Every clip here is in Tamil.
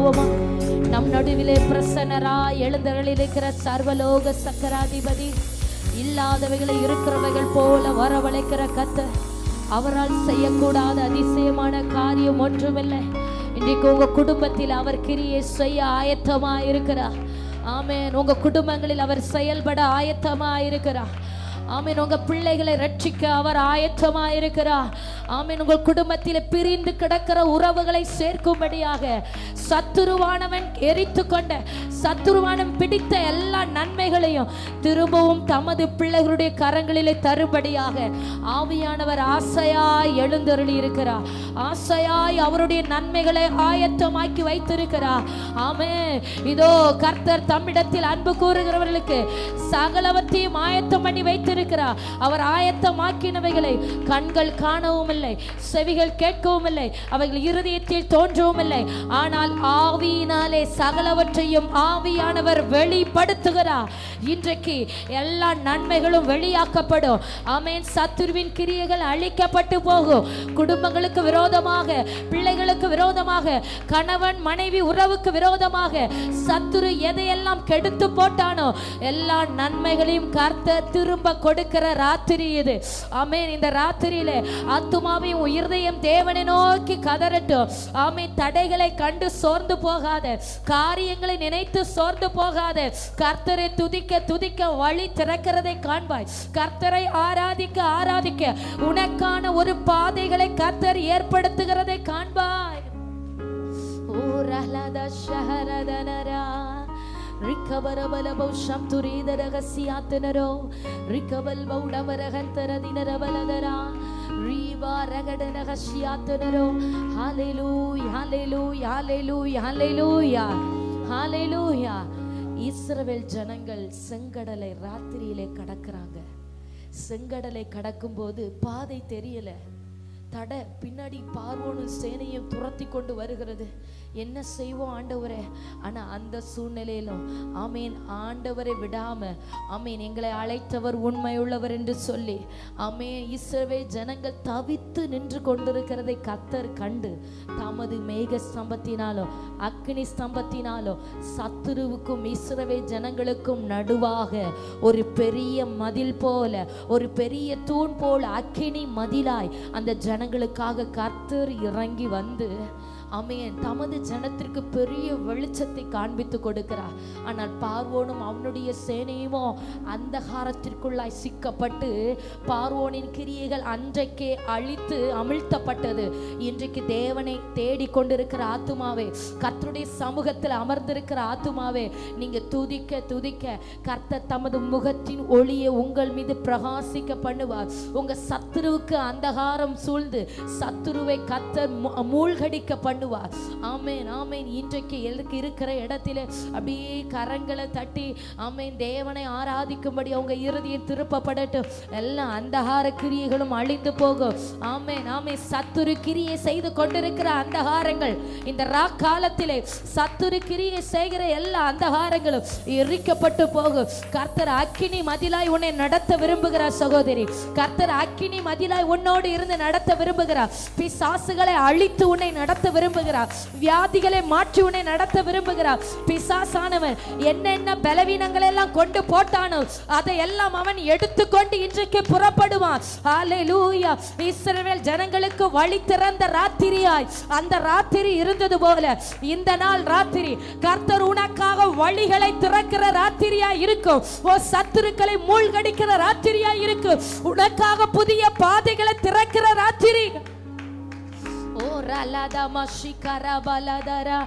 செலுத்துவோமா? நம் நடுவிலே பிரசன்னராய் எழுந்தருளிருக்கிற சர்வலோக சக்கராதிபதி, இல்லாதவைகளை இருக்கிறவைகள் போல வரவழைக்கிற கர்த்தர், அவரால் செய்யக்கூடாத அதிசயமான காரியம் ஒன்றுமில்லை. இன்றைக்கு உங்க குடும்பத்தில் அவர் கிரியை செய்ய ஆயத்தமா இருக்கிறார். ஆமென். உங்க குடும்பங்களில் அவர் செயல்பட ஆயத்தமா இருக்கிறார். ஆமென். உங்க பிள்ளைகளை ரட்சிக்க அவர் ஆயத்தமா இருக்கிறார். ஆமென். உங்கள் குடும்பத்தில் பிரிந்து கிடக்கிற உறவுகளை சேர்க்கும்படியாக சத்துருவானவன் எரித்து கொண்ட, சத்துருவானவன் பிடித்த எல்லா நன்மைகளையும் திரும்பவும் தமது பிள்ளைகளுடைய கரங்களிலே தரும்படியாக ஆவியானவர் ஆசையாய் எழுந்தருளி இருக்கிறார். ஆசையாய் அவருடைய நன்மைகளை ஆயத்தமாக்கி வைத்திருக்கிறார். ஆமென். இதோ கர்த்தர் தம்மிடத்தில் அன்பு கூறுகிறவர்களுக்கு சகலவற்றையும் ஆயத்தம் பண்ணி வைத்திருக்கிறார். அவர் ஆயத்தமாக்கினவைகளை கண்கள் காணவும் இல்லை, செவிகள் கேட்கவும் இல்லை, அவைகள் இருதயத்தில் தோன்றவும் இல்லை. ஆனால் ஆவியினாலே சகலவற்றையும் ஆவியானவர் வெளிப்படுத்துகிறார். இன்றைக்கு எல்லா நன்மைகளும் வெளியாக்கப்படும். ஆமென். சத்துருவின் கிரியைகள் அழிக்கப்பட்டு போகும். குடும்பங்களுக்கு விரோதமாக, பிள்ளைகளுக்கு விரோதமாக, கணவன் மனைவி உறவுக்கு விரோதமாக சத்துரு எதையெல்லாம் கெடுத்து போட்டானோ எல்லா நன்மைகளையும் கர்த்தர் திரும்ப கொடுக்கிற ராத்திரி இது. ஆமென். இந்த ராத்திரியிலே ஆத்துமாவையும் இருதயம் தேவனை நோக்கி கதறட்டும். ஆமென். தடைகளை கண்டு சோர்ந்து போகாத, காரியங்களை நினைத்து சோர்ந்து போகாத, கர்த்தரை துதிக்க துதிக்க வழி திறக்கிறதை காண்பாய். கர்த்தரை ஆராதிக்க ஆராதிக்க உனக்கான ஒரு பாதைகளை கர்த்தர் ஏற்படுத்துகிறதை காண்பாய். ஓரலத ஷஹரதனரா ரிக்கபரபல பௌஷம் துரீத ரகசியாத்தனரோ ரிக்கபல் பௌடமரகந்தரதினரபலதரா ரீவா ரகடன ரகசியாத்தனரோ. ஹalleluya ஹalleluya ஹalleluya ஹalleluya ஹalleluya. இஸ்ரவேல் ஜனங்கள் செங்கடலை ராத்திரியிலே கடக்குறாங்க. செங்கடலை கடக்கும்போது பாதை தெரியல, தடை பின்னாடி பார்வோனும் சேனையும் துரத்தி கொண்டு வருகிறது. என்ன செய்வோம் ஆண்டவரே? ஆனா அந்த சூழ்நிலையிலும் ஆமீன் ஆண்டவரை விடாம, ஆமீன் எங்களை அழைத்தவர் உண்மையுள்ளவர் என்று சொல்லி ஆமீன் இஸ்ரவேல் ஜனங்கள் தவித்து நின்று கொண்டிருக்கிறதை கர்த்தர் கண்டு தமது மேக ஸ்தம்பத்தினாலோ அக்கினி ஸ்தம்பத்தினாலோ சத்துருவுக்கும் இஸ்ரவேல் ஜனங்களுக்கும் நடுவாக ஒரு பெரிய மதில் போல, ஒரு பெரிய தூண் போல அக்கினி மதிலாய் அந்த ஜனங்களுக்காக கர்த்தர் இறங்கி வந்து ஆமென் தமது ஜனத்திற்கு பெரிய வெளிச்சத்தை காண்பித்து கொடுக்கிறார். ஆனால் பார்வோனும் அவனுடைய சேனையுமோ அந்தகாரத்திற்குள்ளாய் சிக்கப்பட்டு பார்வோனின் கிரியைகள் அன்றைக்கே அழித்து அமிழ்த்தப்பட்டது. இன்றைக்கு தேவனை தேடிக்கொண்டிருக்கிற ஆத்துமாவே, கர்த்தருடைய சமூகத்தில் அமர்ந்திருக்கிற ஆத்துமாவே, நீங்க துதிக்க துதிக்க கர்த்தர் தமது முகத்தின் ஒளியை உங்கள் மீது பிரகாசிக்க பண்ணுவார். உங்க சத்துருவுக்கு அந்தகாரம் சூழ்ந்து சத்துருவை கர்த்தர் மூழ்கடிக்க பண்ணுவார். ஆமென் ஆமென். இன்றைக்கு இருக்கிற இடத்திலே அப்படியே கரங்களை தட்டி ஆமென் தேவனை ஆராதிக்கும்படி அவங்க இருதயம் திருப்பப்படட்டும். எல்லா அந்தகார கிரியைகளும் அழிந்து போகும். ஆமென் ஆமென். சத்துரு கிரியை செய்து கொண்டிருக்கிற அந்தகாரங்கள் இந்த ராக்காலத்திலே சத்துரு கிரியை செய்கிற எல்லா அந்தகாரங்களும் எரிக்கப்பட்டு போகும். கர்த்தர் அக்கினி மதிலாய் உன்னை நடத்த விரும்புகிறார் சகோதரி. கர்த்தர் அக்கினி மதிலாய் உன்னோடு இருந்து நடத்த விரும்புகிறார். பிசாசுகளை அழித்து உன்னை நடத்த விரும்புகிறார். வியாதிகளை மாற்றி உன்னை நடத்த விரும்புகிறார். பிசாசானவன் என்னென்ன பலவீனங்களை எல்லாம் கொண்டு போட்டானோ அதை எல்லாம் அவன் எடுத்துக்கொண்டு இன்றைக்கு புறப்படுவான். ஹalleluya. இஸ்ரவேல் ஜனங்களுக்கு வழி திறந்த ராத்திரியாய் அந்த ராத்திரி இருந்தது போல இந்த நாள் ராத்திரி கர்த்தர் உனக்காக வழிகளை திறக்கிற ராத்திரியாய் இருக்கும். ஓ சத்துருக்களை மூழ்கடிக்கிற ராத்திரியாய் இருக்கும். உனக்காக புதிய பாதைகளை திறக்கிற ராத்திரி. Ralada mashikara baladara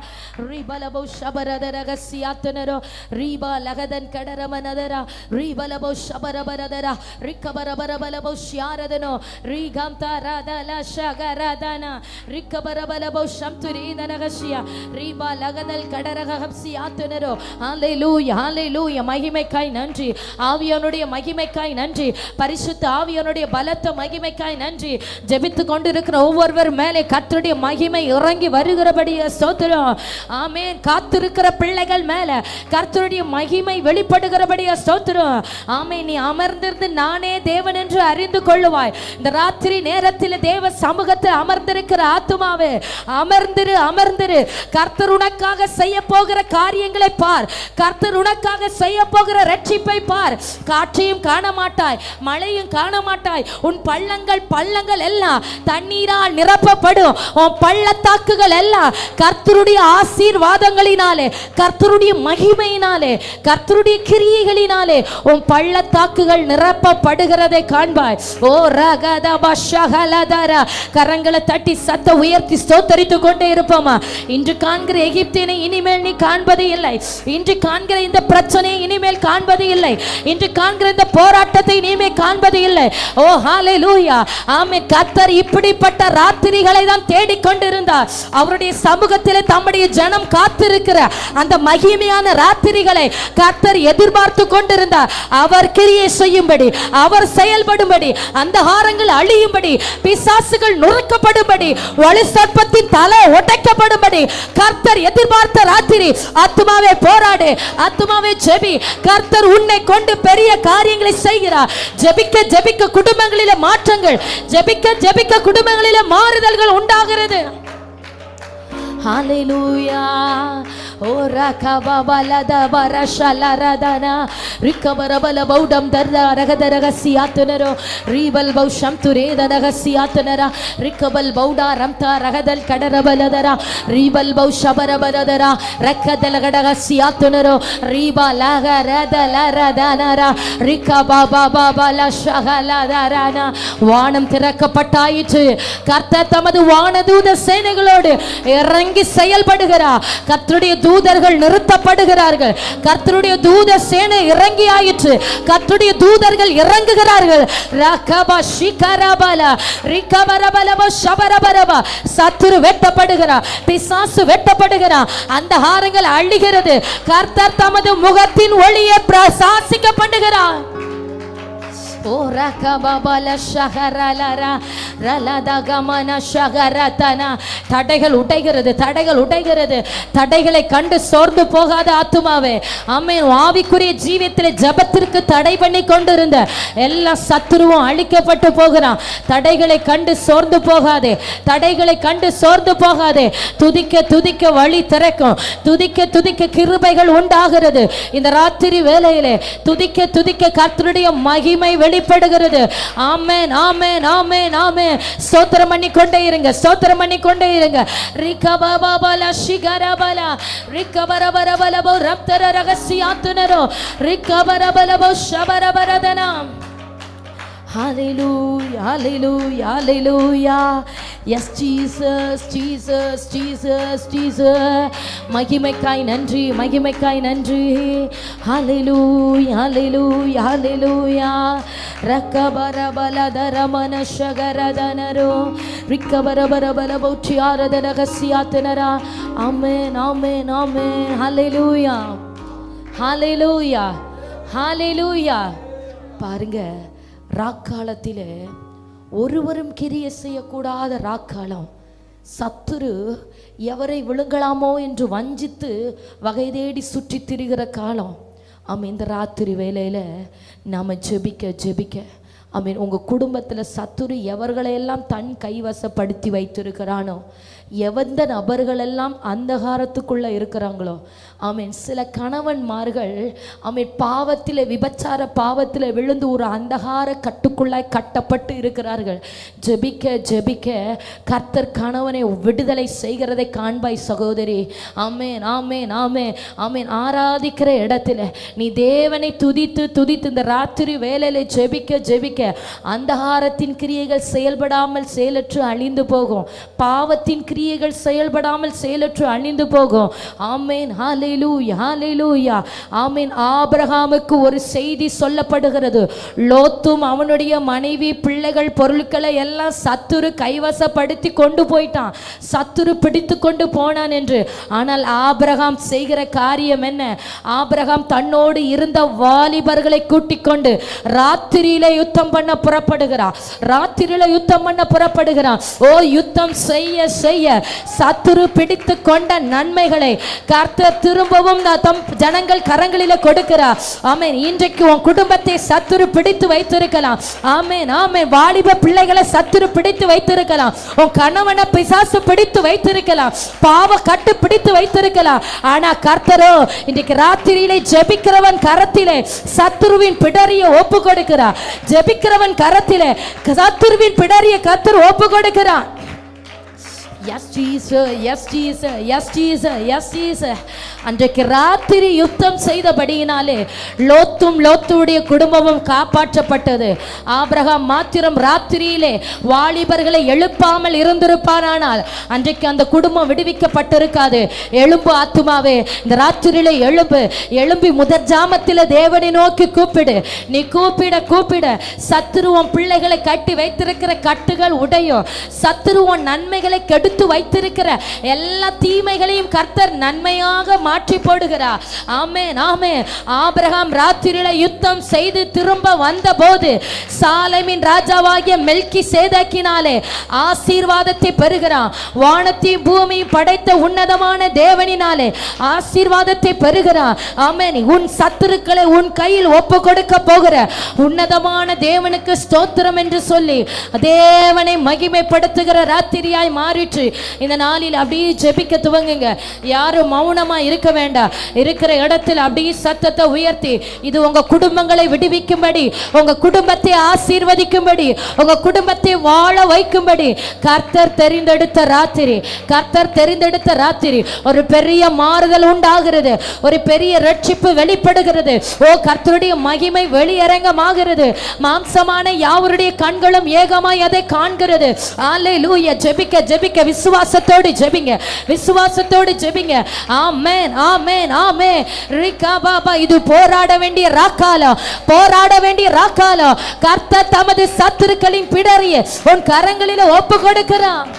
ribalabo shabaradara gasiatnero riba lagadan kadaramanadara ribalabo shabarabaradara rikabarabarabo shiaradano riganta radala shagaradana rikabarabalabo shamturidana gashia riba lagadal kadaragapsiatnero. Hallelujah hallelujah. மகிமைக்காய் நன்றி. ஆவியானுடைய மகிமைக்காய் நன்றி. பரிசுத்த ஆவியானுடைய பலத்த மகிமைக்காய் நன்றி. ஜெபித்து கொண்டிருக்கிற ஒவ்வொருவர் மேலே கர்த்தருடைய மகிமை இறங்கி வருகிறபடியே ஸ்தோத்திரம். ஆமென். காத்திருக்கிற பிள்ளைகள் மேல கர்த்தருடைய மகிமை வெளிப்படுகிறபடியா ஸ்தோத்திரம். ஆமென். நீ அமர்ந்திருந்து நானே தேவன் என்று அறிந்து கொள்ளுவாய். இந்த ராத்திரி நேரத்தில் தேவ சமூகத்தில் அமர்ந்திருக்கிற ஆத்துமாவே, அமர்ந்திரு, அமர்ந்திரு. கர்த்தர் உனக்காக செய்ய போகிற காரியங்களை பார். கர்த்தர் உனக்காக செய்ய போகிற ரட்சிப்பை பார். காற்றையும் காண மாட்டாய், மழையும் காண மாட்டாய். உன் பள்ளங்கள் எல்லாம் தண்ணீரால் நிரப்பப்படும். உன் பள்ளத்தாக்குகள் எல்லாம் கர்த்தருடைய ஆசீர்வாதங்களினாலே, கர்த்தருடைய மகிமையினாலே, கர்த்தருடைய கிரியைகளினாலே உன் பள்ளத்தாக்குகள் நிரப்பப்படுகிறதை காண்பாய். ஓ ரகதப ஷகலதர. கரங்களை தட்டி சத்த உயர்த்தி ஸ்தோத்தரித்துக் கொண்டே இருப்போமா. இன்று காண்கிற எகிப்தினை இனிமேல் நீ காண்பது இல்லை. இன்று காண்கிற இந்த பிரச்சனையை இனிமேல் காண்பது இல்லை. இன்று காண்கிற இந்த போராட்டத்தை இனிமேல் காண்பது இல்லை. ஓ ஹல்லேலூயா. ஆமென். கர்த்தர் இப்படிப்பட்ட ராத்திரிகளை தான் தேடிக்கொண்டிருந்தார். அவருடைய சமூகத்தில் தம்முடைய ஜனம் காத்திருக்கிற அந்த மகிமையான ராத்திரிகளை கர்த்தர் எதிர்பார்த்து கொண்டிருந்தார். அவர் கிரியை செய்யும்படி, அவர் செயல்படும்படி, அந்த ஹாரங்கள் அழியும்படி, பிசாசுகள் நொறுக்கப்படும்படி, வலு சர்ப்பத்தின் தலை உடைக்கப்படும்படி கர்த்தர் எதிர்பார்த்த ராத்திரி. ஆத்துமாவே போராடு, ஆத்துமாவே ஜெபி. கர்த்தர் உன்னை கொண்டு பெரிய காரியங்களை செய்கிறார். ஜெபிக்க ஜெபிக்க குடும்பங்களிலே மாற்றங்கள், ஜெபிக்க ஜெபிக்க குடும்பங்களிலே மாறுதல்கள் உண்டாகிறது. ஹல்லேலூயா. ஓ ரகபபலத பரஷலரதனா ரிகபரபல பௌடம் தர்ர ரகதரகசியாத்துனரோ ரீபல் பௌஷம் துரேதனகசியாத்துனரா ரிகபல் பௌடா ரம்தா ரகதல் கடரபலதரா ரீபல் பௌஷபரபரதரா ரகதலகடகசியாத்துனரோ ரீபலகரதலரதனரா ரிகபபபபல ஷகலதரனா. வானம் திறக்கப்பட்டாயிற்று. கர்த்தர் தமது வானதூத சேனைகளோடு இறங்கி செயல்படுகிறார். கர்த்தருடைய தூதர்கள் நிறுத்தப்படுகிறார்கள். கர்த்தருடைய தூத சேனை இறங்கி ஆயிற்று. கர்த்தருடைய தூதர்கள் இறங்குகிறார்கள். ரகப ஷிகரபல ரிகபரபலப ஷபரபரப. சத்துரு வெட்டப்படுகிறார், பிசாசு வெட்டப்படுகிறார், அந்த ஹாரங்கள் அழிகிறது. கர்த்தர் தமது முகத்தின் ஒளியை பிரகாசிக்கப்படுகிறார். ஓ ரகபபல ஷகரலரா ரலதகமன ஷகரதனா. தடைகள் உடைகிறது, தடைகள் உடைகிறது. தடைகளை கண்டு சோர்ந்து போகாத ஆத்துமாவே, ஆமென். ஆவிக்குரிய ஜீவியத்தில் ஜெபத்திற்கு தடை பண்ணி கொண்டிருந்த எல்லா சத்துருவும் அழிக்கப்பட்டு போகிறான். தடைகளை கண்டு சோர்ந்து போகாதே, தடைகளை கண்டு சோர்ந்து போகாதே. துதிக்க துதிக்க வழி திறக்கும், துதிக்க துதிக்க கிருபைகள் உண்டாகிறது. இந்த ராத்திரி வேளையிலே துதிக்க துதிக்க கர்த்தருடைய மகிமை வெளிப்படுகிறது. ஆமென், ஆமென், ஆமென், ஆமென். ஸ்தோத்திரம் பண்ணி கொண்டே இருங்க, ஸ்தோத்திரம் பண்ணி கொண்டே இருங்க. ரிகபபபல ஷிகரபல ரிகபரபரபலபோ ரப்தர ரகசியாத்துனரோ ரிகபரபலபோ ஷபரபரதனா. Hallelujah, hallelujah, hallelujah. Yes, Jesus, Jesus, Jesus, Jesus. மகிமைக்காய் நன்றி, மகிமைக்காய் நன்றி. Hallelujah, hallelujah, hallelujah. ரக்கபரபலதரமன ஷகரதனரோ ரிக்கபரபரபலபௌட்சியாரதனகசியாத்தனரா. ஆமென், ஆமென், ஆமென். Hallelujah, hallelujah, hallelujah. பாருங்க, ராக்காலத்திலே ஒருவரும் கிரியை செய்யக்கூடாத ராக்காலம். சத்துரு எவரை விழுங்கலாமோ என்று வஞ்சித்து வகை தேடி சுற்றி திரிகிற காலம். இந்த ராத்திரி வேளையில் நாம் ஜெபிக்க ஜெபிக்க உங்கள் குடும்பத்தில் சத்துரு எவர்களையெல்லாம் தன் கைவசப்படுத்தி வைத்திருக்கிறானோ, எவந்த நபர்களெல்லாம் அந்தகாரத்துக்குள்ளே இருக்கிறாங்களோ, சில கணவன்மார்கள் பாவத்தில், விபச்சார பாவத்தில் விழுந்து ஒரு அந்தகார கட்டுக்குள்ளாய் கட்டப்பட்டு இருக்கிறார்கள். ஜெபிக்க ஜெபிக்க கர்த்தர் கணவனை விடுதலை செய்கிறதை காண்பாய் சகோதரி. ஆமென், ஆமென், ஆமென், ஆமென். ஆராதிக்கிற இடத்துல நீ தேவனை துதித்து துதித்து இந்த ராத்திரி வேளையில ஜெபிக்க ஜெபிக்க அந்தகாரத்தின் கிரியைகள் செயல்படாமல் செயலற்று அழிந்து போகும். பாவத்தின் கிரியைகள் செயல்படாமல் செயலற்று அழிந்து போகும். ஆமென், ஹல்லேலூயா, ஹல்லேலூயா. ஆமென். ஆபிரகாமுக்கு ஒரு செய்தி சொல்லப்படுகிறது. லோத்தும் அவனுடைய மனைவி, பிள்ளைகள், பொருட்களை எல்லாம் சத்துரு கைவசப்படுத்தி கொண்டு போயிட்டான், சத்துரு பிடித்து கொண்டு போனான் என்று. ஆனால் ஆபிரகாம் செய்கிற காரியம் என்ன? ஆபிரகாம் தன்னோடு இருந்த வாலிபர்களை கூட்டிக் கொண்டு ராத்திரியிலே யுத்தம் யுத்தம் பண்ண புறப்படுகிறான். ராத்திரியில யுத்தம் பண்ண புறப்படுகிறான். ஓ, யுத்தம் செய்ய செய்ய சத்துரு பிடித்து கொண்ட நன்மைகளை கர்த்தர் திரும்பவும் தம் ஜனங்கள் கரங்களில கொடுக்கிறார். ஆமென். இன்றைக்கு உன் குடும்பத்தை சத்துரு பிடித்து வைத்திருக்கலாம். ஆமென், ஆமென். வாலிப பிள்ளைகளை சத்துரு பிடித்து வைத்திருக்கலாம். உன் கணவனை பிசாசு பிடித்து வைத்திருக்கலாம். பாவ கட்டு பிடித்து வைத்திருக்கலாம். ஆனா கர்த்தரோ இன்றைக்கு ராத்திரியிலே ஜெபிக்கிறவன் கரத்திலே சத்துருவின் பிடரிய ஒப்பு கொடுக்கிறார். ஜெபிக்கிறவன் கரத்திலே சத்துருவின் பிடரிய கர்த்தர் ஒப்பு கொடுக்கிறார். Yes Jesus, yes Jesus, yes Jesus, yes Jesus. அன்றைக்கு ராத்திரி யுத்தம் செய்தபடியினாலே லோத்தும் லோத்துடைய குடும்பமும் காப்பாற்றப்பட்டது. ஆபிரகாம் மாத்திரம் ராத்திரியிலே வாலிபர்களை எழுப்பாமல் இருந்திருப்பானால் அன்றைக்கு அந்த குடும்பம் விடுவிக்கப்பட்டிருக்காது. எழும்பு ஆத்துமாவே, இந்த ராத்திரியிலே எழும்பி முதற் ஜாமத்தில தேவனை நோக்கி கூப்பிடு. நீ கூப்பிட கூப்பிட சத்துருவன் பிள்ளைகளை கட்டி வைத்திருக்கிற கட்டுகள் உடையும். சத்துருவன் நன்மைகளை கெடுத்து வைத்திருக்கிற எல்லா தீமைகளையும் கர்த்தர் நன்மையாக மாற்றி போடுகிறார். ஆமென், ஆமென். ஆபிரகாம் ராத்திரியில யுத்தம் செய்து திரும்ப வந்த போது சாலேமின் ராஜாவாகிய மெல்கிசேதேக்கினாலே ஆசீர்வாதத்தை பெறுகிறான். வானத்தையும் பூமியும் படைத்த உன்னதமான தேவனினாலே ஆசீர்வாதத்தை பெறுகிறான். ஆமென். உன் சத்துருக்களை உன் கையில் ஒப்பு கொடுக்க போகிற உன்னதமான தேவனுக்கு ஸ்தோத்திரம் என்று சொல்லி தேவனை மகிமைப்படுத்துகிற ராத்திரியாய் மாறிற்று. இந்த நாளில் அப்படியே ஜெபிக்க துவங்குங்க. யாரும் மௌனமா இருக்க வேண்டாம். இருக்கிற இடத்தில் அப்படியே சத்தத்தை உயர்த்தி இது உங்க குடும்பங்களை விடுவிக்கும்படி, உங்க குடும்பத்தை ஆசீர்வதிக்கும்படி, உங்க குடும்பத்தை வாழ வைக்கும்படி கர்த்தர் தெரிந்தெடுத்த ராத்திரி, கர்த்தர் தெரிந்தெடுத்த ராத்திரி ஒரு பெரிய மாறுதல் உண்டாகிறது. ஒரு பெரிய ரட்சிப்பு வெளிப்படுகிறது. ஓ, கர்த்தருடைய மகிமை வெளியரங்கமாகிறது. மாம்சமான யாவருடைய கண்களும் ஏகமாய் அதை காண்கிறது. அல்லேலூயா. ஜெபிக்க ஜெபிக்க விசுவாசத்தோடு ஜெபிங்க, விசுவாசத்தோடு ஜெபிங்க. ஆமென், ஆமென், ஆமென். ரிகா பாபா, இது போராட வேண்டிய ராக்காலம், போராட வேண்டிய ராக்காலம். கர்த்தர் தமது சத்துருக்களின் பிடரிய உன் கரங்களில ஒப்பு கொடுக்கிறார்.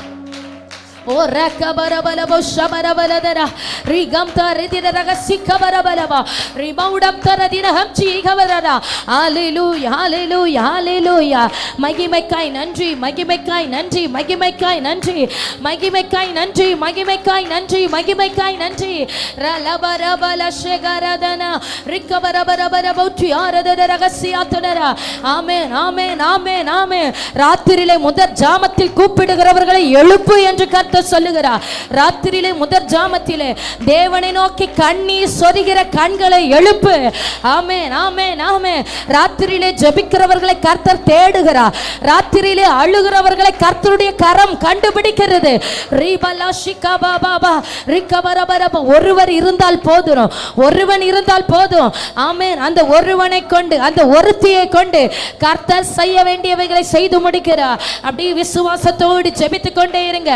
ஓ ரக்கபரபலபோ ஷபரபலதரா ரிகம்தா ரிதிரக சிக்கபரபலபா ரிபௌடம் தரதினஹம் சீகவரரா. ஹalleluya, ஹalleluya, ஹalleluya. மகிமைக்காய் நன்றி, மகிமைக்காய் நன்றி, மகிமைக்காய் நன்றி, மகிமைக்காய் நன்றி, மகிமைக்காய் நன்றி, மகிமைக்காய் நன்றி. ரலபரபல ஷகரதனா ரிக்கபரபரபரபோ தியாரதரக சியாத்தனரா. ஆமென், ஆமென், ஆமென், ஆமென். ராத்திரியிலே முதற் ஜாமத்தில் கூப்பிடுகிறவர்களை எழுப்பு என்று சொல்லுகிறார். ராத்திரியிலே முதற் ஜாமத்திலே தேவனை நோக்கி கண்ணீர் சொரிகிற கண்களை எழுப்பு. ஆமென், ஆமென், ஆமென். ராத்திரியிலே ஜெபிக்கிறவர்களை கர்த்தர் தேடுகிறார். ராத்திரியிலே அழுகிறவர்களை கர்த்தருடைய கரம் கண்டுபிடிக்கிறது. ரீபலா ஷிகபா பாபா ரிகபரபரப. ஒருவர் இருந்தால் போதும், ஒருவன் இருந்தால் போதும். ஆமென். அந்த ஒருவனை கொண்டு, அந்த ஒருத்தியை கொண்டு கர்த்தர் செய்ய வேண்டியவைகளை செய்து முடிக்கிறார். அப்படி விசுவாசத்தோடு ஜெபித்துக் கொண்டே இருங்க.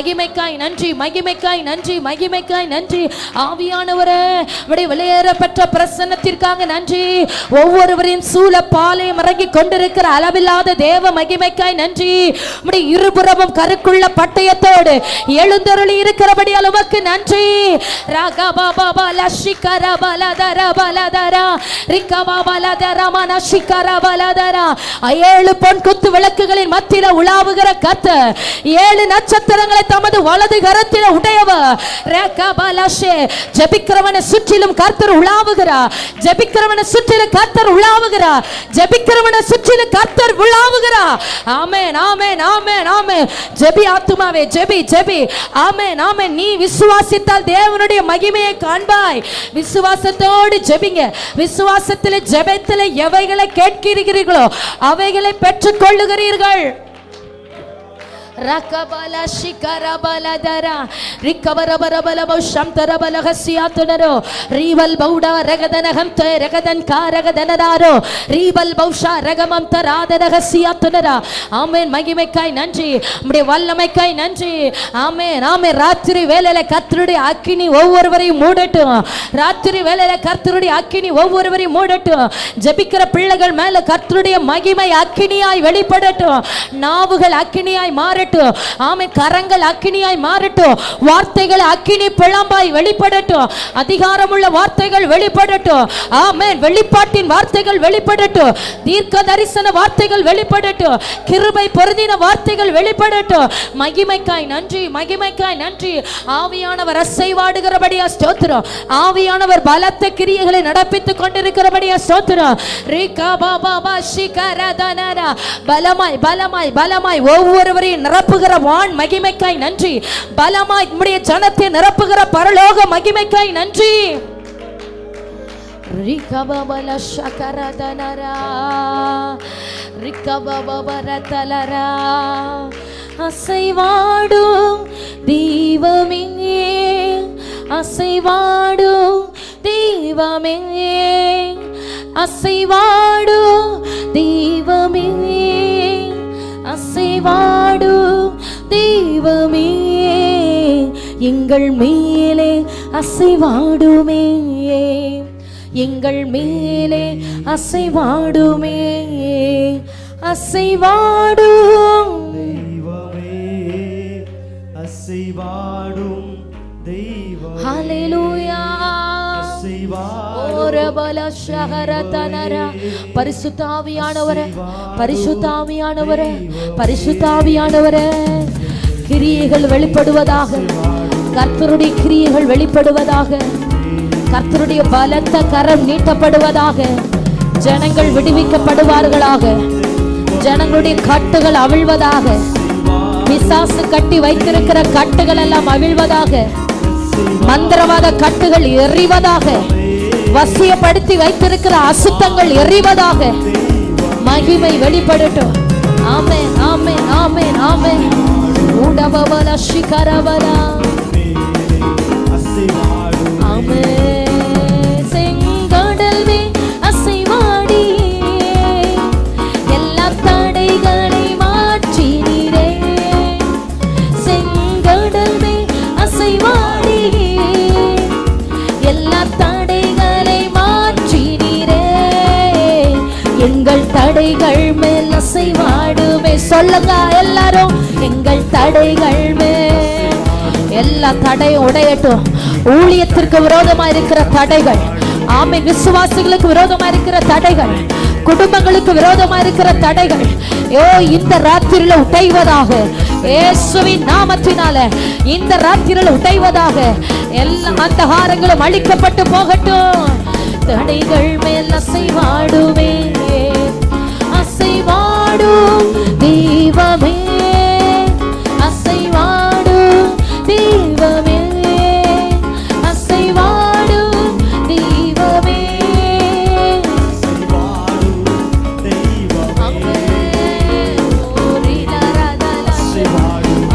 மகிமைக்காய் நன்றி, மகிமைக்காய் நன்றி, மகிமைக்காய் நன்றி. ஆவியானவரே, உம்முடைய வெளியேறப்பட்ட பிரசன்னத்திற்காக நன்றி. ஒவ்வொருவரையும் சூழ பாளையம் இறங்கி கொண்டிருக்கிற அளவில்லாத தேவ மகிமைக்காய் நன்றி. உம்முடைய இருபுறமும் கருக்குள்ள பட்டயத்தோடு எழுந்தருளி இருக்கிறபடியால் உமக்கு நன்றி. ரகபாபா லஷிகரபலதர பலதரா ரிகபாபலதர மனஷிகரபலதரா. 7 பொன் குத்து விளக்குகளின் மத்தியில உலாவுகிற கர்த்தர், 7 நட்சத்திரங்களை தமது வலது கரத்தில் உடையவர். ஜெபிக்கிறவனை சுற்றிலும் கர்த்தர் உலாவுகிறார். ஜெபிக்கிறவனை சுற்றிலும் கர்த்தர் உலாவுகிறார். ஜெபிக்கிறவனை சுற்றிலும் கர்த்தர் உலாவுகிறார். ஆமென், ஆமென், ஆமென், ஆமென். ஜெபி ஆத்துமாவே, ஜெபி, ஜெபி. ஆமென், ஆமென். நீ விசுவாசித்தால் தேவனுடைய மகிமையை காண்பாய். விசுவாசத்தோடு ஜெபிங்க. விசுவாசத்திலே ஜெபத்திலே எவைகளை கேட்கிறீர்களோ அவைகளை பெற்றுக் கொள்ளுகிறீர்கள். ரகபல ஷிகரபலதர ரிகபரபரபலபோ ஷம்தரபலஹசியாத்துனரோ ரீவல் பௌடா ரகதனஹம் த ரகதன் காரகதனராரோ ரீவல் பௌஷா ரகமம் தராதனஹசியாத்துனரா. ஆமென். மகிமைக்காய் நன்றி, உம்முடைய வல்லமைக்காய் நன்றி. ஆமென், ஆமென். ராத்திரி வேளையில கர்த்தருடைய அக்கினி ஒவ்வொருவரையும் மூடட்டும். ராத்திரி வேளையில கர்த்தருடைய அக்கினி ஒவ்வொருவரையும் மூடட்டும். ஜெபிக்கிற பிள்ளைகள் மேல கர்த்தருடைய மகிமை அக்கினியாய் வெளிப்படட்டும். நாவுகள் அக்கினியாய் மாற மாறட்டும். ஆமே, கரங்கள் அக்கினியாய் மாறட்டும். வார்த்தைகள் அக்கினி பிளம்பாய் வெளிப்படட்டும். அதிகாரமுள்ள வார்த்தைகள் வெளிப்படட்டும். ஆமென். வெளிப்பாட்டின் வார்த்தைகள் வெளிப்படட்டும். தீர்க்க தரிசன வார்த்தைகள் வெளிப்படட்டும். கிருபை பொருந்தின வார்த்தைகள் வெளிப்படட்டும். மகிமைக்காய் நன்றி, மகிமைக்காய் நன்றி. ஆவியானவர் அசைவாடுகிறபடியா ஸ்தோத்திரம். ஆவியானவர் பலத்த கிரியைகளை நடப்பித்துக் கொண்டிருக்கிறபடியா ஸ்தோத்திரம். ரீகா பாபா ஷிகரதனரா. பலமாய் பலமாய் பலமாய் ஒவ்வொருவரையும் நிரப்புகிற வான் மகிமைக்காய் நன்றி. பலமாய் நம்முடைய ஜனத்தை நிரப்புகிற பரலோக மகிமைக்காய் நன்றி. ரிகபபல ஷகரதனரா ரிகபபரதலரா. அசைவாடும் தெய்வமே, அசைவாடும் தெய்வமே, அசைவாடும் தெய்வமே, அசைவாடும் தெய்வமே, எங்கள் மேலே அசைவாடுமே, எங்கள் மேலே அசைவாடுமே, அசைவாடும் தெய்வமே, அசைவாடும் தெய்வமே. ஹல்லேலூயா. பரிசுத்த ஆவியானவரே, பரிசுத்த ஆவியானவரே, பரிசுத்த ஆவியானவரே, கிரியைகள் வெளிப்படுவதாக. கர்த்தருடைய கிரியைகள் வெளிப்படுவதாக. கர்த்தருடைய பலத்த கரம் நீட்டப்படுவதாக. ஜனங்கள் விடுவிக்கப்படுவார்களாக. ஜனங்களுடைய கட்டுகள் அவிழ்வதாக. பிசாசு கட்டி வைத்திருக்கிற கட்டுகள் எல்லாம் அவிழ்வதாக. மந்திரவாத கட்டுகள் எறிவதாக. வசியப்படுத்தி வைத்திருக்கிற அசுத்தங்கள் எறிவதாக. மகிமை வெளிப்படட்டும். ஆமென், ஆமென், ஆமென், ஆமென். உடபவல ஷிகரவல. ஆமென். செங்கடல்வே அசைவாடி எல்லா தடைகளை மாற்றினீரே. செங்கடல்வே அசைவாடி எல்லா தடைகளை மாற்றினீரே. எங்கள் தடைகள் மேல் அசைவாடுமே. சொல்லுங்க எல்லாரும், எங்கள் தடைகள் மேல். எல்லா தடையும் உடையட்டும். ஊழியத்திற்கு விரோதமா இருக்கிற தடைகள், ஆமென், விசுவாசிகளுக்கு விரோதமா இருக்கிற தடைகள், குடும்பங்களுக்கு விரோதமா இருக்கிற தடைகள் இந்த ராத்திரியில உடைவதாக. இயேசுவின் நாமத்தினால இந்த ராத்திரியில உடைவதாக. எல்லா அந்தகாரங்களும் அழிக்கப்பட்டு போகட்டும். தடைகள் மேல் அசைவாடுமே, அசைவாடும் தெய்வமே, அசைவாடும் தெய்வமே, அசைவாடும் தெய்வமே,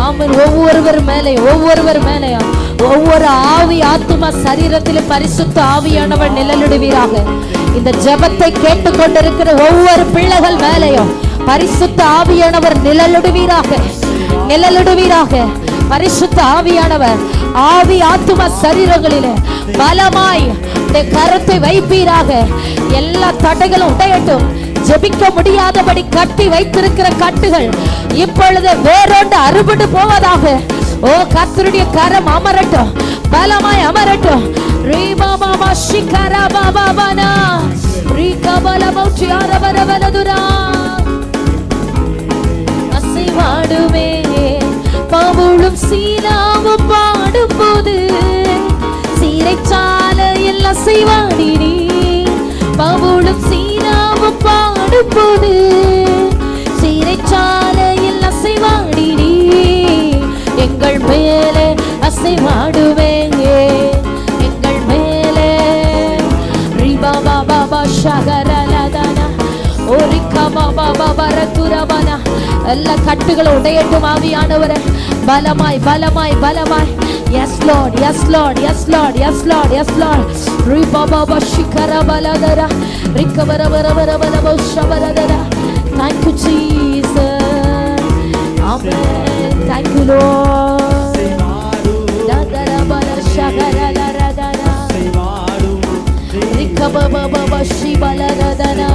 ஆமென். ஒவ்வொருவர் மேலையும், ஒவ்வொருவர் மேலையும், ஒவ்வொரு ஆவி ஆத்துமா சரீரத்திலும் பரிசுத்த ஆவியானவர் நிழலிடுவீராக. இந்த ஜெபத்தை கேட்டுக்கொண்டிருக்கிற ஒவ்வொரு பிள்ளைகள் மேலையும் பரிசுத்த ஆவியானவர் நிழலிடுவீராக, நிழலிடுவீராக. பரிசுத்த ஆவியானவர் ஆவி ஆத்துமா சரீரங்களிலே பலமாய் கரத்தை வைப்பீராக. எல்லா தடைகளும் உடையட்டும். ஜெபிக்க முடியாதபடி கட்டி வைத்திருக்கிற கட்டுகள் இப்பொழுது வேறொன்று அறுபடு போவதாக. ஓ, கர்த்தருடைய கரம் அமரட்டும், பலமாய் அமரட்டும். ரீபாபாபா ஷிகரபாபாபனா ரீகபலமௌச்சியாரவரவலதுரா. அசைவாடுமே. பவுலும் சீலாவும் பாடும்போது சிறைச்சாலையில் அசைவாடினீ. பவுலும் சீலாவும் பாடும்போது சிறைச்சாலையில் அசைவாடினீ. எங்கள் மேலே அசைவாடுவேங்க, எங்கள் மேலே. ரிபாபா பாபா ஷகரலதனா ஓரிகமா பாபா பரதுரபனா. எல்லா கட்டுகளும் உடையட்டும் ஆவியானவரே. பலமாய் பலமாய் பலமாய். Yes Lord, yes Lord, yes Lord, yes Lord, yes Lord. Ribaba shikarabaladara rikabarabarabarabalabo shabaradara. Thank you Jesus. Amen. Thank you Lord. Dadara bala shagaraladara rikababa shibaladara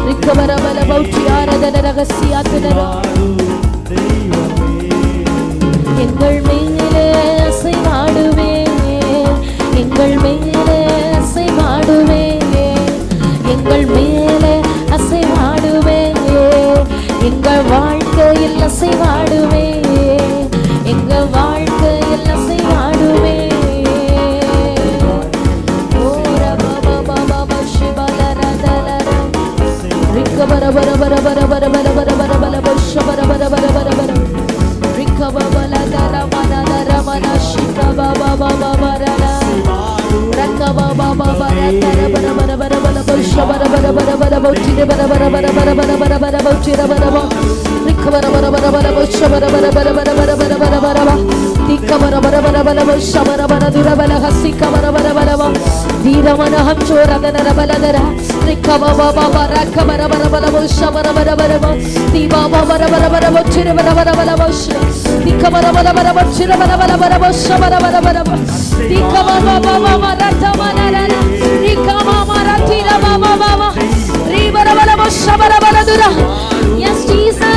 rikabarabala bauchiaradara ragasiyatara. எங்கள் மேலே அசைவாடுவே, எங்கள் மேலே அசைவாடுவே, எங்கள் மேலே அசைவாடுவே, எங்கள் வாழ்க்கையில் அசைவாடுவே, எங்கள் வாழ்க்கையில் அசைவாடுவே. Rikabara bara bara bara bara bara bara bara bara bara bara bara bara bara Rikabala dara mana dara mana shika baba baba bara Rakaba baba bara dara bara bara bara bara bara bara bara bara bara bara bara bara bara bara bara bara bara bara bara Rikabara bara bara bara bara bara bara bara bara bara bara bara Rikabara bara bara bara bara bara dura bara hasika bara bara bara bara Diramana hamchora dara bara dara Rikaba baba bara kabara bara bara bara bara bara bara Diba bara bara bara bara bara bara bara bara Dikabara bara bara bara bara bara bara bara bara bara bara Dikaba baba baba rata mana Rikama mara tira baba baba Ribara bara bara bara dura Yes Jesus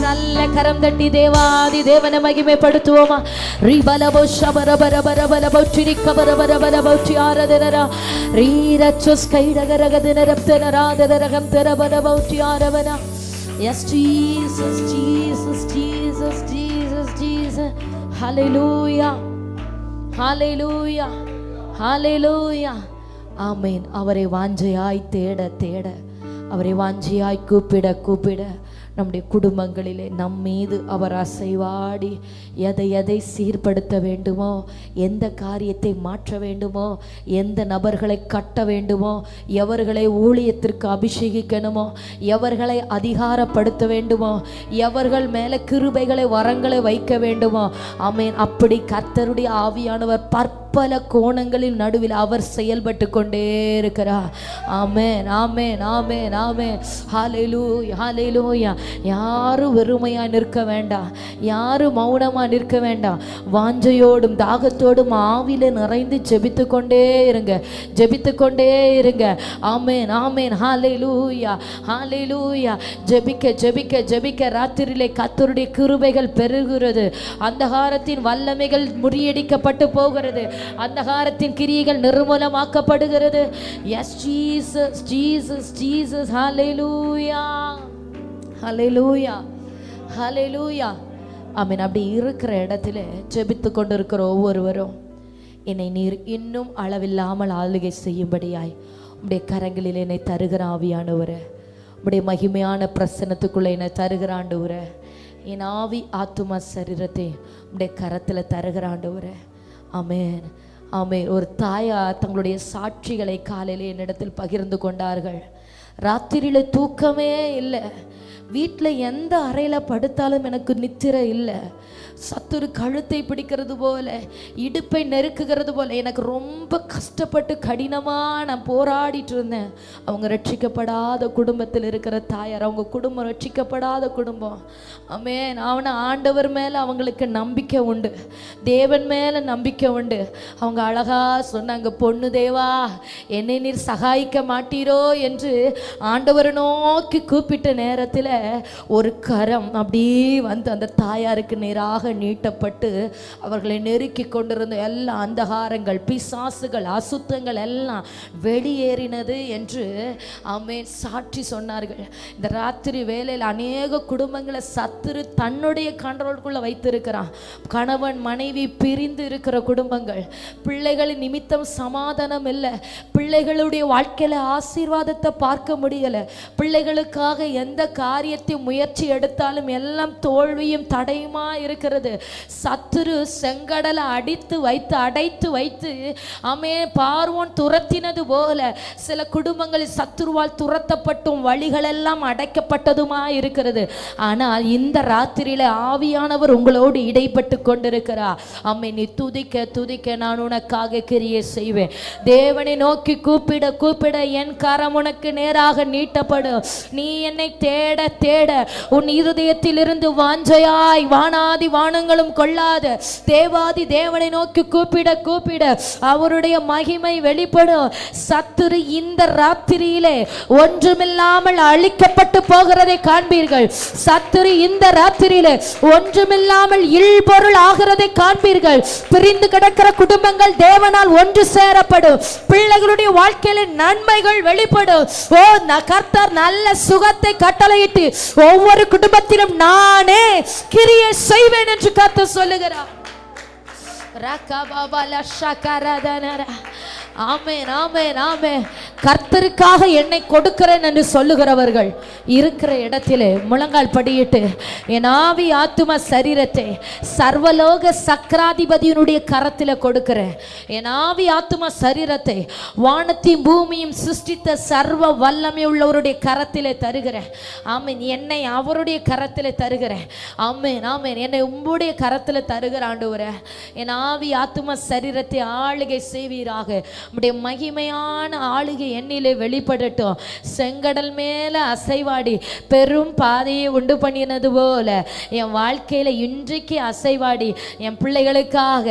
நல்ல கரம் தட்டி தேவாதி தேவனை மகிமைப்படுத்துவோமா ரிபலபோ ஷபரபரபரபலபோ ட்ரிகபரபரபலபோ ட்யாரதரரா ரீரச்சஸ் கைடகரகதனரப்தனராதரகம் தரபரபோ ட்யாரவனா Yes Jesus Jesus Jesus Jesus Jesus Hallelujah Hallelujah Hallelujah Amen அவரை வாஞ்சையாய் தேட தேட அவரை வாஞ்சையாய் கூப்பிட கூப்பிட நம்முடைய குடும்பங்களிலே நம் மீது அவர் அசைவாடி எதை எதை சீர்படுத்த வேண்டுமோ எந்த காரியத்தை மாற்ற வேண்டுமோ எந்த நபர்களை கட்ட வேண்டுமோ எவர்களை ஊழியத்திற்கு அபிஷேகிக்கணுமோ எவர்களை அதிகாரப்படுத்த வேண்டுமோ எவர்கள் மேலே கிருபைகளை வரங்களை வைக்க வேண்டுமோ ஆமென் அப்படி கர்த்தருடைய ஆவியானவர் பற்பல கோணங்களில் நடுவில் அவர் செயல்பட்டு கொண்டே இருக்கிறார் ஆமென் ஆமென் ஆமென் ஆமென் ஹல்லேலூயா ஹல்லேலூயா யாரும் வெறுமையாக நிற்க வேண்டாம் யாரும் மௌனமாக நிற்க வேண்டாம் வாஞ்சையோடும் தாகத்தோடும் ஆவில நிறைந்து ஜெபித்து கொண்டே இருங்க ஜெபித்து கொண்டே இருங்க ஆமென் ஆமென் ஹல்லேலூயா ஹல்லேலூயா ஜெபிக்க ஜெபிக்க ஜெபிக்க ராத்திரியிலே கர்த்தருடைய கிருபைகள் பெருகுகிறது அந்தகாரத்தின் வல்லமைகள் முறியடிக்கப்பட்டு போகிறது அந்தகாரத்தின் கிரியைகள் நிர்மூலமாக்கப்படுகிறது எஸ் ஜீசஸ் ஜீசஸ் ஜீசஸ் ஹல்லேலூயா ஹல்லேலூயா ஹல்லேலூயா ஆமென் அப்படி இருக்கிற இடத்துல ஜெபித்து கொண்டு இருக்கிற ஒவ்வொருவரும் என்னை நீர் இன்னும் அளவில்லாமல் ஆளுகை செய்யும்படியாய் உம்முடைய கரங்களில் என்னை தருகிற ஆவியானவரே உம்முடைய மகிமையான பிரசன்னத்துக்குள்ளே என்னை தருகிற ஆண்டவரே என் ஆவி ஆத்துமா சரீரத்தை உம்முடைய கரத்தில் தருகிற ஆண்டவரே ஆமென் ஆமென் ஒரு தாயார் தங்களுடைய சாட்சிகளை காலையில் என்னிடத்தில் பகிர்ந்து கொண்டார்கள் ராத்திரியில் தூக்கமே இல்லை வீட்டில் எந்த அறையில் படுத்தாலும் எனக்கு நித்திரை இல்லை சத்துரு கழுத்தை பிடிக்கிறது போல இடுப்பை நெருக்குகிறது போல எனக்கு ரொம்ப கஷ்டப்பட்டு கடினமாக நான் போராடிட்டு இருந்தேன் அவங்க ரட்சிக்கப்படாத குடும்பத்தில் இருக்கிற தாயார் அவங்க குடும்பம் ரட்சிக்கப்படாத குடும்பம் ஆமென் அவனை ஆண்டவர் மேலே அவங்களுக்கு நம்பிக்கை உண்டு தேவன் மேலே நம்பிக்கை உண்டு அவங்க அழகா சொன்னாங்க பொண்ணு தேவா என்னை நீர் சகாயிக்க மாட்டீரோ என்று ஆண்டவரை நோக்கி கூப்பிட்ட நேரத்தில் ஒரு கரம் அப்படியே வந்து அந்த தாயாருக்கு நேராக நீட்டப்பட்டு அவர்களை நெருக்கி கொண்டிருந்த எல்லா அந்தகாரங்கள் பிசாசுகள் அசுத்தங்கள் எல்லாம் வெளியேறினது என்று ஆமென் சாட்சி சொன்னார்கள் இந்த ராத்திரி வேளையில் அநேக குடும்பங்களை சத்துரு தன்னுடைய கண்ட்ரோலுக்குள்ள வைத்திருக்கிறான் கணவன் மனைவி பிரிந்து இருக்கிற குடும்பங்கள் பிள்ளைகளின் நிமித்தம் சமாதானம் இல்லை பிள்ளைகளுடைய வாழ்க்கையில ஆசீர்வாதத்தை பார்க்க முடியல பிள்ளைகளுக்காக எந்த காரியம் காரியத்தை முயற்சி எடுத்தாலும் எல்லாம் தோல்வியும் தடையுமா இருக்கிறது. சத்துரு செங்கடலை அடைத்து வைத்து பார்வோன் துரத்தினது போல சில குடும்பங்களில் சத்துருவால் துரத்தப்பட்டும் வழிகளெல்லாம் அடைக்கப்பட்டதுமா இருக்கிறது. ஆனால் இந்த ராத்திரியில ஆவியானவர் உங்களோடு இடைப்பட்டு கொண்டிருக்கிறார். நீ துதிக்க நான் உனக்காக கிரியை செய்வேன். தேவனை நோக்கி கூப்பிட என் கரம் உனக்கு நேராக நீட்டப்படும். நீ என்னை தேட உன் இருதயத்தில் இருந்து வாஞ்சையாய் வானாதி வானங்களும் கொள்ளாத தேவாதி தேவனை நோக்கி கூப்பிட அவருடைய மகிமை வெளிப்படும். சத்துரு இந்த ராத்திரியிலே ஒன்றுமில்லாமல் அழிக்கப்பட்டு போகிறதை காண்பீர்கள். சத்துரு இந்த ராத்திரியிலே ஒன்றுமில்லாமல் இல்பொருள் ஆகிறதை காண்பீர்கள். பிரிந்து கிடக்கிற குடும்பங்கள் தேவனால் ஒன்று சேரப்படும். பிள்ளைகளுடைய வாழ்க்கையில நன்மைகள் வெளிப்படும். கர்த்தர் நல்ல சுகத்தை கட்டளையிட்டு ஒவ்வொரு குடும்பத்திலும் நானே கிரியை செய்வேன் என்று கர்த்தர் சொல்லுகிறார். ஆமென் ஆமென் ஆமென். கர்த்தருக்காக என்னை கொடுக்கிறேன் என்று சொல்லுகிறவர்கள் இருக்கிற இடத்திலே முழங்கால் படியிட்டு என் ஆவி ஆத்தும சரீரத்தை சர்வலோக சக்கராதிபதியினுடைய கரத்தில் கொடுக்கிறேன். என் ஆவி ஆத்தும சரீரத்தை வானத்தையும் பூமியும் சிருஷ்டித்த சர்வ வல்லமை உள்ளவருடைய கரத்திலே தருகிறேன். ஆமென். என்னை அவருடைய கரத்திலே தருகிறேன். ஆமென் ஆமென். என்னை உம்முடைய கரத்தில் தருகிற ஆண்டவரே, என் ஆவி ஆத்தும சரீரத்தை ஆளுகை செய்வீராக. உம்முடைய மகிமையான ஆளுகை என்னிலே வெளிப்படட்டும். செங்கடல் மேல அசைவாடி பெரும் பாதையை உண்டு பண்ணினது போல என் வாழ்க்கையில இன்றைக்கு அசைவாடி என் பிள்ளைகளுக்காக,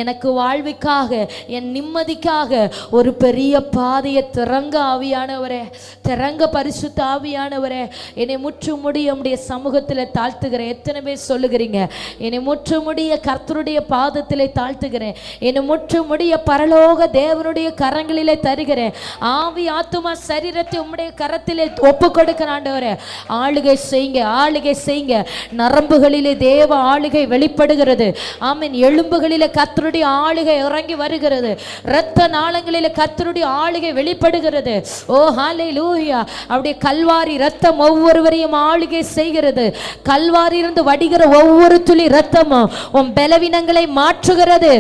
எனக்கு வாழ்வுக்காக, என் நிம்மதிக்காக ஒரு பெரிய பாதையை திறங்க ஆவியானவரே, திறங்க பரிசுத்த ஆவியானவரே. என்னை முற்றுமுடிய உம்முடைய சமூகத்தில் தாழ்த்துகிறேன். எத்தனை பேர் சொல்லுகிறீங்க? என்னை முற்றுமுடிய கர்த்தருடைய பாதத்திலே தாழ்த்துகிறேன். என்னை முற்றுமுடிய பரலோக தேவனுடைய கரங்களிலே தருகிறேன். ஆவி ஆத்துமா சரீரத்தை உம்முடைய கரத்திலே ஒப்பு கொடுக்கிற ஆண்டவரே, ஆளுகை செய்யுங்க. நரம்புகளிலே தேவ ஆளுகை வெளிப்படுகிறது. ஆமென். எலும்புகளிலே கர்த்தருடைய ஆளுகை இறங்கி வருகிறது. இரத்த நாளங்களிலே கர்த்தருடைய ஆளுகை வெளிப்படுகிறது. ஓ ஹல்லேலூயா. அவருடைய கல்வாரி இரத்தம் ஒவ்வொருவரையும் ஆளுகை செய்கிறது. கல்வாரி இருந்து வடிகிற ஒவ்வொரு துளி இரத்தமும் உன் பலவீனங்களை மாற்றுகிறது.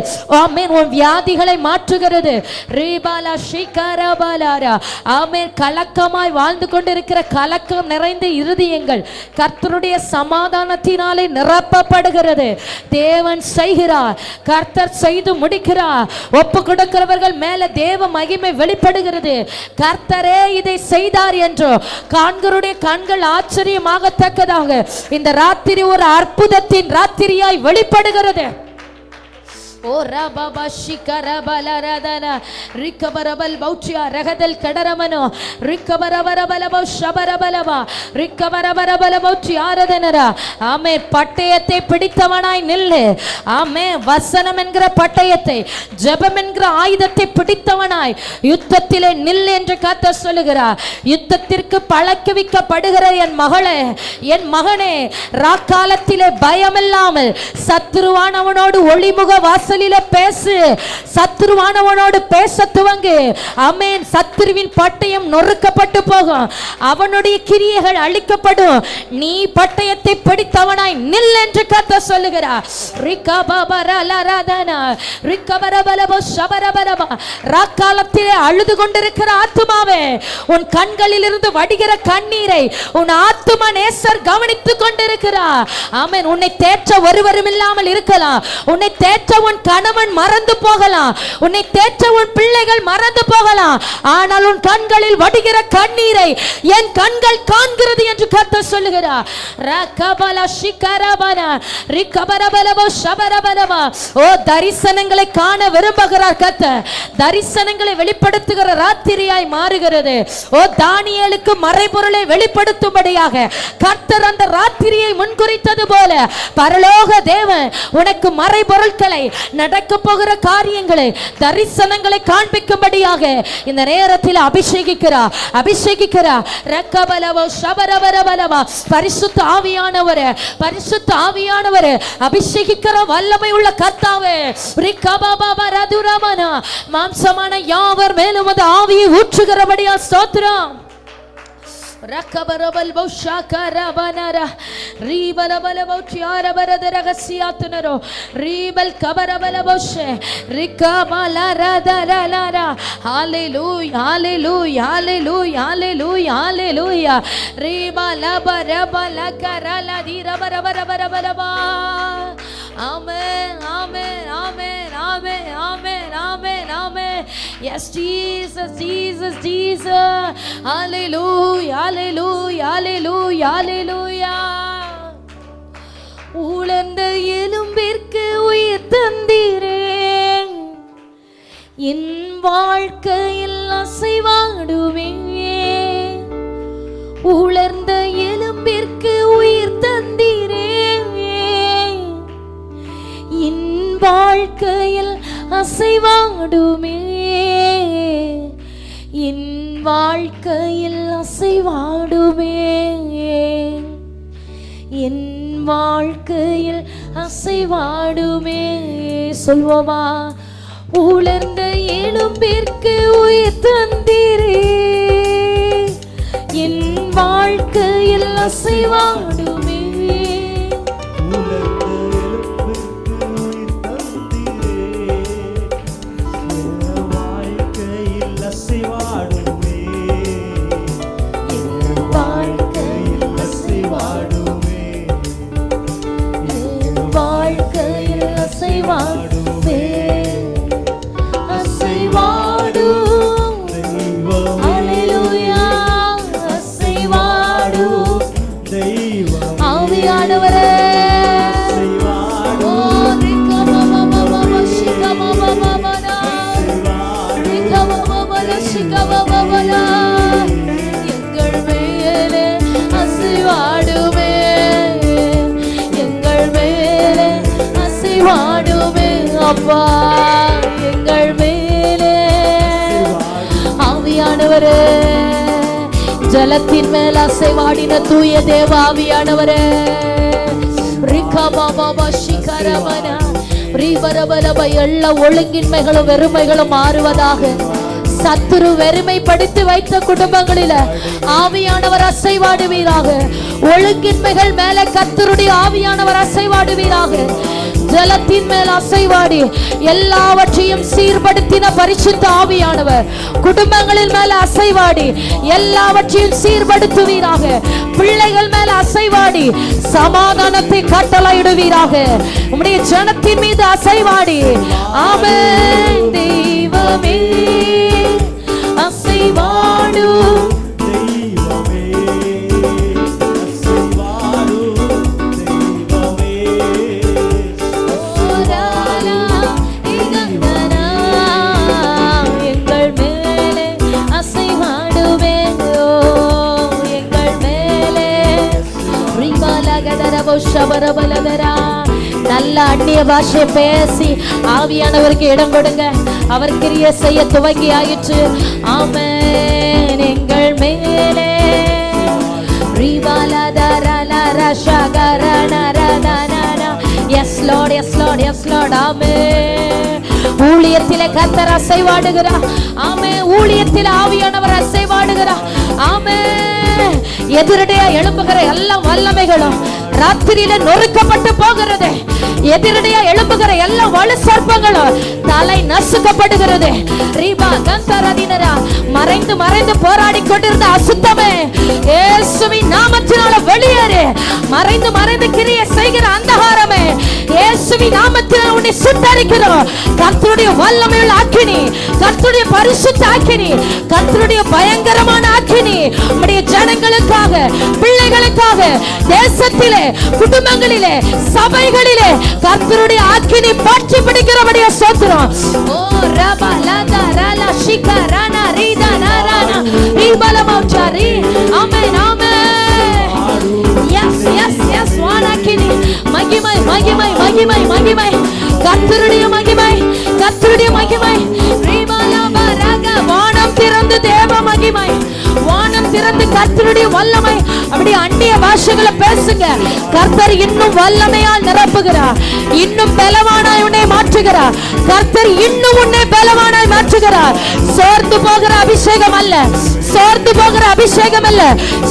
ஆமென். உன் வியாதிகளை மாற்றுகிறது. ரீபாலா ஷிகரபாலாரா. ஆமென். கலக்கமாய் வாழ்ந்து கொண்டிருக்கிற கலக்கம் நிறைந்த இருதயங்கள் கர்த்தருடைய சமாதானத்தினாலே நிரப்பப்படுகிறது. தேவன் செய்கிறார், கர்த்தர் செய்து முடிக்கிறார். ஒப்பு கொடுக்கிறவர்கள் மேல தேவ மகிமை வெளிப்படுகிறது. கர்த்தரே இதை செய்தார் என்று காண்களுடைய கண்கள் ஆச்சரியமாகத்தக்கதாக இந்த ராத்திரி ஒரு அற்புதத்தின் ராத்திரியாய் வெளிப்படுகிறது. ஓ ரபப ஷிகரபலரதன ரிக்கபரபல் பௌச்சியா ரகதல் கடரமனோ ரிக்கபரபரபலபோ ஷபரபலவா ரிக்கபரபரபலபௌச்சி ஆரதனரா. ஆமே. பட்டயத்தை பிடித்தவனாய் நில்லு. ஆமே. வசனம் என்கிற பட்டயத்தை, ஜெபம் என்கிற ஆயுதத்தை பிடித்தவனாய் யுத்தத்திலே நில் என்று கர்த்தர் சொல்லுகிறார். யுத்தத்திற்கு பழக்குவிக்கப்படுகிற என் மகளே, என் மகனே, ராக்காலத்திலே பயமில்லாமல் சத்துருவானவனோடு ஒளிமுக வாசலிலே பேசு. சத்துருவானவனோடு பேச துவங்கு. ஆமென். சத்துருவின் பட்டயம் நொறுக்கப்பட்டு போகும். அவனுடைய கிரியைகள் அழிக்கப்படும். நீ பட்டயத்தை பிடித்தவனாய் நில் என்று கர்த்தர் சொல்லுகிறார். ராக்காலத்திலே அழுது கொண்டிருக்கிற ஆத்துமாவே, உன் கண்களில் இருந்து வடிகிற கண்ணீரை உன் ஆத்தும நேசர் கவனித்துக் கொண்டிருக்கிறார். ஆமென். உன்னை தேற்ற ஒருவரும் இல்லாமல் இருக்கலாம். உன்னை தேற்ற உன் கணவன் மறந்து போகலாம். உன்னை தேற்ற உன் பிள்ளைகள் மறந்து போகலாம். ஆனால் உன் கண்களில் வடிகிற கண்ணீரை என் கண்கள் காண்கிறது என்று கர்த்தர் சொல்லுகிறார். ரகபல ஷிகரபன ரிகபரபலவ ஷபரபலவ. ஓ தரிசனங்களை காண விரும்புகிறார் கர்த்தர். தரிசனங்களை வெளிப்படுத்துகிற ராத்திரியாய் மாறுகிறது. ஓ தானியேலுக்கு மறைபொருளை வெளிப்படுத்தும்படியாக கர்த்தர் அந்த ராத்திரியை முன்குறித்தது போல பரலோக தேவன் உனக்கு மறைபொருட்களை, நடக்க போகிற காரியங்களை, தரிசனங்களை காண்பிக்கும்படியாக இந்த நேரத்தில் அபிஷேகிக்கிறார். ரக்கபலவோ ஷபரபரபலவா. பரிசுத்த ஆவியானவரே, பரிசுத்த ஆவியானவரே, அபிஷேகிக்கிற வல்லமை உள்ள கர்த்தாவே, ரிகபபரதுரமனா. மாம்சமான யாவர் மேலும் அந்த ஆவியை ஊற்றுகிறபடியா ஸ்தோத்திரம். Rakabarabal Boshakarabanara Ribalabala Botiara Baradagasiatunaro Ribal Kabarabala Boshe Rikabala Radara Hallelujah Hallelujah Hallelujah Hallelujah Hallelujah Ribala Barabala Karala Dira Barabara Amen Amen Amen Amen Amen Amen Amen. Yes, Jesus, Jesus, Jesus. Hallelujah, hallelujah, hallelujah, hallelujah. உலர்ந்த எலும்பிற்கு உயிர் தந்தீரேன் என் வாழ்க்கையில் அசைவாடுவே உலர்ந்த எலும்பிற்கு உயிர் தந்தீரேன் என் வாழ்க்கையில் அசைவாடுமே என் வாழ்க்கையில் அசைவாடுமே என் வாழ்க்கையில் அசைவாடுமே சொல்வோமா உலர்ந்த எலும்பிற்கு உயிர் தந்தீரே என் வாழ்க்கையில் அசைவாடுமே அப்பா எங்கள் மேலே ஆவியானவரே ஜலத்தின் மேல் அசைவாடின தூய தேவ ஆவியானவரே எல்லா ஒழுங்கின்மைகளும் வெறுமைகளும் மாறுவதாக சத்துரு வெறுமைப்படுத்தி வைத்த குடும்பங்களில ஆவியானவர் அசைவாடுவீராக ஒழுங்கின்மைகள் மேல கர்த்தருடைய ஆவியானவர் அசைவாடுவீராக ஜலத்தின் மேல் அசைவாடி எல்லாவற்றையும் சீர்படுத்தின பரிசுத்த ஆவியானவர் குடும்பங்களின் மேல் அசைவாடி எல்லாவற்றையும் சீர்படுத்துவீராக பிள்ளைகள் மேல் அசைவாடி சமாதானத்தை கட்டளையிடுவீராக உம்முடைய ஜனத்தின் மீது அசைவாடி ஆமென் தெய்வமே அசைவாடு நல்ல அந்நிய பாஷை பேசி ஆவியானவருக்கு இடம் கொடுங்க அவர் கிரியை செய்ய துவங்கி ஆயிற்று ஆமென் எங்கள் மேலே yes lord yes lord yes lord amen ஊழியத்திலே கர்த்தர் அசைவாடுகிறார் ஆமென் ஊழியத்திலே ஆவியானவர் அசைவாடுகிறார் ஆமென் எதிரடையா எழும்புகிற எல்லா வல்லமைகளும் ராத்திரியில நொறுக்கப்பட்டு போகிறது எதிரடையா எழும்புகிற எல்லா வலு சர்ப்பங்களும் தலை நசுக்கப்படுகிறது ரீபா கந்தரதினரா மறைந்து மறைந்து போராடி கொண்டிருந்த அசுத்தமே இயேசுவின் நாமத்தினால வெளியேறு மறைந்து மறைந்து கிரியை செய்கிற அந்தகாரமே இயேசுவின் நாமத்தினால உன்னை சுட்டரிக்கிறோம் கர்த்தருடைய வல்லமையுள்ள அக்கினி கர்த்தருடைய பரிசுத்த அக்கினி கர்த்தருடைய பயங்கரமான அக்கினி உம்முடைய ஜனங்களுக்காக பிள்ளைகளுக்காக தேசத்திலே குடும்பங்களிலே சபைகளிலே கர்த்தருடைய அக்கினி பற்றி பிடிக்கிறபடியா ஸ்தோத்திரம் ஓ ரபா லதா ரலா ஷிகா ரானா ரீதா நாரானா ரீபலமௌச்சாரி ஆமென் ஆமென் எஸ் எஸ் எஸ் வானக்கினி மகிமை மகிமை மகிமை மகிமை கர்த்தருடைய மகிமை கர்த்தருடைய மகிமை ரீபலபா ரக வானம் திறந்து தேவ மகிமை வானம் திறந்து கர்த்தருடைய வல்லமை அப்படி அந்நிய பாஷைகளை பேசுங்க கர்த்தர் இன்னும் வல்லமையால் நிரப்புகிறார் இன்னும் பலவானாய் உன்னை மாற்றுகிறார் கர்த்தர் இன்னும் உன்னை பலவானாய் மாற்றுகிறார் சோர்ந்து போகிற அபிஷேகம் அல்ல சோர்ந்து போகிற அபிஷேகம் இல்ல,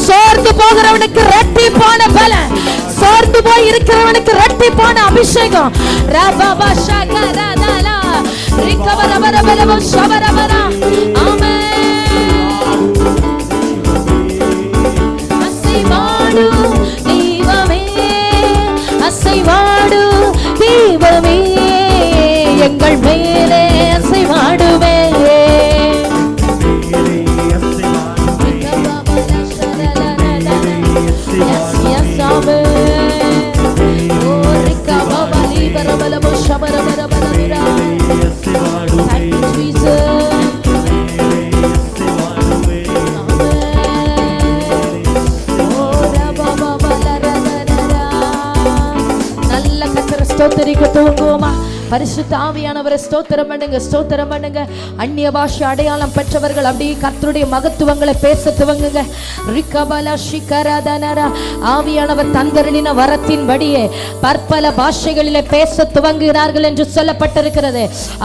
சோர்ந்து போகிறவனுக்கு ரெட்டிப்பான பலன், சோர்ந்து போய் இருக்கிறவனுக்கு ரெட்டிப்பான அபிஷேகம். ரபபா ஷகரதலா ரிகவரவரவரவ ஷவரவரா. ஆமென். அசைவாடு தெய்வமே, அசைவாடு தெய்வமே, எங்கள் மேலே அசைவாடுவே. நல்ல கர்த்தரை ஸ்தோத்திரிக்க துவங்குவோமா? பரிசுத்த ஆவியானவரை ஸ்தோத்திரம் பண்ணுங்க, ஸ்தோத்திரம் பண்ணுங்க. அந்நிய பாஷை அடையாளம் பெற்றவர்கள் அப்படியே கர்த்தருடைய மகத்துவங்களை பேச துவங்குங்க. ரிகபல ஷிகரதனர. ஆவியானவர் தந்தருளின வரத்தின்படியே பற்பல பாஷைகளிலே பேச துவங்குகிறார்கள் என்று சொல்லப்பட்டிருக்கிறது.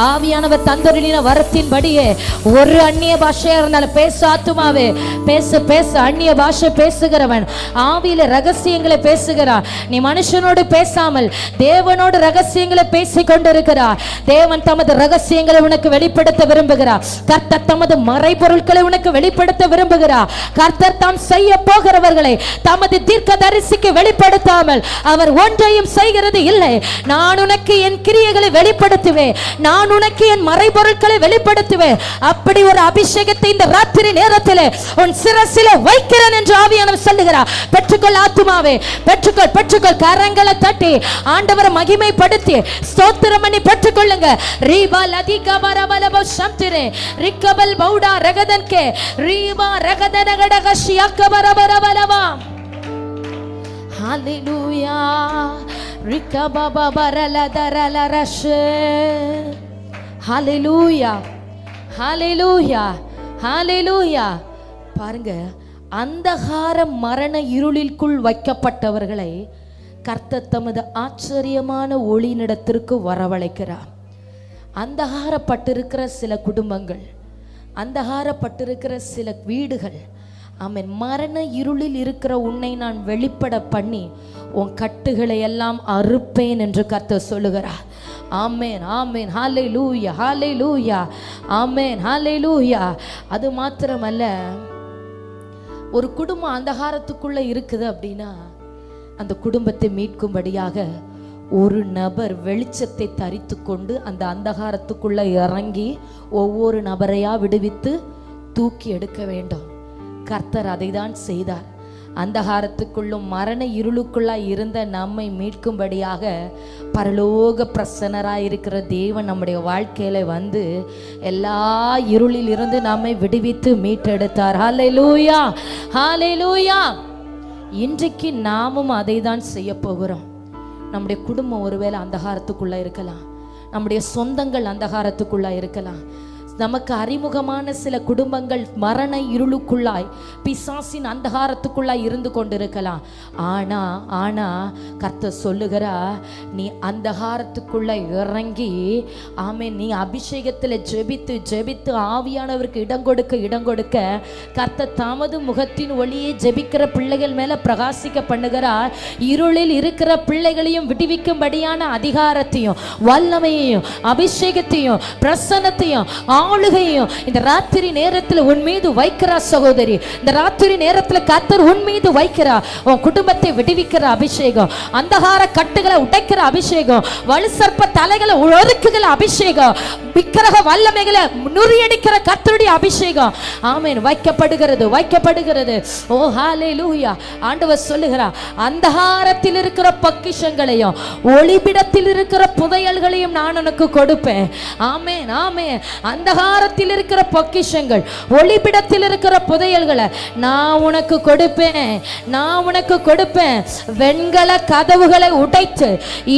ஆவியானவர் தந்தருளின வரத்தின்படியே ஒரு அந்நிய பாஷையா இருந்தாலும் பேச. ஆத்துமாவே பேச பேச. அந்நிய பாஷை பேசுகிறவன் ஆவியில ரகசியங்களை பேசுகிறான். நீ மனுஷனோடு பேசாமல் தேவனோடு ரகசியங்களை பேசிக்கொண்டு இருக்கிறார். தேவன் தமது ரகசியங்களை உனக்கு வெளிப்படுத்த விரும்புகிறார். கர்த்தர் தமது மறைபொருட்களை உனக்கு வெளிப்படுத்த விரும்புகிறார். கர்த்தர் தாம் செய்ய போகிறவர்களை தமது தீர்க்கதரிசிக்கு வெளிப்படுத்தாமல் அவர் ஒன்றையும் செய்கிறது இல்லை. நான் உனக்கு என் கிரியைகளை வெளிப்படுத்துவேன், நான் உனக்கு என் மறைபொருட்களை வெளிப்படுத்துவேன். அப்படி ஒரு அபிஷேகத்தை இந்த ராத்திரி நேரத்தில் உன் சிரசில வைக்கிறேன் என்று ஆவியானவர் சொல்லுகிறார். பெற்றுக்கொள் ஆத்துமாவே, பெற்றுக்கொள், பெற்றுக்கொள். கரங்களை தட்டி ஆண்டவரை மகிமைப்படுத்தி ஸ்தோத்திரம் பண்ணி பெற்றுக்கொள்ளுங்க. ரீபா லதிகா வரவலப சம்திரே ரிகபல் பௌடா ரகதன்கே ரீபா ரகதனகடக ஷியக்கபரபரவலவா. ஹalleluya. ரிகபப பரலதரலரஷ. ஹalleluya, ஹalleluya, ஹalleluya. பாருங்க, அந்தகார மரண இருளிற்குள் வைக்கப்பட்டவர்களை கர்த்தர் தமது ஆச்சரியமான ஒளியினிடத்திற்கு வரவழைக்கிறார். அந்தகாரப்பட்டிருக்கிற சில குடும்பங்கள், அந்தகாரப்பட்டிருக்கிற சில வீடுகள், ஆமென், மரண இருளில் இருக்கிற உன்னை நான் வெளிப்பட பண்ணி உன் கட்டுகளை எல்லாம் அறுப்பேன் என்று கர்த்தர் சொல்லுகிறார். ஆமென், ஆமென், ஹalleluya, ஹalleluya, ஆமென், ஹalleluya. அது மாத்திரமல்ல, ஒரு குடும்பம் அந்தகாரத்துக்குள்ள இருக்குது அப்படின்னா அந்த குடும்பத்தை மீட்கும்படியாக ஒரு நபர் வெளிச்சத்தை தரித்து கொண்டு அந்த அந்தகாரத்துக்குள்ள இறங்கி ஒவ்வொரு நபரையா விடுவித்து தூக்கி எடுக்க வேண்டும். கர்த்தர் அதை தான் செய்தார். அந்தகாரத்துக்குள்ளும் மரண இருளுக்குள்ளாய் இருந்த நம்மை மீட்கும்படியாக பரலோக பிரசன்னராய் இருக்கிற தேவன் நம்முடைய வாழ்க்கையில வந்து எல்லா இருளில் இருந்து நம்மை விடுவித்து மீட்டெடுத்தார். ஹalleluya, ஹalleluya. இன்றைக்கு நாமும் அதை தான் செய்ய போகிறோம். நம்முடைய குடும்பம் ஒருவேளை அந்தகாரத்துக்குள்ள இருக்கலாம், நம்முடைய சொந்தங்கள் அந்தகாரத்துக்குள்ள இருக்கலாம், நமக்கு அறிமுகமான சில குடும்பங்கள் மரண இருளுக்குள்ளாய் பிசாசின் அந்தகாரத்துக்குள்ளாய் இருந்து கொண்டிருக்கலாம். ஆனா கர்த்தர் சொல்லுகிறா, நீ அந்தகாரத்துக்குள்ள இறங்கி ஆமென், நீ அபிஷேகத்தில் ஜெபித்து ஜெபித்து ஆவியானவருக்கு இடம் கொடுக்க கர்த்தர் தமது முகத்தின் ஒளியை ஜெபிக்கிற பிள்ளைகள் மேல பிரகாசிக்க பண்ணுகிறார். இருளில் இருக்கிற பிள்ளைகளையும் விடுவிக்கும்படியான அதிகாரத்தையும் வல்லமையையும் அபிஷேகத்தையும் பிரசன்னத்தையும் ஆளுகையும் இந்த ராத்திரி நேரத்தில் உன் மீது வைக்கிறா சகோதரி. இந்த ராத்திரி நேரத்தில் கர்த்தர் உன் மீது வைக்கிறா. உன் குடும்பத்தை விடுவிக்கிற அபிஷேகம், அந்தகார கட்டுகளை உடைக்கிற அபிஷேகம், வலு சர்ப்ப தலைகளை ஒதுக்குகிற அபிஷேகம், விக்கிரக வல்லமைகளை முறியடிக்கிற கர்த்தருடைய அபிஷேகம் ஆமென் வைக்கப்படுகிறது, வைக்கப்படுகிறது. ஓ ஹalleluya. ஆண்டவர் சொல்லுகிறார், அந்தகாரத்தில் இருக்கிற பொக்கிஷங்களையும் ஒளிபிடத்தில் இருக்கிற புதையல்களையும் நான் உனக்கு கொடுப்பேன். ஆமென், ஆமென். அந்தகாரத்தில் இருக்கிற பொக்கிஷங்கள், ஒளிபிடத்தில் இருக்கிற புதையல்களை நான் உனக்கு கொடுப்பேன், நான் உனக்கு கொடுப்பேன். வெண்கல கதவுகளை உடைத்து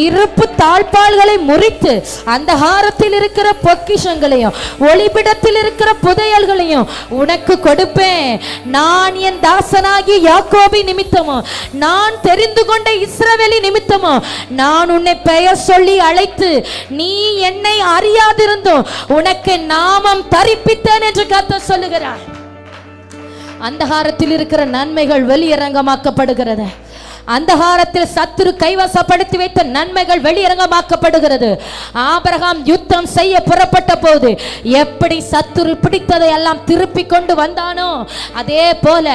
இருப்பு தாழ்பால்களை முறித்து அந்தகாரத்தில் இருக்கிற பொக்கிஷங்களையும் ஒளிபிடத்தில் இருக்கிற புதையல்களையும் உனக்கு கொடுப்பேன். நான் என் தாசனாகிய யாக்கோபி நிமித்தமும் நான் தெரிந்து கொண்ட இஸ்ரவேலி நிமித்தமும் நான் உன்னை பெயர் சொல்லி அழைத்து நீ என்னை அறியாதிருந்தும் உனக்கு நாமம் தரிப்பித்தேன் என்று கர்த்தர் சொல்லுகிறார். அந்தகாரத்தில் இருக்கிற நன்மைகள் வெளியரங்கமாக்கப்படுகிறது. அந்தகாரத்தில் சத்துரு கைவசப்படுத்தி வைத்த நன்மைகள் வெளியரங்கமாக்கப்படுகிறது. ஆபிரகாம் யுத்தம் செய்ய புறப்பட்ட போது எப்படி சத்துரு பிடித்ததை எல்லாம் திருப்பி கொண்டு வந்தானோ, அதே போல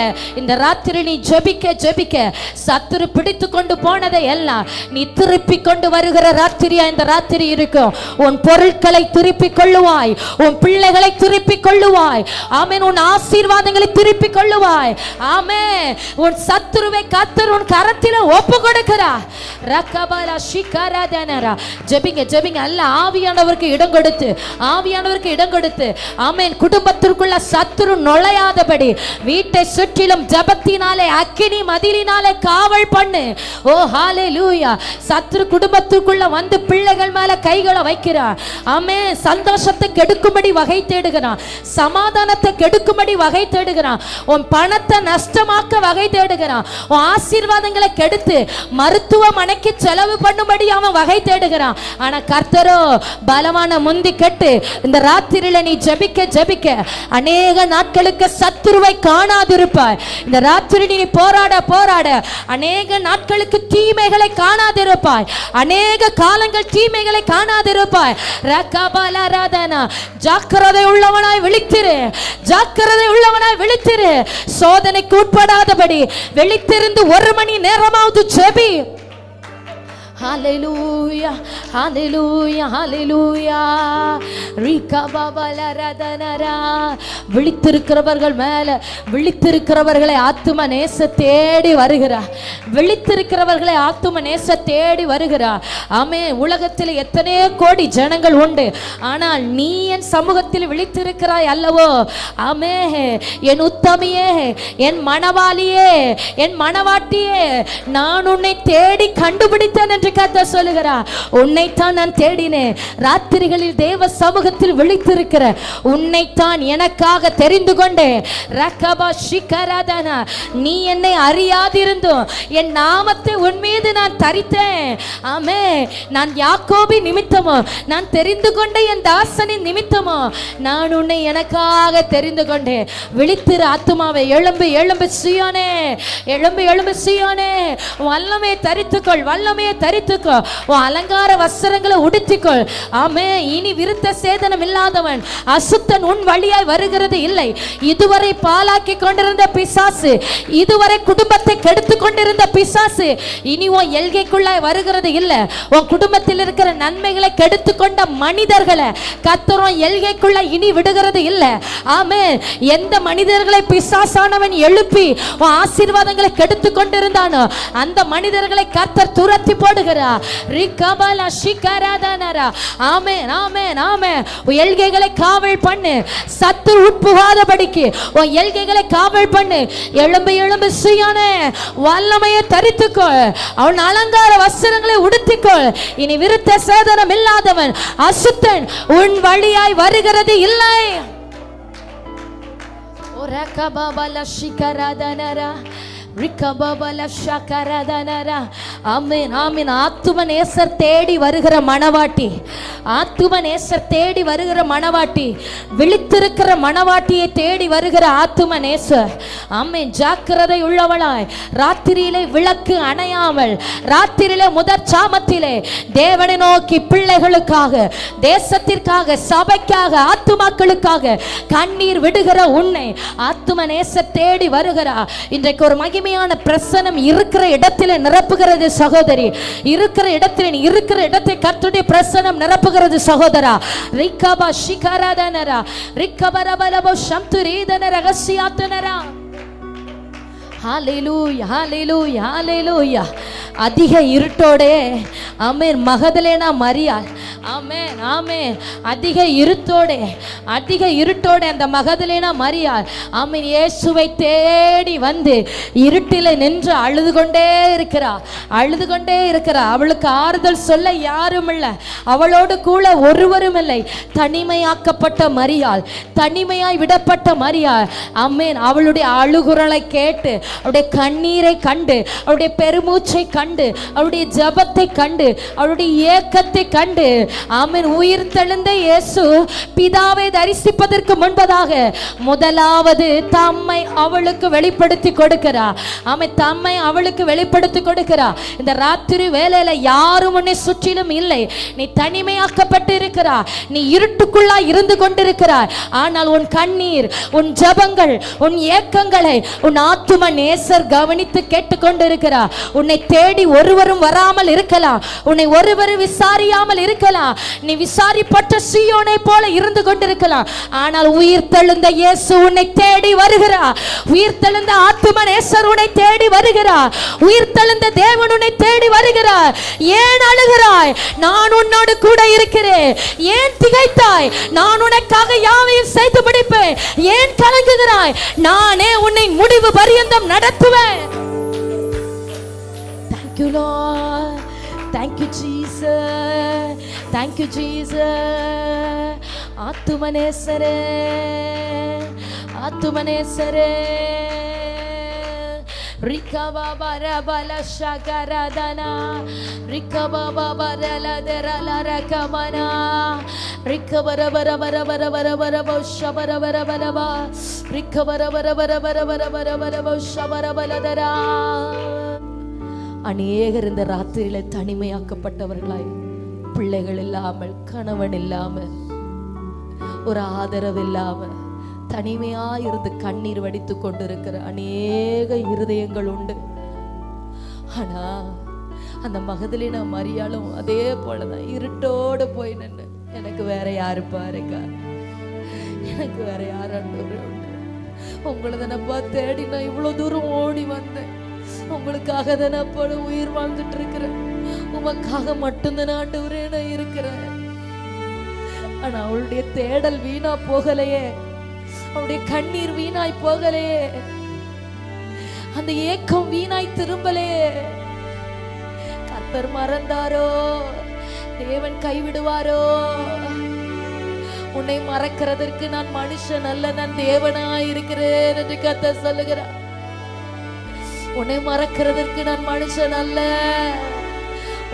இந்த ராத்திரி நீ ஜெபிக்க ஜெபிக்க சத்துரு பிடித்து கொண்டு போனதை எல்லாம் நீ திருப்பி கொண்டு வருகிற ராத்திரியா இந்த ராத்திரி இருக்கும். உன் பொருட்களை திருப்பி கொள்ளுவாய், உன் பிள்ளைகளை திருப்பி கொள்ளுவாய். ஆமென். உன் ஆசீர்வாதங்களை திருப்பி கொள்ளுவாய். ஆமென். உன் சத்துருவை கர்த்தர் உன் கரத்தில் ஒப்பு கொடுக்கிறார். ரக்கபலா ஷிகரதனரா. ஜெபிங்க ஜெபிங்க. அல்ல ஆவியானவருக்கு இடம் கொடுத்து, ஆவியானவருக்கு இடம் கொடுத்து, ஆமென். குடும்பத்திற்குள்ள சத்துரு நுழையாதபடி வீட்டை சுற்றிலும் ஜெபத்தினாலே அக்கினி மதிலினாலே காவல் பண்ணு. ஓ ஹalleluya. சத்துரு குடும்பத்துக்குள்ள வந்து பிள்ளைகள் மேல கைகளை வைக்கிறார். ஆமென். சந்தோஷத்தை கெடுக்கும்படி வகை தேடுகிறான், சமாதானத்தை கெடுக்கும்படி வகை தேடுகிறான், உன் பணத்தை நஷ்டமாக்க வகை தேடுகிறான், உன் ஆசீர்வாதங்களை கெடுத்து மருத்துவமனைக்கு செலவு பண்ணும்படி அவன் வகை தேடுகிறான். ஆனா கர்த்தரோ பலமான முந்தி கெட்டு இந்த ராத்திரியில நீ ஜெபிக்க ஜெபிக்க அநேக நாட்களுக்கு சத்துருவை காணாதிருப்பாய். இந்த ராத்திரி நீ போராட போராட அநேக நாட்களுக்கு தீமைகளை காணாதிருப்பாய், அநேக காலங்கள் தீமைகளை காணாதிருப்பாய். ரகபலரதனா. ஜாக்கிரதை உள்ளவனாய் விழித்திரு, ஜாக்கிரதை உள்ளவனாய் விழித்திரு. சோதனைக்கு உட்படாதபடி விழித்திருந்து 1 மணி நேரமாவது ஜெபி. Hallelujah, hallelujah, hallelujah. ரிகபபலரதனரா. விழித்திருக்கிறவர்கள் மேல விழித்திருக்கிறவர்களை ஆத்தும நேச தேடி வருகிறார். விழித்திருக்கிறவர்களை ஆத்தும நேச தேடி வருகிறார். ஆமே. உலகத்தில் எத்தனையோ கோடி ஜனங்கள் உண்டு, ஆனால் நீ என் சமூகத்தில் விழித்திருக்கிறாய் அல்லவோ? ஆமே. என் உத்தமியே, என் மணவாளியே, என் மணவாட்டியே, நான் உன்னை தேடி கண்டுபிடித்தேன் என்று கர்த்தர் சொல்லுகிறார். உன்னைத்தான் நான் தேடினேன். ராத்திரிகளில் தேவ சமூகத்தில் விழித்திருக்கிற உன்னைத்தான் எனக்காக தெரிந்து கொண்டேன். ரகபா ஷிகரதனா. நீ என்னை அறியாதிருந்தும் என் நாமத்தை உன் மீது நான் தரித்தேன். ஆமே. நான் யாக்கோபி நிமித்தமோ, நான் தெரிந்து கொண்ட என் தாசனின் நிமித்தமோ நான் உன்னை எனக்காக தெரிந்து கொண்டேன். விழித்திரு ஆத்துமாவை. எழும்பு எழும்பு சீயோனே, எழும்பு எழும்பு சீயோனே. வல்லமையை தரித்துக்கொள், வல்லமையை தரித்துக்கொள். உன் அலங்கார வஸ்திரங்களை உடுத்திக்கொள். ஆமே. இனி விருத்த சேதனம் இல்லாதவன் அசுத்தன் உன் வழியாய் வருகிறது இல்லை. இதுவரை பாலாக்கி கொண்டிருந்த பிசாசு, இதுவரை குடும்பத்தை கெடுத்து கொண்டிருந்த பிசாசு இனி உன் எல்கைக்குள்ளாய் வருகிறது இல்லை. உன் குடும்பத்தில் இருக்கிற நன்மைகளை கெடுத்து கொண்ட மனிதர்களை கர்த்தர் உன் எல்கைக்குள்ள இனி விடுகிறது இல்லை. ஆமே. எந்த மனிதர்களை பிசாசானவன் எழுப்பி உன் ஆசீர்வாதங்களை கெடுத்து கொண்டிருந்தானோ அந்த மனிதர்களை கர்த்தர் துரத்தி போடுகிறார். ரிகபலா ஷிகரதனரா. ஆமென், ஆமென், ஆமென். உன் எல்கைகளை காவல் பண்ணு, சத்துரு உட்புகாதபடிக்கு உன் எல்கைகளை காவல் பண்ணு. எழும்பு எழும்பு சீயோனே, வல்லமையை தரித்துக்கொள், அவன் அலங்கார வஸ்திரங்களை உடுத்திக்கொள். இனி விருத்த சேதனம் இல்லாதவன் அசுத்தன் உன் வழியாய் வருகிறது இல்லை. ஓ ரகபபல ஷிகரதனரா. ஆமென், ஆமென். ஆத்தும நேசர் தேடி வருகிற மணவாட்டி, ஆத்தும நேசர் தேடி வருகிற மணவாட்டி, விழித்திருக்கிற மணவாட்டியை தேடி வருகிற ஆத்தும நேசர். ஆமென். ஜாக்கிரதை உள்ளவளாய் ராத்திரியிலே விளக்கு அணையாமல், ராத்திரியிலே முதற் சாமத்திலே தேவனை நோக்கி பிள்ளைகளுக்காக, தேசத்திற்காக, சபைக்காக, ஆத்துமாக்களுக்காக கண்ணீர் விடுகிற உன்னை ஆத்தும நேசர் தேடி வருகிறார். இன்றைக்கு ஒரு மகிமையான பிரசனம் இருக்கிற இடத்திலே நிரப்புகிறது சகோதரி. இருக்கிற இடத்திலே, இருக்கிற இடத்தை கர்த்தருடைய பிரசனம் நிரப்புகிறது சகோதரா. ரிகபா ஷிகரதனரா. ரிகபரபலபோ ஷம்துரீதன ரகசியாத்தனரா. ஹalleluya, ஹalleluya, ஹalleluya. அதிக இருட்டோடே ஆமென் மகதலேனா மரியாள். ஆமென், ஆமென். அதிக இருட்டோடே, அதிக இருட்டோடே அந்த மகதலேனா மரியாள் ஆமென் இயேசுவை தேடி வந்து இருட்டிலே நின்று அழுது கொண்டே இருக்கிறார், அழுது கொண்டே இருக்கிறார். அவளுக்கு ஆறுதல் சொல்ல யாரும் இல்லை, அவளோடு கூட ஒருவரும் இல்லை. தனிமையாக்கப்பட்ட மரியாள், தனிமையாய் விடப்பட்ட மரியாள் ஆமென். அவளுடைய அழுகுரலை கேட்டு, அவருடைய கண்ணீரை கண்டு, அவருடைய பெருமூச்சை கண்டு, அவருடைய ஜபத்தை கண்டு, அவருடைய ஏக்கத்தை கண்டு ஆமென். உயிர் தெழுந்த இயேசு பிதாவை தரிசிப்பதற்கு முன்பதாக முதலாவது தம்மை அவளுக்கு வெளிப்படுத்தி கொடுக்கிறார். ஆமென். தம்மை அவளுக்கு வெளிப்படுத்தி கொடுக்கிறார். இந்த ராத்திரி வேளையில யாரும் உன்னை சுற்றிலும் இல்லை. நீ தனிமையாக்கப்பட்டு இருக்கிறாய். நீ இருட்டுக்குள்ளா இருந்து கொண்டிருக்கிறாய். ஆனால் உன் கண்ணீர், உன் ஜெபங்கள், உன் ஏக்கங்களை உன் ஆத்தும நேசர் கவனித்து கேட்டுக்கொண்டிருக்கிறார். உன்னை தேடி ஒருவரும் வராமல் இருக்கலாம். உன்னை ஒருவரும் விசாரியாமல் இருக்கலாம். நீ விசாரிப்பட்ட சீயோனை போல இருந்து கொண்டிருக்கலாம். ஆனால் உயிர் தெழுந்த இயேசு உன்னை தேடி வருகிறார். உயிர் தெழுந்த ஆத்தும நேசர் உன்னை தேடி வருகிறார். உயிர் தெழுந்த தேவன் உன்னை தேடி வருகிறார். ஏன் அழுகிறாய்? நான் உன்னோடு கூட இருக்கிறேன். ஏன் திகைத்தாய்? நான் உனக்காக யாவையும் செய்து முடிப்பேன். ஏன் கலங்குகிறாய்? நானே உன்னை முடிவு பரியந்தம் நடத்துவேன். Thank you Lord. Thank you Jesus. Thank you Jesus. ஆத்துமனேசரே, ஆத்துமனேசரே. ரிகபா பரபல ஷகரதனா, ரிகபா பரல தெரல ரகமனா, ரிகபர பர பர பர பர பர பஷபர பர பர பா, ரிகபர பர பர பர பர பர பர பஷபர பலதரா. அநேகர் இந்த ராத்திரியில தனிமையாக்கப்பட்டவர்களாய், பிள்ளைகள் இல்லாமல், கணவன் இல்லாமல், ஒரு ஆதரவு இல்லாமல் தனிமையா இருந்து கண்ணீர் வடித்து கொண்டிருக்கிற அநேக இருதயங்கள் உண்டு. ஆனா அந்த மகதலேனா மரியாளும் அதே போலதான் இருட்டோடு போய் நின்று, எனக்கு வேற யாரு பாருக்கா, எனக்கு வேற யார் ஆண்டவரே உண்டு. உங்களை தானப்பா தேடி நான் இவ்வளவு தூரம் ஓடி வந்தேன். உங்களுக்காக தானப்பா உயிர் வாழ்ந்துட்டு இருக்கிறேன். உமக்காக மட்டும்தான் ஆண்டவரே நான் இருக்கிறேன். ஆனா அவளுடைய தேடல் வீணா போகலையே, அவருடைய கண்ணீர் வீணாய் போகலையே, அந்த ஏக்கம் வீணாய் திரும்பலையே. கர்த்தர் மறந்தாரோ? தேவன் கைவிடுவாரோ? உன்னை மறக்கிறதற்கு நான் மனுஷன் அல்ல, நான் தேவனாய் இருக்கிறேன் என்று கர்த்தர் சொல்லுகிறார். உன்னை மறக்கிறதற்கு நான் மனுஷன் அல்ல,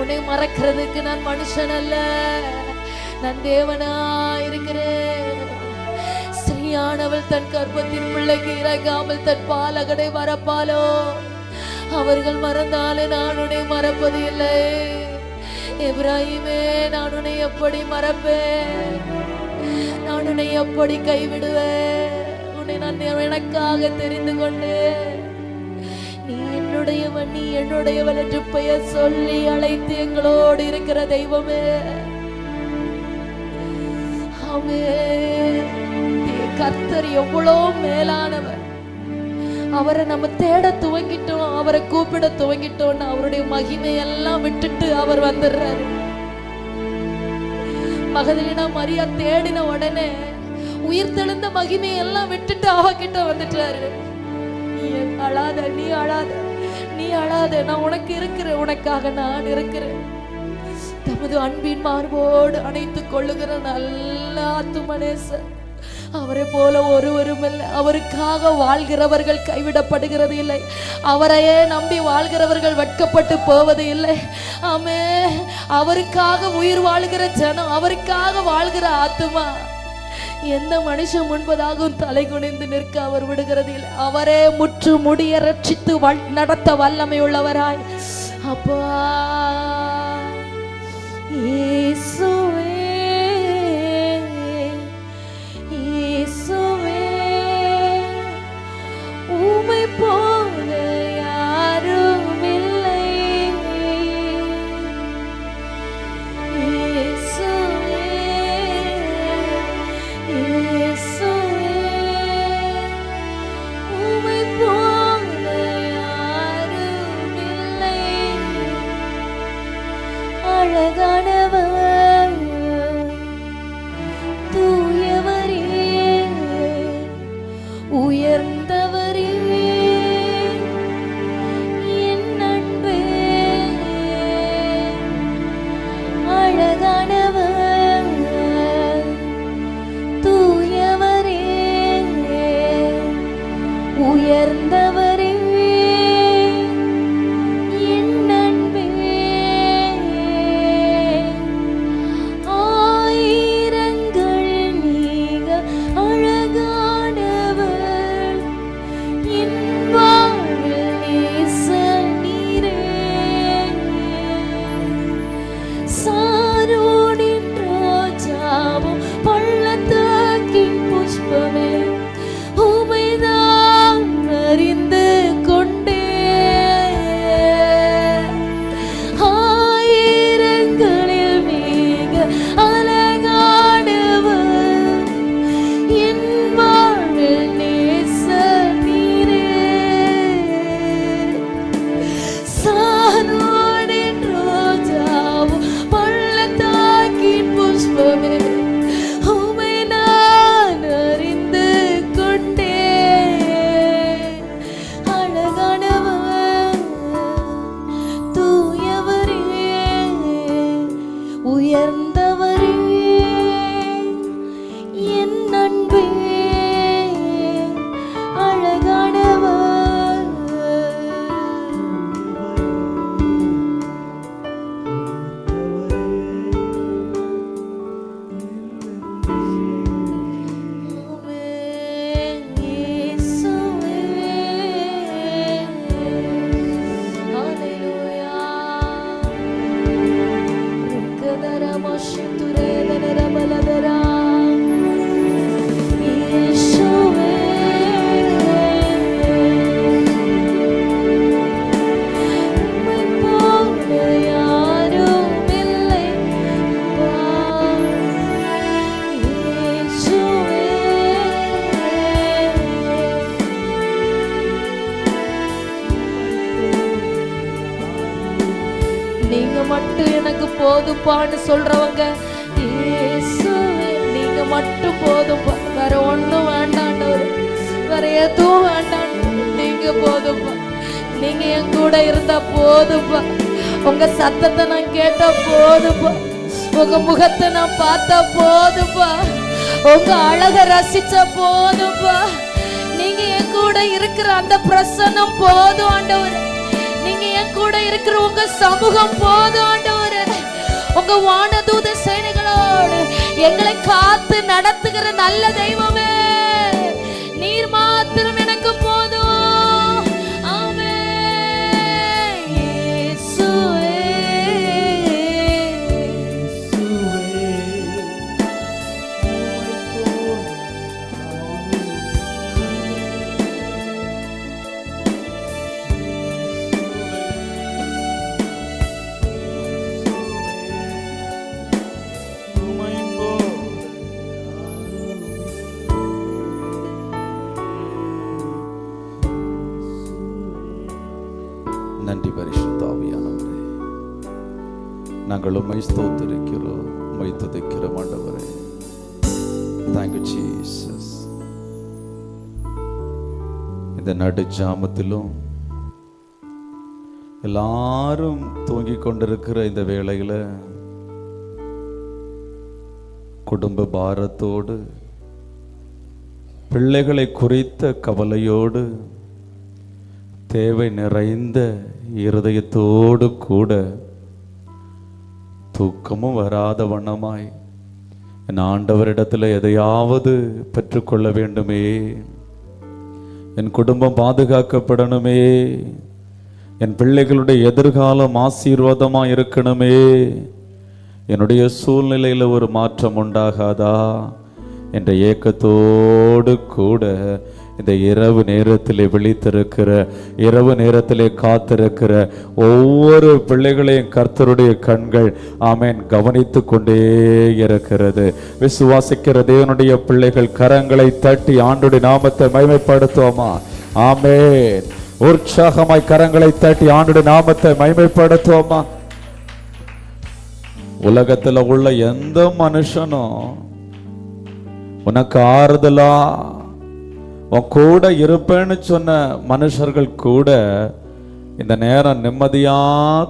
உன்னை மறக்கிறதுக்கு நான் மனுஷன் அல்ல, நான் தேவனாய் இருக்கிறேன். ஸ்திரீயானவள் தன் கர்ப்பத்தின் பிள்ளைக்கு இறங்காமல் தன் பாலகனை மறப்பாலோ? அவர்கள் மறந்தாலே நான் உன்னை மறப்பது இல்லை. எப்ராஹிமே, நான் உன்னை எப்படி மறப்பேன்? நான் உன்னை எப்படி கைவிடுவேன்? உன்னை நான் எனக்காக தெரிந்து கொண்டேன். நீ என்னுடையவன், நீ என்னுடையவள் என்று பெயர் சொல்லி அழைத்து எங்களோடு இருக்கிற தெய்வமே, கர்த்தர் எவ்வளோ மேலானவர். அவரை நம்ம தேட துவங்கிட்டோம், அவரை கூப்பிட துவங்கிட்டோம்னா அவருடைய மகிமை எல்லாம் விட்டுட்டு அவர் வந்துடுறாரு. மகதலேனா மரியா தேடின உடனே உயிர் தெழுந்த மகிமை எல்லாம் விட்டுட்டு அவகிட்ட வந்துட்டாரு. நீ அழாத, நீ அழாத, நீ அழாத, நான் உனக்கு இருக்கிறேன், உனக்காக நான் இருக்கிறேன். தமது அன்பின் மார்போடு அணைத்துக் கொள்ளுகிற நல்ல ஆத்துமனேசர், அவரை போல ஒருவரும் இல்லை. அவருக்காக வாழ்கிறவர்கள் கைவிடப்படுகிறது இல்லை. அவரையே நம்பி வாழ்கிறவர்கள் வெட்கப்பட்டு போவது இல்லை. ஆமே, அவருக்காக உயிர் வாழ்கிற ஜனம், அவருக்காக வாழ்கிற ஆத்துமா எந்த மனுஷன் முன்பதாகவும் தலை குனிந்து நிற்க அவர் விடுகிறது இல்லை. அவரே முற்று முடிய ரட்சித்து நடத்த வல்லமை உள்ளவராய். அப்பா இயேசுவே, இயேசுவே, உம்மை போல யாரும் இல்லை. இயேசுவே, இயேசுவே, உம்மை போல யாரும் இல்லை. அழகானவர், ஷாரோனின் ரோஜாவும் பள்ளத்தாக்கின் புஷ்பமே, உம்மை நான் அறிந்து கொண்டேன். அழகானவர், தூயவரே, உயர்ந்தவரே, என் அன்பே, அழகானவர். நீங்க மட்டும் எனக்கு போதுப்பான்னு சொல்றவங்க, இயேசுவே நீங்க மட்டும் போதும்பா, வேற ஒண்ணும் வேண்டாண்டவர், வேற எதுவும் வேண்டாம், நீங்க போதும்பா. நீங்க என் கூட இருந்தா போதும்பா, உங்க சத்தத்தை நான் கேட்டா போதும்பா, உங்க முகத்தை நான் பார்த்தா போதும்பா, உங்க அழக ரசிச்சா போதும்பா. நீங்க என் கூட இருக்கிற அந்த பிரசன்னம் போதும் ஆண்டவர், நீங்க என் கூட இருக்கிற உங்க சமூகம் போதும் ஆண்டவரே. உங்க வானதூத சேனைகளோடு எங்களை காத்து நடத்துகிற நல்ல தெய்வமே, நீர் மாத்திரம் எனக்கு போதும். ஆமென். இயேசுவே, நன்றி பரிசுத்த ஆவியானவரே, நாங்கள் உம்மை ஸ்தோத்திரிக்கிறோம், உம்மை துதிக்கிறோம் ஆண்டவரே. Thank you Jesus. இந்த நடு ஜாமத்திலும் எல்லாரும் தூங்கிக் கொண்டிருக்கிற இந்த வேளையில குடும்ப பாரத்தோடு, பிள்ளைகளை குறித்த கவலையோடு, தேவை நிறைந்த இருதயத்தோடு கூட தூக்கமும் வராத வண்ணமாய் என் ஆண்டவரிடத்தில் எதையாவது பெற்றுக்கொள்ள வேண்டுமே, என் குடும்பம் பாதுகாக்கப்படணுமே, என் பிள்ளைகளுடைய எதிர்காலம் ஆசீர்வாதமாக இருக்கணுமே, என்னுடைய சூழ்நிலையில் ஒரு மாற்றம் உண்டாகாதா என்ற ஏக்கத்தோடு கூட இந்த இரவு நேரத்திலே விழித்திருக்கிற, இரவு நேரத்திலே காத்திருக்கிற ஒவ்வொரு பிள்ளைகளையும் கர்த்தருடைய கண்கள் ஆமென் கவனித்து கொண்டே இருக்கிறது. விசுவாசிக்கிற தேவனுடைய பிள்ளைகள் கரங்களை தட்டி ஆண்டுடைய நாமத்தை மகிமைப்படுத்துவோமா? ஆமென். உற்சாகமாய் கரங்களை தட்டி ஆண்டுடைய நாமத்தை மகிமைப்படுத்துவோமா? உலகத்துல உள்ள எந்த மனுஷனும் உனக்கு ஆறுதலா உன் கூட இருப்பேன்னு சொன்ன மனுஷர்கள் கூட இந்த நேரம் நிம்மதியா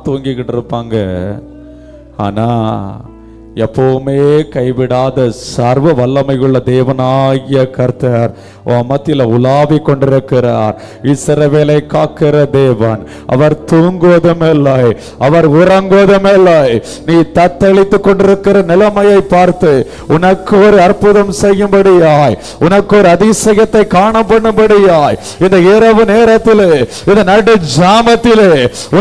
தூங்கிக்கிட்டு இருப்பாங்க. ஆனா எப்பவுமே கைவிடாத சர்வ வல்லமையுள்ள தேவனாகிய கர்த்தர் மத்தியில உலாவி கொண்டிருக்கிறார். இஸ்ரவேலை காக்கிற தேவன். அவர் தூங்குவதும் இல்லை, அவர் உறங்குவதும் இல்லை. நீ தத்தளித்துக் கொண்டிருக்கிற நிலைமையை பார்த்து உனக்கு ஒரு அற்புதம் செய்யும்படியாய், உனக்கு ஒரு அதிசயத்தை காணப்படும்படியாய் இந்த இரவு நேரத்திலே, இந்த நடு ஜாமத்திலே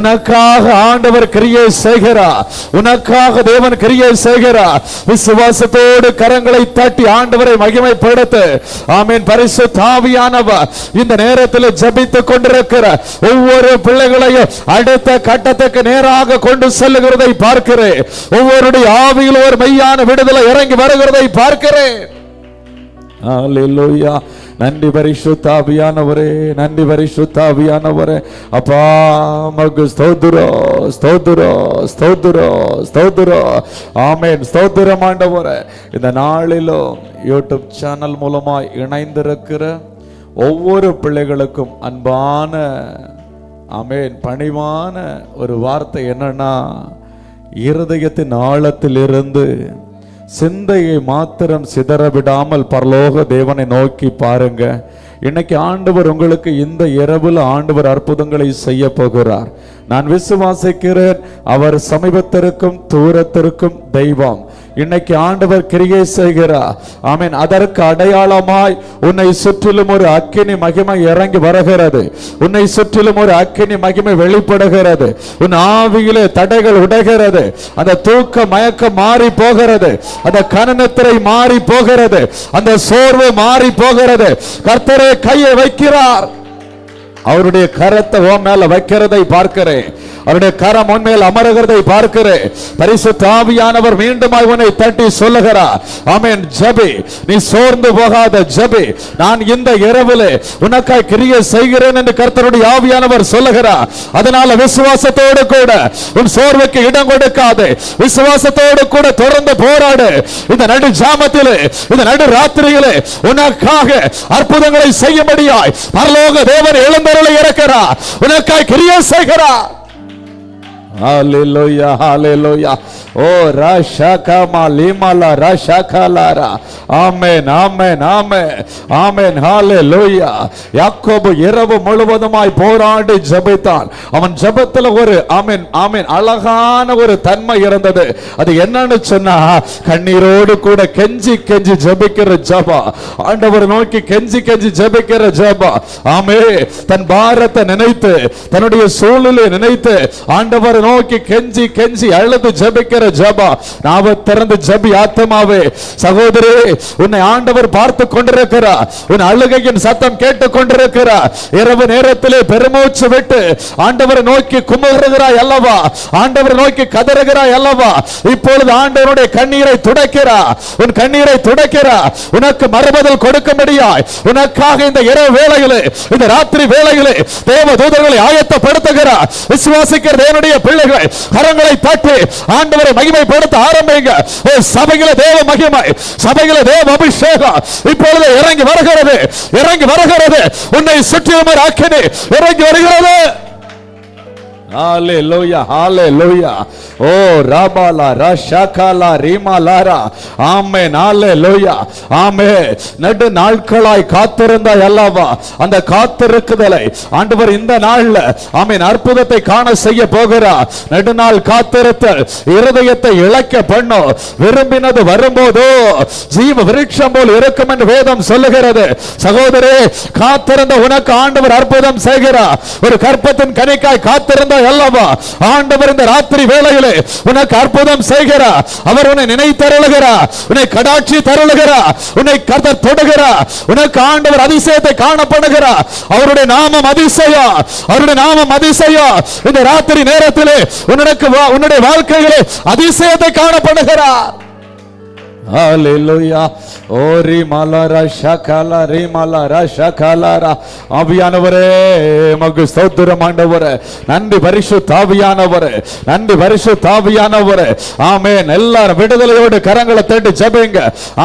உனக்காக ஆண்டவர் கிரியை செய்கிறார். உனக்காக தேவன் கிரியை செய்கிறார். விசுவாசத்தோடு கரங்களை தட்டி ஆண்டவரை மகிமைப்படுத்த. ஆமென். பரிசுத்த ஆவியானவர் இந்த நேரத்தில் ஜெபித்துக் கொண்டிருக்கிற ஒவ்வொரு பிள்ளைகளையும் அடுத்த கட்டத்துக்கு நேராக கொண்டு செல்லுகிறதை பார்க்கிறேன். ஒவ்வொருடைய ஆவியில் ஒரு மெய்யான விடுதலை இறங்கி வருகிறதை பார்க்கிறேன். ஹல்லேலூயா. நன்றி பரிசுத்த ஆவியானவரே, நன்றி பரிசுத்த ஆவியானவரே. அப்பா மக்கு ஸ்தோத்திரம், ஸ்தோத்திரம், ஸ்தோத்திரம், ஸ்தோத்திரம். ஆமென். ஸ்தோத்திரம் ஆண்டவரே. இந்த நாளிலும் யூடியூப் சேனல் மூலமாய் இணைந்திருக்கிற ஒவ்வொரு பிள்ளைகளுக்கும் அன்பான ஆமென் பணிவான ஒரு வார்த்தை என்னன்னா, இருதயத்தின் ஆழத்திலிருந்து சிந்தையை மாத்திரம் சிதறவிடாமல் பரலோக தேவனை நோக்கி பாருங்க. இன்னைக்கு ஆண்டவர் உங்களுக்கு இந்த இரவுல ஆண்டவர் அற்புதங்களை செய்ய போகிறார். நான் விசுவாசிக்கிறேன், அவர் சமீபத்திற்கும் தூரத்திற்கும் தெய்வம். இன்னைக்கு ஆண்டவர் கிரியை செய்கிறார். ஆமென். அதற்கு அடையாளமாய் உன்னை சுற்றிலும் ஒரு அக்கினி மகிமை இறங்கி வருகிறது. உன்னை சுற்றிலும் ஒரு அக்கினி மகிமை வெளிப்படுகிறது. உன் ஆவியிலே தடைகள் உடைகிறது. அந்த தூக்க மயக்கம் மாறி போகிறது. அந்த கனநித்திரை மாறி போகிறது. அந்த சோர்வு மாறி போகிறது. கர்த்தரே கையை வைக்கிறார். அவருடைய கரத்தை உன் மேல வைக்கிறதை பார்க்கிறேன். அவருடைய கரம் உன்மேல் அமருகிறதை பார்க்கிறேன். பரிசுத்த ஆவியானவர் மீண்டுமாய் உன்னை தட்டி சொல்லுகிறார், ஆமென், ஜெபி, நீ சோர்ந்து போகாத ஜெபி, நான் இந்த இரவிலே உனக்காய் கிரியை செய்கிறேன் என்று கர்த்தருடைய ஆவியானவர் சொல்லுகிறார். அதனால விசுவாசத்தோடு கூட உன் சோர்வுக்கு இடம் கொடுக்காதே. விசுவாசத்தோடு கூட தொடர்ந்து போராடு. இந்த நடு ஜாமத்திலே, இந்த நடு ராத்திரியிலே உனக்காக அற்புதங்களை செய்யும்படியாய் பரலோக தேவன் எழுந்தருளி இருக்கிறார். உனக்காய் கிரியை செய்கிறார். ஹalleluya, hallelujah. ஓ ராஷாகமா லிமலா ராஷாகலாரா. ஆமென், ஆமென், ஆமென், ஆமென். ஹalleluya. யாக்கோபு இரவு முழுவதுமாய் போராடி ஜெபித்தான். அவன் ஜெபத்துல ஒரு ஆமென், ஆமென் அழகான ஒரு தன்மை இருந்தது. அது என்னன்னு சொன்னா, கண்ணீரோடு கூட கெஞ்சி கெஞ்சி ஜெபிக்கிற ஜெபம். ஆண்டவர் நோக்கி கெஞ்சி கெஞ்சி ஜெபிக்கிற ஜெபம். ஆமென். தன் பாரத்தை நினைத்து, தன்னுடைய சூழ்நிலையை நினைத்து ஆண்டவர் நோக்கி கெஞ்சி கெஞ்சி அழுது ஜெபிக்கிற ஜெபம். நாவை திறந்து ஜெபி ஆத்துமாவே. சகோதரி, உன்னை ஆண்டவர் பார்த்து கொண்டிருக்கிறார். உன் அழுகையின் சத்தம் கேட்டுக் கொண்டிருக்கிறார். இரவு நேரத்திலே பெருமூச்சு விட்டு ஆண்டவரை நோக்கி குமுறுகிறாய் அல்லவா? ஆண்டவரை நோக்கி கதறுகிறாய் அல்லவா? இப்பொழுது ஆண்டவருடைய கண்ணீரை துடைக்கிறார். உன் கண்ணீரை துடைக்கிறார். உனக்கு மறுபதில் கொடுக்கும்படியாய் உனக்காக இந்த இரவு வேளையிலே, இந்த ராத்திரி வேளையிலே தேவ தூதர்களை ஆயத்தப்படுத்துகிறார். விசுவாசிக்கிற தேவனுடைய பிள்ளைகள் கரங்களை தட்டி ஆண்டவரை மகிமைப்படுத்த ஆரம்பிங்க. சபையில தேவ மகிமை, சபையில தேவ அபிஷேகம் இப்பொழுது இறங்கி வருகிறது, இறங்கி வருகிறது. உன்னை சுற்றிலும் ஒரு அக்கினி இறங்கி வருகிறது. ஹalleluya, hallelujah. ஓ ராபாலா ராஷாகாலா ரீமாலாரா. ஆமென், ஹalleluya, ஆமென். நடு நாட்களாய் காத்திருந்தாய் அல்லவா? அந்த காத்திருக்குதலை ஆண்டவர் இந்த நாள்ல ஆமென் அற்புதத்தை காண செய்ய போகிறார். நெடுநாள் காத்திருத்தல் இருதயத்தை இழக்க பண்ணும். விரும்பினது வரும்போதோ ஜீவ விருட்சம் போல் இருக்கும் என்று வேதம் சொல்லுகிறது. சகோதரே, காத்திருந்த உனக்கு ஆண்டவர் அற்புதம் செய்கிறார். ஒரு கற்பத்தின் கனிக்காய் காத்திருந்த அல்லவா? ஆண்டவர் இந்த ராத்திரி வேளையிலே உனக்கு அற்புதம் செய்கிறார். அவர் உன்னை நினைத்தருளுகிறார், உன்னை கடாட்சி தருளுகிறார், உன்னை கர்த்தர் தொடுகிறார். உனக்கு ஆண்டவர் அதிசயத்தை காணப்படுகிறார். அவருடைய நாமம் அதிசயம், அவருடைய நாமம் அதிசயம். இந்த ராத்திரி நேரத்திலே உன்னுடைய வாழ்க்கையிலே அதிசயத்தை காணப்படுகிறார். ஹalleluya. ஓரி மலரா ஷகலா ரிமலரா ஷகலரா. ஆவியானவரே மக்கு ஸ்தோத்திரம் ஆண்டவரே. நன்றி பரிசுத்த ஆவியானவரே, நன்றி பரிசுத்த ஆவியானவரே. ஆமென். எல்லாரும் விடுதலையோடு கரங்களை தட்டி ஜெபிங்க.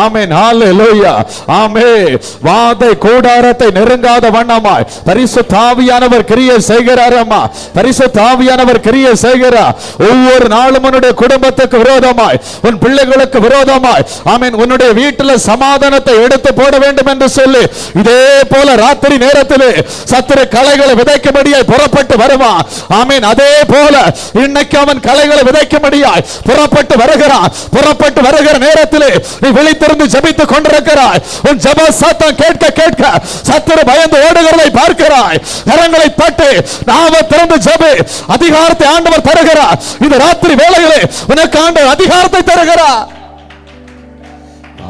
ஆமென், ஹalleluya, ஆமென். வாதை கூடாரத்தை நெருங்காத வண்ணமாய் பரிசுத்த ஆவியானவர் கிரியை செய்கிறாரம்மா. பரிசுத்த ஆவியானவர் கிரியை செய்கிறார். ஒவ்வொரு நாளும் உன்னுடைய குடும்பத்துக்கு விரோதமாய், உன் பிள்ளைகளுக்கு விரோதமாய் ஆமென் உன்னுடைய வீட்டில் சமாதானத்தை எடுத்து போட வேண்டும் என்று சொல்லி இதே போல ராத்திரி நேரத்திலே சத்துரு களைகளை விதைக்கும்படியாய் புறப்பட்டு வருவான். ஆமென். அதே போல இன்னைக்கு அவன் களைகளை விதைக்கும்படியாய் புறப்பட்டு வருகிறான். புறப்பட்டு வருகிற நேரத்திலே நீ விழித்திருந்து ஜெபித்துக் கொண்டிருக்கிறாய். உன் ஜெப சத்தம் கேட்க கேட்க சத்துரு பயந்து ஓடுகிறதை பார்க்கிறாய். கரங்களை தட்டி நாவை திறந்து ஜெபி. அதிகாரத்தை ஆண்டவர் தருகிறார். இந்த ராத்திரி வேளையிலே உனக்கு ஆண்டவர் அதிகாரத்தை தருகிறார்.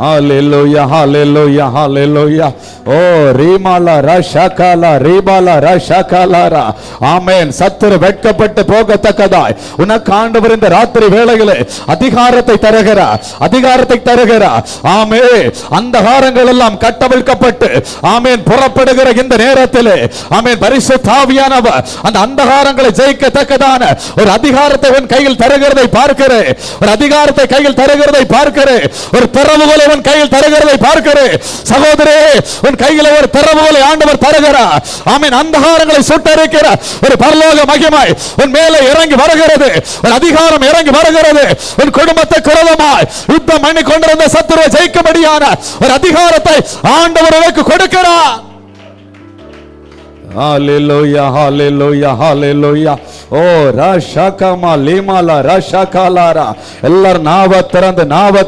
Hallelujah, hallelujah, hallelujah. ஓ ரீமாலா ரஷாகாலா ரீபாலா ரஷாகாலாரா. ஆமென். சத்துரு வெட்கப்பட்டு போகத்தக்கதாய் உனக்கு ஆண்டவர் இந்த ராத்திரி வேளையிலே அதிகாரத்தை தருகிறார், அதிகாரத்தை தருகிறார். ஆமென். அந்தகாரங்கள் எல்லாம் கட்டவிழ்க்கப்பட்டு ஆமென் புறப்படுகிற இந்த நேரத்திலே ஆமென் பரிசுத்த ஆவியானவர் அந்த அந்தகாரங்களை ஜெயிக்கத்தக்கதான ஒரு அதிகாரத்தை உன் கையில் தருகிறதை பார்க்கிறேன். ஒரு அதிகாரத்தை கையில் தருகிறதை பார்க்கிறேன். ஒரு திறவுகோலை உன் கையில் தருகிறதை பார்க்கிறேன். சகோதரே, உன் கையில் ஒரு திறவுகோலை ஆண்டவர் தருகிறார். ஆமென். அந்தகாரங்களை சுட்டரிக்கிற ஒரு பரலோக மகிமை உன் மேலே இறங்கி வருகிறது. ஒரு அதிகாரம் இறங்கி வருகிறது. உன் குடும்பத்தை குரலமாய் யுத்தம் பண்ணி கொண்டிருந்த சத்துருவை ஜெயிக்கும்படியான ஒரு அதிகாரத்தை ஆண்டவர் உனக்கு கொடுக்கிறார். ஹalleluya hallelujah hallelujah. ஓ ராஷாகமா லீமாலா ராஷாகாலாரா. எல்லாரும் நாவ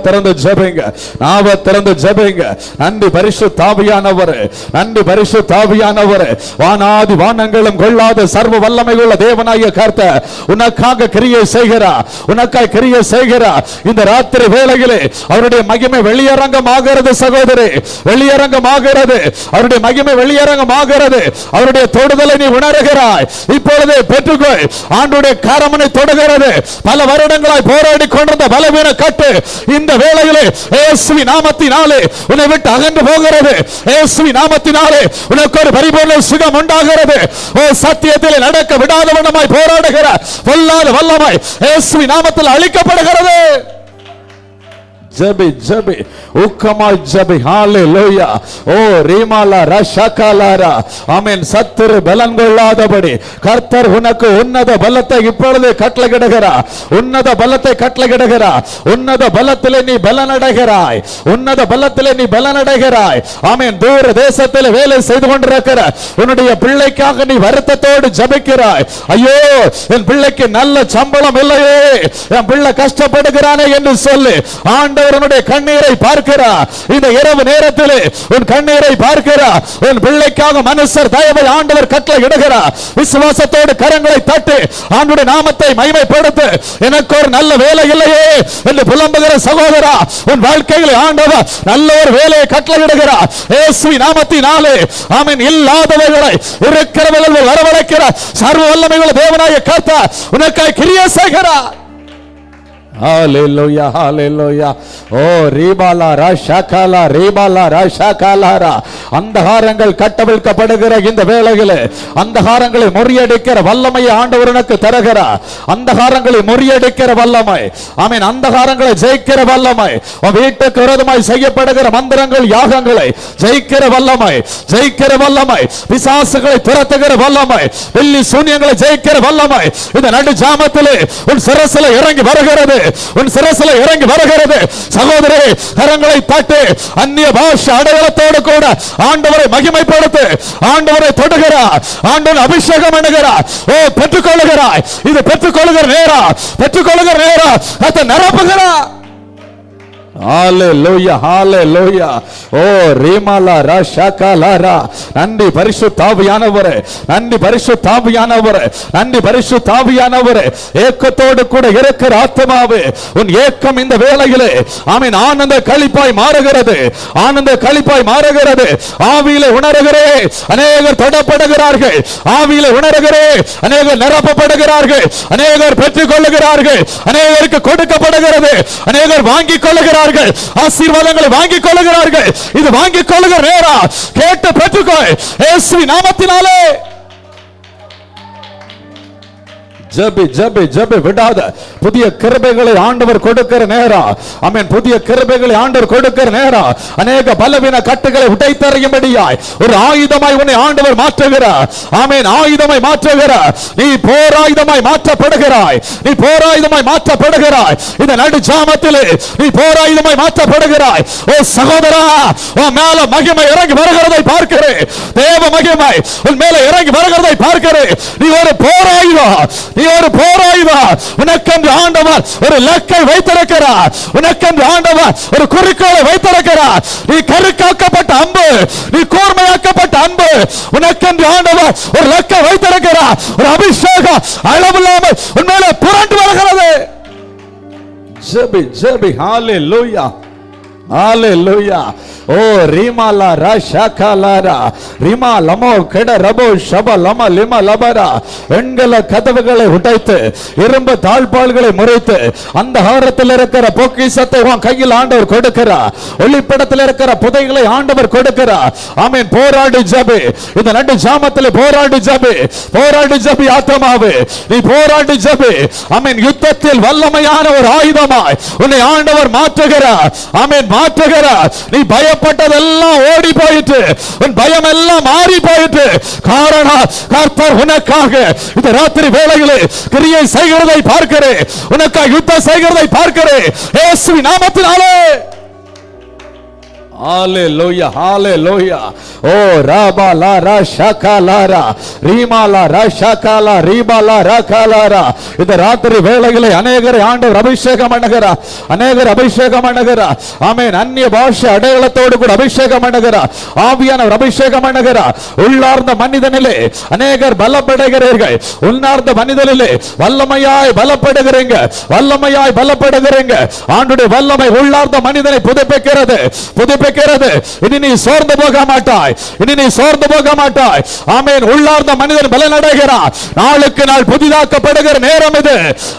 திறந்து ஜெபிங்க, நாவ திறந்து ஜெபிங்க. நன்றி பரிசுத்த ஆவியானவரே, நன்றி பரிசுத்த ஆவியானவரே. வானாதி வானங்களும் கொள்ளாத சர்வ வல்லமை உள்ள தேவனாகிய கர்த்தர் உனக்காக கிரியை செய்கிறார், உனக்காக கிரியை செய்கிறார். இந்த ராத்திரி வேளையிலே அவருடைய மகிமை வெளியரங்கமாகிறது. சகோதரி, வெளியரங்கமாகிறது. அவருடைய மகிமை வெளியரங்கமாகிறது. அவருடைய தொடுதலை நீ உணர்கிறாய். இப்பொழுது பெற்றுக்கொள். ஆண்டவருடைய கரமனை தொடுகிறது. பல வருடங்களாய் போராடி கொண்டிருந்த பலவீன கட்டு இந்த வேளையிலே இயேசுவின் நாமத்தினாலே உன்னை விட்டு அகன்று போகிறது. இயேசுவின் நாமத்தினாலே உனக்கு ஒரு பரிபூர்ண சுகம் உண்டாகிறது. ஓ சத்தியத்திலே நடக்க விடாதவனமாய் போராடுகிற பொல்லாத வல்லமை இயேசுவின் நாமத்தில் அழிக்கப்படுகிறது. ஜெபி ஜெபி உக்கமாய் ஜெபி. ஹalleluya. ஓ ரீமாலா ரஷாகாலாரா. ஆமென். சத்துரு பலன் கொள்ளாதபடி கர்த்தர் உனக்கு உன்னத பலத்தை இப்பொழுது கட்டளையிடுகிறார். உன்னத பலத்தை கட்டளையிடுகிறார். உன்னத பலத்திலே நீ பலனடைகிறாய். உன்னத பலத்திலே நீ பலனடைகிறாய். ஆமென். தூர தேசத்தில் வேலை செய்து கொண்டிருக்கிற உன்னுடைய பிள்ளைக்காக நீ வருத்தத்தோடு ஜெபிக்கிறாய். ஐயோ, என் பிள்ளைக்கு நல்ல சம்பளம் இல்லையே, என் பிள்ளை கஷ்டப்படுகிறானே என்று சொல்லி ஆண்டவர் உன்னுடைய கண்ணீரை பார்க்கிறார். இந்த இரவு நேரத்தில் உன் கண்ணீரை பார்க்கிறார். உன் பிள்ளைக்காக மனுஷர் தயவை ஆண்டவர் கட்டளையிடுகிறார். விசுவாசத்தோடு கரங்களை தட்டி ஆண்டவருடைய நாமத்தை மகிமைப்படுத்து. எனக்கு ஒரு நல்ல வேலை இல்லையே என்று புலம்புகிற சகோதரா, உன் வாழ்க்கையில் ஆண்டவர் நல்ல ஒரு வேலையை கட்டளையிடுகிறார். இயேசுவின் நாமத்தினாலே ஆமென். இல்லாதவர்களை இருக்கிறவர்கள் வரவழைக்கிறார். சர்வ வல்லமையுள்ள தேவனாகிய கர்த்தர் உனக்காய் கிரியை செய்கிறார். ஹalleluya hallelujah. ஓ ரீபாலா ராஷாகாலா ரீபாலா ராஷாகாலாரா. அந்தகாரங்கள் கட்டவிழ்க்கப்படுகிற இந்த வேளையிலே அந்தகாரங்களை முறியடிக்கிற வல்லமையை ஆண்டவர் உனக்கு தருகிறார். அந்தகாரங்களை முறியடிக்கிற வல்லமை. ஆமென். அந்தகாரங்களை ஜெயிக்கிற வல்லமை. உன் வீட்டுக்கு விரோதமாய் செய்யப்படுகிற மந்திரங்கள் யாகங்களை ஜெயிக்கிற வல்லமை, ஜெயிக்கிற வல்லமை. பிசாசுகளை துரத்துகிற வல்லமை, வெள்ளி சூன்யங்களை ஜெயிக்கிற வல்லமை இந்த நடு ஜாமத்திலே உன் சிரசிலே இறங்கி வருகிறது. உன் சிரசிலே இறங்கி வருகிறது. சகோதரே, கரங்களை தட்டு. அந்நிய பாஷை அடையாளத்தோடு கூட ஆண்டவரை மகிமைப்படுத்து. ஆண்டவரை தொடுகிறார். ஆண்டவர் அபிஷேகம் பண்ணுகிறார். ஓ பெற்றுக்கொள்ளுகிறாய். இது பெற்றுக்கொள்ளுகிற நேரம், பெற்றுக்கொள்ளுகிற நேரம். அதை நிரப்புகிறார். ஹalleluya hallelujah. ஓ ரீமாலா ராஷாகாலாரா. நன்றி பரிசுத்த ஆவியானவரே, நன்றி பரிசுத்த ஆவியானவரே, நன்றி பரிசுத்த ஆவியானவரே. ஏக்கத்தோடு கூட இருக்கிற ஆத்மாவே, உன் ஏக்கம் இந்த வேளையிலே ஆமென் ஆனந்த களிப்பாய் மாறுகிறது. ஆனந்த களிப்பாய் மாறுகிறது. ஆவியிலே உணர்கிறே அநேகர் தொடப்படுகிறார்கள். ஆவியிலே உணர்கிறே அநேகர் நிரப்பப்படுகிறார்கள். அநேகர் பெற்றுக் கொள்ளுகிறார்கள். அநேகருக்கு கொடுக்கப்படுகிறது. அநேகர் வாங்கிக் கொள்ளுகிறார்கள். ஆசீர்வாதங்களை வாங்கிக் கொள்ளுகிறார்கள். இது வாங்கிக் கொள்ளுகிற நேரம். கேட்டு பெற்றுக்கொள் இயேசுவின் நாமத்தினாலே. ஜெபி ஜெபி ஜெபி விடாத. புதிய கிருபைகளை ஆண்டவர் கொடுக்கிற நேரம். ஆமென். புதிய கிருபைகளை ஆண்டவர் கொடுக்கிற நேரம். அநேக பலவீன கட்டுகளை உடைத்தறியும்படியாய் ஒரு ஆயுதமாய் உன்னை ஆண்டவர் மாற்றுகிறார். ஆமென். ஆயுதமாய் மாற்றுகிறார். நீ போராயுதமாய் மாற்றப்படுகிறாய். நீ போராயுதமாய் மாற்றப்படுகிறாய். இந்த நடு ஜாமத்திலே நீ போராயுதமாய் மாற்றப்படுகிறாய். ஓ சகோதரா, உன் மேல மகிமை இறங்கி வருகிறதை பார்க்கிறேன். தேவ மகிமை உன் மேல இறங்கி வருகிறதை பார்க்கிறேன். நீ ஒரு போராயுதம். நீ ஒரு போராயுதம். உனக்கென்று ஆண்டவர் ஒரு இலக்கை வைத்திருக்கிறார். உனக்கென்று ஆண்டவர் ஒரு குறிக்கோளை வைத்திருக்கிறார். நீ கருக்காக்கப்பட்ட அம்பு, நீ கூர்மையாக்கப்பட்ட அம்பு. உனக்கென்று ஆண்டவர் ஒரு இலக்கை வைத்திருக்கிறார். ஒரு அபிஷேகம் அளவில்லாமல் உன் மேல புரண்டு வருகிறது. ஜெபி ஜெபி ஹalleluya hallelujah. ஓ ரீமாலா ராஷாகாலாரா ரிமா லமோ கெட ரபோ ஷப லம லிம லபரா வெண்கல கதவுகளை உடைத்து இரும்பு தாழ்பால்களை முறைத்து அந்த ஹாரத்தில் இருக்கிற பொக்கிஷத்தை உன் கையில் ஆண்டவர் கொடுக்கிறார். ஒளிப்படத்தில் இருக்கிற புதைகளை ஆண்டவர் கொடுக்கிறார். ஆமென். போராடு ஜெபி, இந்த நடு ஜாமத்தில் போராடு ஜெபி, போராடு ஜெபி ஆத்மாவே, நீ போராடு ஜெபி. ஆமென். யுத்தத்தில் வல்லமையான ஒரு ஆயுதமாய் உன்னை ஆண்டவர் மாற்றுகிறார். ஆமென், மாற்றுகிறார். நீ பயப்பட்டதெல்லாம் ஓடி போயிட்டு, உன் பயம் எல்லாம் மாறி போயிட்டு. காரணம் கர்த்தர் உனக்காக இந்த ராத்திரி வேளையிலே கிரியை செய்கிறதை பார்க்கிறேன், உனக்காக யுத்தம் செய்கிறதை பார்க்கிறேன் இயேசுவின் நாமத்தினாலே. ஹalleluya hallelujah. ஓ ராபா லா ரா ஷாகா லாரா ரீமா லா ரா ஷாகா லா ரீபா லா ராகா லாரா. இந்த ராத்திரி வேளையிலே அநேகரை ஆண்டவர் அபிஷேகம் பண்ணுகிறார், அநேகர் அபிஷேகம் பண்ணுகிறார். ஆமென். அந்நிய பாஷை அடையாளத்தோடு கூட அபிஷேகம் பண்ணுகிறார். ஆவியானவர் அபிஷேகம் பண்ணுகிறார். உள்ளார்ந்த மனிதனிலே அநேகர் பலப்படுகிறீர்கள், உள்ளார்ந்த மனிதனிலே வல்லமையாய் பலப்படுகிறீங்க, வல்லமையாய் பலப்படுகிறீங்க. ஆண்டுடைய வல்லமை உள்ளார்ந்த மனிதனை புதுப்பிக்கிறது, புதுப்பிக்கிறது. இனி நீ சோர்ந்து போக மாட்டாய், இனி நீ சோர்ந்து போக மாட்டாய். ஆமென். உள்ளார்ந்த மனிதன் பலனடைகிறார். நாளுக்கு நாள் புதிதாக்கப்படுகிற நேரம் இது.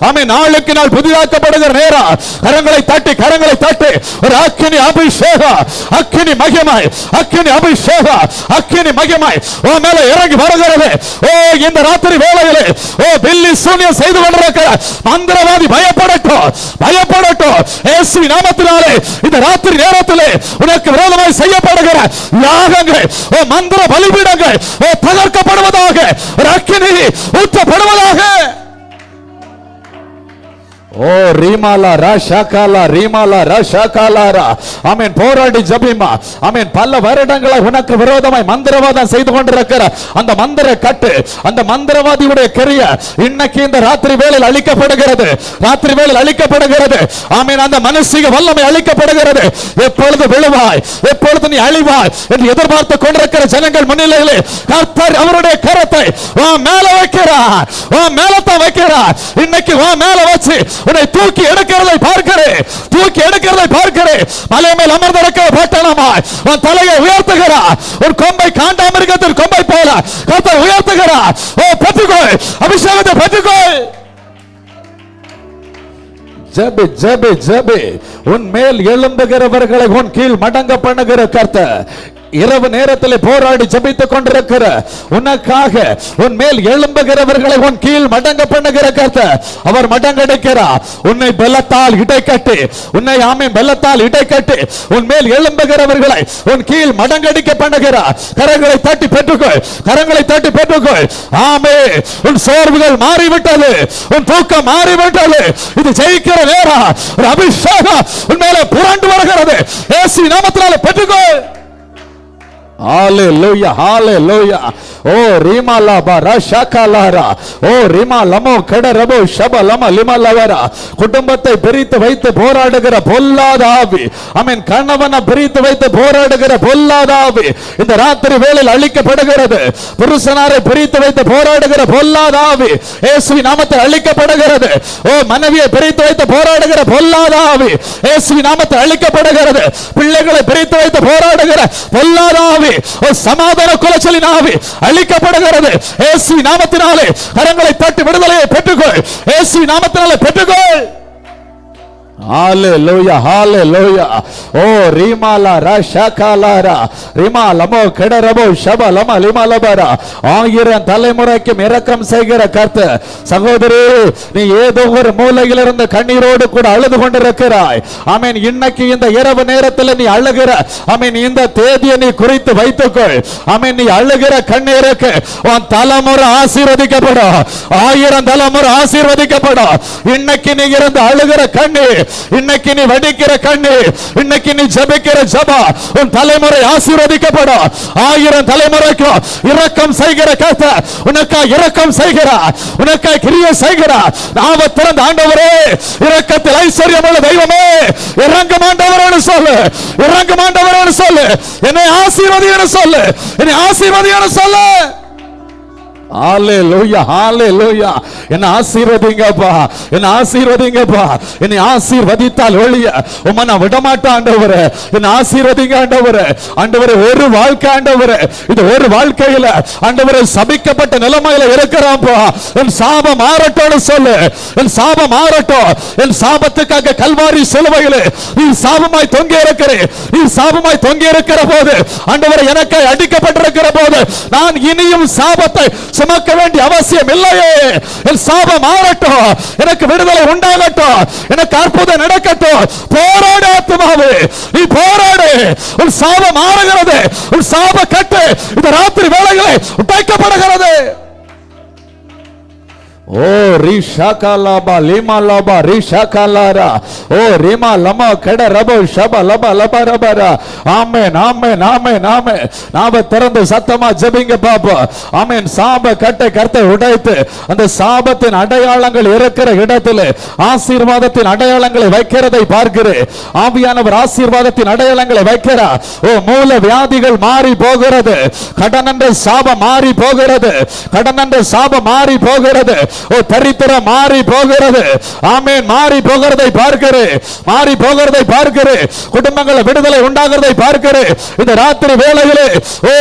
ஆமென். நாளுக்கு நாள் புதிதாக்கப்படுகிற நேரம். கரங்களை தட்டி, கரங்களை தட்டி ஒரு அக்கினி அபிஷேகம், அக்கினி மகிமை, அக்கினி அபிஷேகம், அக்கினி மகிமை உன் மேல இறங்கி வருகிறது. ஓ இந்த ராத்திரி வேளையிலே ஓ பில்லி சூனியம் செய்து கொண்டிருக்கிற மந்திரவாதி பயப்படட்டும், பயப்படட்டும் இயேசுவின் நாமத்தினாலே. இந்த ராத்திரி நேரத்திலே உனக்கு விரோதமாய் செய்யப்படுகிற யாகங்கள், ஓ மந்திர பலிபீடங்கள் ஓ தகர்க்கப்படுவதாக, ஒரு அக்கினி ஊற்றப்படுவதாக. ஓ ரீமாலா ராஷாகாலா ரீமாலா ராஷாகாலாரா. ஆமென். போராடி ஜெபிமா. ஆமென். பல வருடங்களா உனக்கு விரோதமாய் மந்திரவாதம் செய்து கொண்டிருக்கிற அந்த மந்திர கட்டு, அந்த மந்திரவாதியுடைய கிரியை இன்னைக்கு இந்த ராத்திரி வேளையில் அழிக்கப்படுகிறது, ராத்திரி வேளையில் அழிக்கப்படுகிறது. ஆமென். அந்த மனுஷிக வல்லமை அழிக்கப்படுகிறது. எப்பொழுது விழுவாய், எப்பொழுது நீ அழிவாய் என்று எதிர்பார்த்து கொண்டிருக்கிற ஜனங்கள் முன்னிலையிலே கர்த்தர் அவருடைய கரத்தை உன் மேல வைக்கிறார், உன் மேலத்தான் வைக்கிறார். இன்னைக்கு உன் மேல வச்சு உன்னை தூக்கி எடுக்கிறதை பார்க்கிறேன், தூக்கி எடுக்கிறதை பார்க்கிறேன். மலை மேல் அமர்ந்திருக்கிற பட்டணமாய் உன் தலையை உயர்த்துகிறார். ஒரு கொம்பை காண்டாமிருகத்தின் கொம்பை போல கர்த்தர் உயர்த்துகிறார். ஓ பெற்றுக்கொள், அபிஷேகத்தை பெற்றுக்கொள். ஜெபி ஜெபி ஜெபி. உன் மேல் எழும்புகிறவர்களை உன் கீழ் மடங்க பண்ணுகிற கர்த்தர் இரவு நேரத்தில் போராடி ஜெபித்துக் கொண்டிருக்கிற உனக்காக உன் மேல் எழும்புகிறவர்களை உன் கீழ் மடங்க பண்ணுகிற கர்த்தர் அவர் மடங்கடிக்கிறார். உன்னை பலத்தால் இடைக்கட்டி, உன்னை ஆமென் பலத்தால் இடைக்கட்டி உன் மேல் எழும்புகிறவர்களை உன் கீழ் மடங்கடிக்க பண்ணுகிறார். கரங்களை தட்டி பெற்றுக்கொள், கரங்களை தட்டி பெற்றுக்கொள். ஆமென். உன் சோர்வுகள் மாறிவிட்டது, உன் தூக்கம் மாறிவிட்டது. இது ஜெயிக்கிற நேரம். ஒரு அபிஷேகம் உன் மேலே புரண்டு வருகிறது. இயேசுவின் நாமத்தினாலே பெற்றுக்கொள். ஹalleluya hallelujah. ஓ ரீமா லபா ராஷாகாலாரா. ஓ ரீமா லமோ கட ரபோ ஷப லம லிம லவரா. குடும்பத்தை பிரித்து வைத்து போராடுகிற பொல்லாத ஆவி, ஆமென். கணவனை பிரித்து வைத்து போராடுகிற பொல்லாத ஆவி இந்த ராத்திரி வேளையில் அழிக்கப்படுகிறது. புருஷனாரை பிரித்து வைத்து போராடுகிற பொல்லாத ஆவி இயேசுவின் நாமத்தில் அழிக்கப்படுகிறது. ஓ மனைவியை பிரித்து வைத்து போராடுகிற பொல்லாத ஆவி இயேசுவின் நாமத்தில் அழிக்கப்படுகிறது. பிள்ளைகளை பிரித்து வைத்து போராடுகிற பொல்லாத ஆவி, ஓ சமாதான குலைச்சலின் ஆவி அழிக்கப்படுகிறது இயேசுவின் நாமத்தினாலே. கரங்களை தட்டி விடுதலையை பெற்றுக்கொள், இயேசுவின் நாமத்தினாலே பெற்றுக்கொள். ஹalleluya hallelujah. ஓ ரீமாலா ராஷாகாலாரா ரீமா லமோ கடரபோ ஷப லம லிம லபரா. 1000 தலைமுறைக்கும் இரக்கம் செய்கிற கர்த்தர். சகோதரி, நீ ஏதோ ஒரு மூலையில் இருந்து கண்ணீரோடு கூட அழுது கொண்டிருக்கிறாய். ஆமென். இன்னைக்கு இந்த இரவு நேரத்தில் நீ அழுகிற, ஆமென், இந்த தேதியை நீ குறித்து வைத்துக்கொள். ஆமென். நீ அழுகிற கண்ணீருக்கு உன் தலைமுறை ஆசீர்வதிக்கப்படும், 1000 தலைமுறை ஆசீர்வதிக்கப்படும். இன்னைக்கு நீ இருந்து அழுகிற கண்ணீர், இன்னைக்கு நீ வடிக்கிற கண்ணீர், இன்னைக்கு நீ ஜெபிக்கிற ஜெபம் உன் தலைமுறை ஆசீர்வதிக்கப்படும். 1000 தலைமுறைக்கும் இரக்கம் செய்கிற கர்த்தர் உனக்காக இரக்கம் செய்கிறார், உனக்காக கிரியை செய்கிறார். நாம திறந்த ஆண்டவரே, இரக்கத்தில் ஐஸ்வர்யமுள்ள தெய்வமே, இறங்கும் ஆண்டவரே சொல்லு, இறங்கும் ஆண்டவரே சொல்லு, என்னை ஆசீர்வதின்னு சொல்லு, என்னை ஆசீர்வதின்னு சொல்லு. ஹalleluya ஹalleluya. என்ன ஆசீர்வதிங்கப்பா, என்ன ஆசீர்வதிங்கப்பா. என்னை ஆசீர்வதித்தால் ஒழிய உம்மை நான் விட மாட்டேன் ஆண்டவரே. என்ன ஆசீர்வதிங்க ஆண்டவரே. ஆண்டவரே ஒரு வாழ்க்கை ஆண்டவரே, இது ஒரு வாழ்க்கையில ஆண்டவரே சபிக்கப்பட்ட நிலைமையில இருக்கிறான்ப்பா. என் சாபம் மாறட்டும் சொல்லு, என் சாபம் மாறட்டும். என் சாபத்துக்காக கல்வாரி சிலுவையிலே நீ சாபமாய் தொங்கி இருக்கிறே, நீ சாபமாய் தொங்கி இருக்கிற போது ஆண்டவரே எனக்கு அடிக்கப்பட்டிருக்கிற போது நான் இனியும் சாபத்தை சுமக்க வேண்டிய அவசியம் இல்லையே. என் சாபம் மாறட்டும், எனக்கு விடுதலை உண்டாகட்டும், எனக்கு அற்புதம் நடக்கட்டும். போராடு ஆத்துமாவே, நீ போராடு. உன் சாபம் மாறுகிறது, உன் சாப கட்டு இந்த ராத்திரி வேளையிலே உடைக்கப்படுகிறது. ஓ ரிஷாகலாபா லிமாலாபா ரிஷாகலாரா ஓ ரிமா லமா கட ரபோ ஷபா லபா லபா ரபரா. ஆமென் ஆமென் ஆமென் ஆமென். நாம திறந்து சத்தமா ஜெபிங்க பாப்பா. ஆமென். சாப கட்டை கர்த்தர் உடைத்து அந்த சாபத்தின் அடையாளங்கள் இருக்கிற இடத்திலே ஆசீர்வாதத்தின் அடையாளங்களை வைக்கிறதை பார்க்கிறேன். ஆவியானவர் ஆசீர்வாதத்தின் அடையாளங்களை வைக்கிறார். ஓ மூல வியாதிகள் மாறி போகிறது, கடன் என்ற சாபம் மாறி போகிறது, கடன் என்ற சாபம் மாறி போகிறது. ஓ தரித்திரம் மாறி போகிறது. ஆமென். மாறி போகிறதை பார்க்கிறேன், மாறி போகிறதை பார்க்கிறேன். குடும்பங்கள விடுதலை உண்டாகிறதை பார்க்கிறேன். இந்த ராத்திரி வேளையிலே ஓ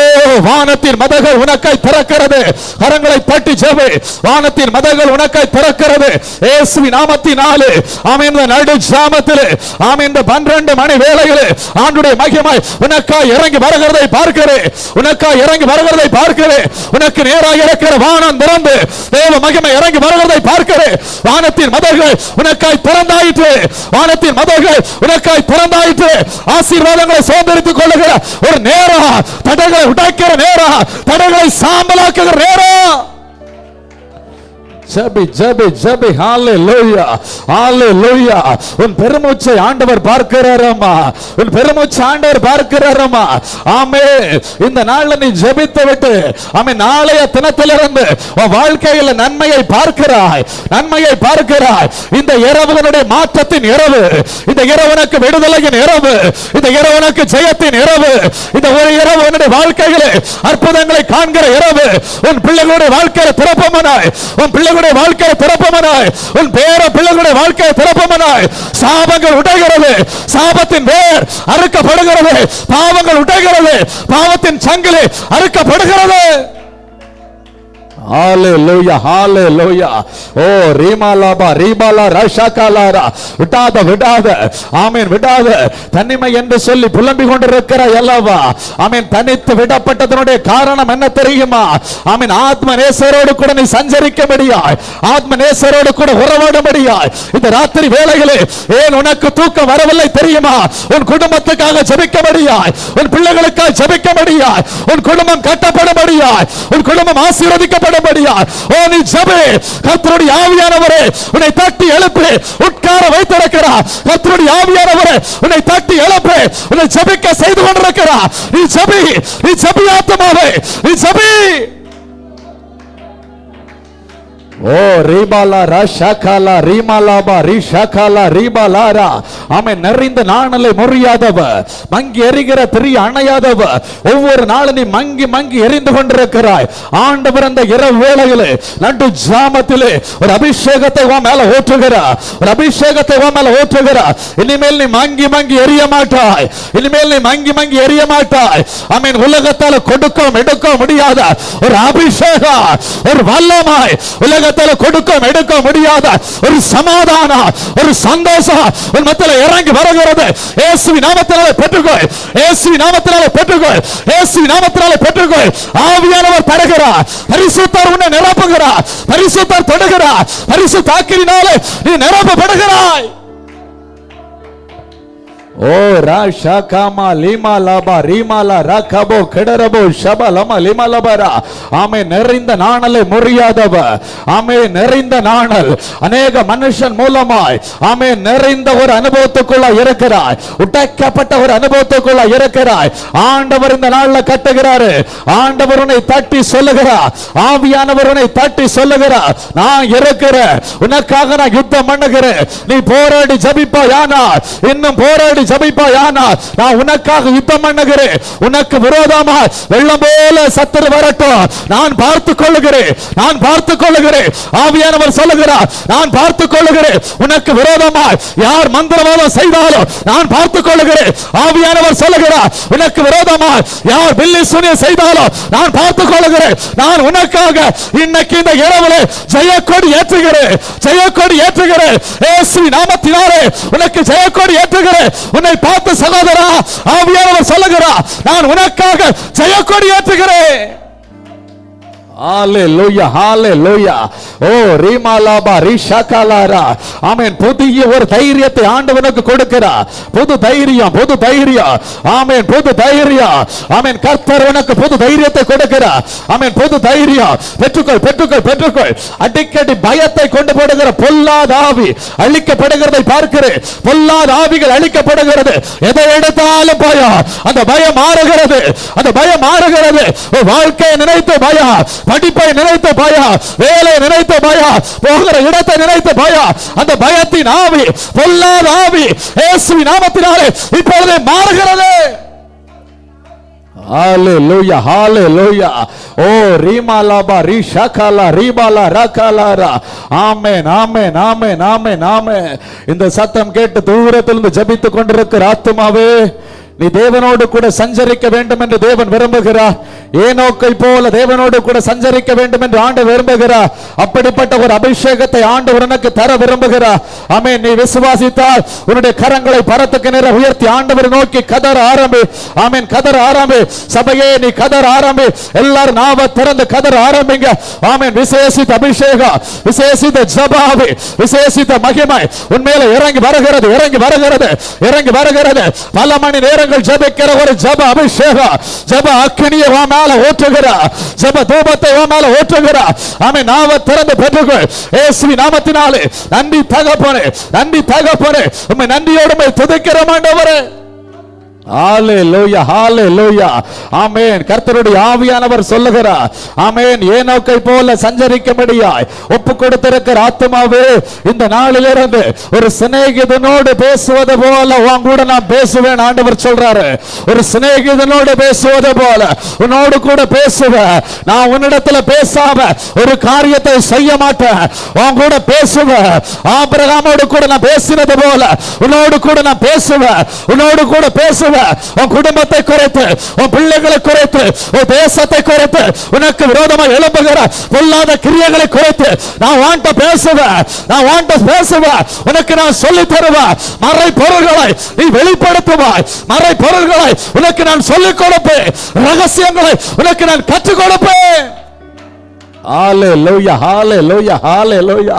வானத்தின் மதகுகள் உனக்காய் திறக்கிறது. கரங்களை தட்டி ஜெபி. வானத்தின் மதகுகள் உனக்காய் திறக்கிறது இயேசுவின் நாமத்தினாலே. ஆமென். இந்த நடு ஜாமத்திலே ஆமென் இந்த 12 மணி வேளையிலே ஆண்டவருடைய மகிமை உனக்காய் இறங்கி வருகிறதை பார்க்கிறேன், உனக்காய் இறங்கி வருகிறதை பார்க்கிறேன். உனக்கு நேராக இருக்கிற வானம் திறந்து தேவ மகிமை இறங்கி வருகிறதை பார்க்கிறேன். வானத்தின் மதகுகள் உனக்காய் திறந்தாயிற்று, வானத்தின் மதகுகள் உனக்காய் திறந்தாயிற்று. ஆசீர்வாதங்களை சுதந்திரித்துக் கொள்ளுகிற ஒரு நேரம், தடைகளை உடைக்கிற நேரம், தடைகளை சாம்பலாக்குகிற நேரம். ஜெபி ஜெபி ஜெபி. Hallelujah hallelujah. உன் பெருமூச்சை ஆண்டவர் பார்க்கிறாரம்மா, உன் பெருமூச்சை ஆண்டவர் பார்க்கிறாரம்மா. ஆமென். இந்த நாள்ல நீ ஜெபித்து விட்டு ஆமென் நாளைய தினத்திலிருந்து உன் வாழ்க்கையில நன்மையை பார்க்கிறாய், நன்மையை பார்க்கிறாய். இந்த இரவுனுடைய மாற்றத்தின் இரவு, இந்த இரவு உனக்கு விடுதலையின் இரவு, இந்த இரவு உனக்கு ஜெயத்தின் இரவு, இந்த ஒரு இரவு உன்னுடைய வாழ்க்கையிலே அற்புதங்களை காண்கிற இரவு. உன் பிள்ளைகளுடைய வாழ்க்கையில திறப்பமனாய், உன் பிள்ளைகளுடைய வாழ்க்கையை திறப்பமனாய், உன் பேர பிள்ளைகளுடைய வாழ்க்கையை திறப்பமனாய். சாபங்கள் உடைகிறது, சாபத்தின் வேர் அறுக்கப்படுகிறது, பாவங்கள் உடைகிறது, பாவத்தின் சங்கிலி அறுக்கப்படுகிறது. ஹalleluya ஹalleluya. ஓ ரீமாலாபா ரீபாலா ரஷாகாலாரா. விடாத விடாத ஆமென் விடாத. தனிமை என்று சொல்லி புலம்பிக் கொண்டிருக்கிற அல்லவா, ஆமென் தனித்து விடப்பட்டதனுடைய காரணம் என்ன தெரியுமா? ஆமென் ஆத்ம நேசரோடு கூட நீ சஞ்சரிக்க முடியாய், ஆத்ம நேசரோடு கூட உறவாட முடியாய். இந்த ராத்திரி வேளையிலே ஏன் உனக்கு தூக்கம் வரவில்லை தெரியுமா? உன் குடும்பத்துக்காக ஜெபிக்க முடியாய், உன் பிள்ளைகளுக்காக ஜெபிக்க முடியாய், உன் குடும்பம் கட்டப்பட முடியாய், உன் குடும்பம் ஆசீர்வதிக்கப்பட முடியாய். ஓ நீ ஜெபி. கர்த்தருடைய ஆவியானவரே உன்னை தட்டி எழுப்பி உட்கார வைத்திருக்கிறார். கர்த்தருடைய ஆவியானவரே உன்னை தட்டி எழுப்பி உன்னை ஜெபிக்க செய்து கொண்டிருக்கிறார். நீ ஜெபி, நீ ஜெபி ஆத்துமாவே, நீ ஜெபி. ஓ ரீபாலா ரஷாகாலா ரீமாலாபா ரிஷாகாலா ரீபாலாரா. ஆமென். நிறைந்த நாணலை முறியாதவ, மங்கி எரிகிற பெரிய அணையாதவ, ஒவ்வொரு நாளும் நீ மங்கி மங்கி எரிந்து கொண்டிருக்கிறாய். ஆண்டவர் அந்த இரவு வேளையிலே நடு ஜாமத்திலே ஒரு அபிஷேகத்தை உன் மேல ஊற்றுகிறார், ஒரு அபிஷேகத்தை உன் மேல ஊற்றுகிறார். இனிமேல் நீ மங்கி மங்கி எரிய மாட்டாய், இனிமேல் நீ மங்கி மங்கி எரிய மாட்டாய். ஆமென். உலகத்தால கொடுக்க எடுக்க முடியாத ஒரு அபிஷேகம், ஒரு வல்லமாய் உலக கொடுக்க எடுக்க முடியாத ஒரு சமாதானம், ஒரு சந்தோஷம் உன் மத்தியிலே இறங்கி வருகிறது. இயேசுவின் நாமத்தினாலே பெற்றுக்கொள், இயேசுவின் நாமத்தினாலே பெற்றுக்கொள், இயேசுவின் நாமத்தினாலே பெற்றுக்கொள். ஆவியானவர் தருகிறார், பரிசுத்தர் உன்னை நிரப்புகிறார், பரிசுத்தர் தொடுகிறார், பரிசுத்த ஆக்கினாலே நீ நிரப்பப்படுகிறாய். ஓ ராஷா காமா லிமா லாபா ரீமாலா ராகபோ கடரபோ ஷபலமா லிமா லபரா. ஆமே. நிறைந்த நாணலை முறியாதவ, ஆமே நிறைந்த நாணல் அநேக மனுஷன் மூலமாய் ஆமே நிறைந்த ஒரு அனுபவத்துக்குள்ள இருக்கிறாய், உடைக்கப்பட்ட ஒரு அனுபவத்துக்குள்ள இருக்கிறாய். ஆண்டவர் இந்த நாள்ல கட்டுகிறாரு. ஆண்டவர் உன்னை தட்டி சொல்லுகிறார், ஆவியானவர் உன்னை தட்டி சொல்லுகிறார், நான் இருக்கிறேன், உனக்காக நான் யுத்தம் பண்ணுகிறேன். நீ போராடி ஜெபிப்பாயானால், இன்னும் போராடி சொல்லி ஜபிப்பாயானா, நான் உனக்காக யுத்தம் பண்ணுகிறேன். உனக்கு விரோதமா வெள்ளம் போல சத்துரு வரட்டும், நான் பார்த்துக் கொள்ளுகிறேன், நான் பார்த்துக் கொள்ளுகிறேன். ஆவியானவர் சொல்லுகிறார், நான் பார்த்துக் கொள்ளுகிறேன். உனக்கு விரோதமா யார் மந்திரவாதம் செய்தாலும் நான் பார்த்துக் கொள்ளுகிறேன். ஆவியானவர் சொல்லுகிறார், உனக்கு விரோதமா யார் பில்லி சூனியம் செய்தாலும் நான் பார்த்துக் கொள்ளுகிறேன். நான் உனக்காக இன்னைக்கு இந்த இரவுல ஜெயக்கொடி ஏற்றுகிறேன், ஜெயக்கொடி ஏற்றுகிறேன். இயேசுவின் நாமத்தினாலே உனக்கு ஜெயக்கொடி ஏற்றுகிறேன். உன்னை பார்த்து சகோதரா, ஆவியானவர் சொல்லுகிறார், நான் உனக்காக ஜெயக்கொடி ஏற்றுகிறேன். ஹalleluya ஹalleluya. ஓ ரீமாலாபா ரிஷாகாலாரா. ஆமென். புதிய ஒரு தைரியத்தை ஆண்டவனுக்கு கொடுக்கிறார். புது தைரியம், புது தைரியம். ஆமென். புது தைரியம். ஆமென். கர்த்தர் உனக்கு புது தைரியத்தை கொடுக்கிறார். ஆமென். புது தைரியம் பெற்றுக்கொள், பெற்றுக்கொள், பெற்றுக்கொள். அடிக்கடி பயத்தை கொண்டு போடுகிற பொல்லாத ஆவி அழிக்கப்படுகிறதை பார்க்கிறேன். பொல்லாத ஆவிகள் அழிக்கப்படுகிறது. எதை எடுத்தாலும் பயம். அந்த பயம் மாறுகிறது, அந்த பயம் மாறுகிறது. வாழ்க்கையை நினைத்து பயம், படிப்பை நினைத்த பயம், வேலை நினைத்த பயம், போகிற இடத்தை நினைத்த பயம். அந்த பயத்தின் ஆவி, பொல்லாத ஆவி இயேசுவின் நாமத்தினாலே இப்பொழுது மாறுகிறது. ஹalleluya ஹalleluya. ஓ ரீமாலாபா ரிஷாகாலா ரீபாலா ராகாலாரா. ஆமென் ஆமென் ஆமென் ஆமென் ஆமென். இந்த சத்தம் கேட்டு தூரத்திலிருந்து ஜெபித்துக் கொண்டிருக்கிற ஆத்துமாவே, நீ தேவனோடு கூட சஞ்சரிக்க வேண்டும் என்று தேவன் விரும்புகிறார். ஏனோக்கை போல தேவனோடு கூட சஞ்சரிக்க வேண்டும் என்று ஆண்டவர் விரும்புகிறார். அப்படிப்பட்ட ஒரு அபிஷேகத்தை ஆண்டவர் உனக்கு தர விரும்புகிறார். ஆமென். நீ விசுவாசித்தால் உன்னுடைய கரங்களை பரத்துக்கு நேர உயர்த்தி ஆண்டவரை நோக்கி கதற ஆரம்பி. ஆமென். கதற ஆரம்பி. சபையே நீ கதற ஆரம்பி. எல்லாரும் நாவ திறந்து கதற ஆரம்பிங்க. ஆமென். விசேஷித்த அபிஷேகம், விசேஷித்த ஜெபம், விசேஷித்த மகிமை உன்மேல இறங்கி வருகிறது, இறங்கி வருகிறது, இறங்கி வருகிறது. பல மணி நேரங்கள் ஜெபிக்கிற ஒரு ஜெப அபிஷேகம், ஜெப அக்கினியை உன் மேல ஊற்றுகிறார், ஜெப தூபத்தை உன் மேல ஊற்றுகிறார். ஆமென். நாவ திறந்து பெற்றுக்கொள் இயேசுவின் நாமத்தினாலே. நன்றி தகப்பனே, நன்றி தகப்பனே. உம்மை நன்றியோடு துதிக்கிறோம் ஆண்டவரே. ஹalleluya ஹalleluya. ஆமென். கர்த்தருடைய ஆவியானவர் சொல்லுகிறார், ஆமென், ஏனோக்கை போல சஞ்சரிக்கும்படியாய் ஒப்பு கொடுத்திருக்கிற ஆத்துமாவே, இந்த நாளிலிருந்து ஒரு சிநேகிதனோடு பேசுவது போல உன் கூட நான் பேசுவேன். ஆண்டவர் சொல்றாரு, ஒரு சிநேகிதனோடு பேசுவது போல உன்னோடு கூட பேசுவேன். நான் உன்னிடத்துல பேசாம ஒரு காரியத்தை செய்ய மாட்டேன், உன் கூட பேசுவேன். ஆபிரகாமோடு கூட நான் பேசினது போல உன்னோடு கூட நான் பேசுவேன், உன்னோடு கூட பேசுவேன். உன் குடும்பத்தை குறைத்து, உன் பிள்ளைகளை குறைத்து, உன் தேசத்தை குறைத்து, உனக்கு விரோதமாக எழும்புகிற பொல்லாத கிரியைகளை குறைத்து நான் வாண்ட பேசுவேன், நான் வாண்ட பேசுவேன். உனக்கு நான் சொல்லி தருவேன். மறை பொருள்களை நீ வெளிப்படுத்துவாய், மறை பொருள்களை உனக்கு நான் சொல்லிக் கொடுப்பேன், ரகசியங்களை உனக்கு நான் கற்றுக் கொடுப்பேன். ஹalleluya ஹalleluya ஹalleluya.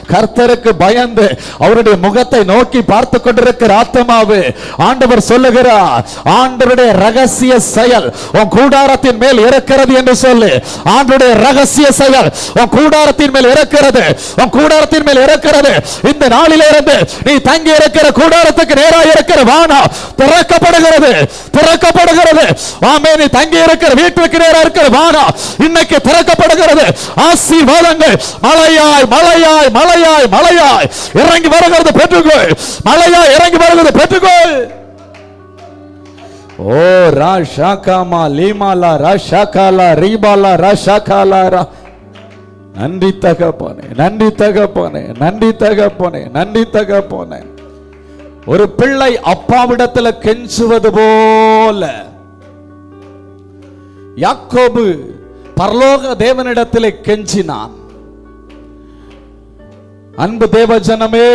கர்த்தருக்கு பயந்து அவருடைய முகத்தை நோக்கி பார்த்து கொண்டிருக்கிற ஆத்துமாவே, ஆண்டவர் சொல்லுகிறார், ஆண்டவருடைய ரகசிய செயல் உன் கூடாரத்தின் மேல் இருக்கிறது என்று சொல்லு. ஆண்டவருடைய ரகசிய செயல் உன் கூடாரத்தின் மேல் இருக்கிறது, உன் கூடாரத்தின் மேல் இருக்கிறது. இந்த நாளிலிருந்து நீ தங்கி இருக்கிற கூடாரத்துக்கு நேராக இருக்கிற வானம் திறக்கப்படுகிறது, திறக்கப்படுகிறது. ஆமென். நீ தங்கி இருக்கிற வீட்டுக்கு நேராக இருக்கிற வானம் இன்னைக்கு திறக்கப்படுகிறது. ஆசீர்வாதங்கள் மழையாய் மழையாய் மழையாய் மழையாய் இறங்கி வருகிறது, பெற்றுக்கொள். மழையாய் இறங்கி வருகிறது, பெற்றுக்கொள். ஓ ராஷாகாமா லீமாலா ராஷாகாலா ரீபாலா ராஷாகாலா. நன்றி தகப்பனே, நன்றி தகப்பனே, நன்றி தகப்பனே, நன்றி தகப்பனே. ஒரு பிள்ளை அப்பாவிடத்தில் கெஞ்சுவது போல யாக்கோபு பரலோக தேவனிடத்திலே கெஞ்சினான். அன்பு தேவ ஜனமே,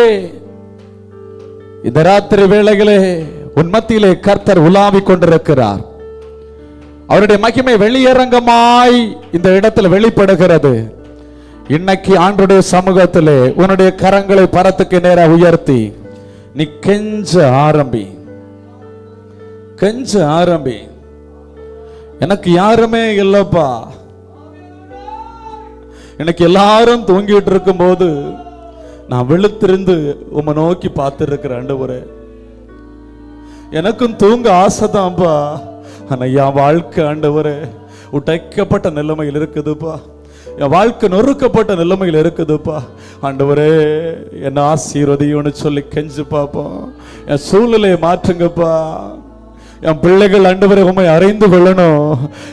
இந்த ராத்திரி வேளைகளே உன் மத்தியிலே கர்த்தர் உலாவிக் கொண்டிருக்கிறார். அவருடைய மகிமை வெளியரங்கமாய் இந்த இடத்துல வெளிப்படுகிறது. இன்னைக்கு ஆண்டுடைய சமூகத்திலே உன்னுடைய கரங்களை பரத்துக்கு நேராக உயர்த்தி நீ கெஞ்ச ஆரம்பி, கெஞ்ச ஆரம்பி. எனக்கு யாருமே இல்லப்பா, எனக்கு எல்லாரும் தூங்கிட்டு இருக்கும் போது நான் விழுத்திருந்து உம்மை நோக்கி பார்த்து இருக்கிற ஆண்டவரே, எனக்கும் தூங்க ஆசைதான்ப்பா. ஆனா என் வாழ்க்கை ஆண்டவரே உடைக்கப்பட்ட நிலைமையில் இருக்குதுப்பா, என் வாழ்க்கை நொறுக்கப்பட்ட நிலைமையில் இருக்குதுப்பா. ஆண்டவரே என்ன ஆசீர்வதியும்னு சொல்லி கெஞ்சு பார்ப்போம். என் சூழ்நிலையை மாற்றுங்கப்பா. என் பிள்ளைகள் ஆண்டவரை உம்மை அறிந்து கொள்ளணும்.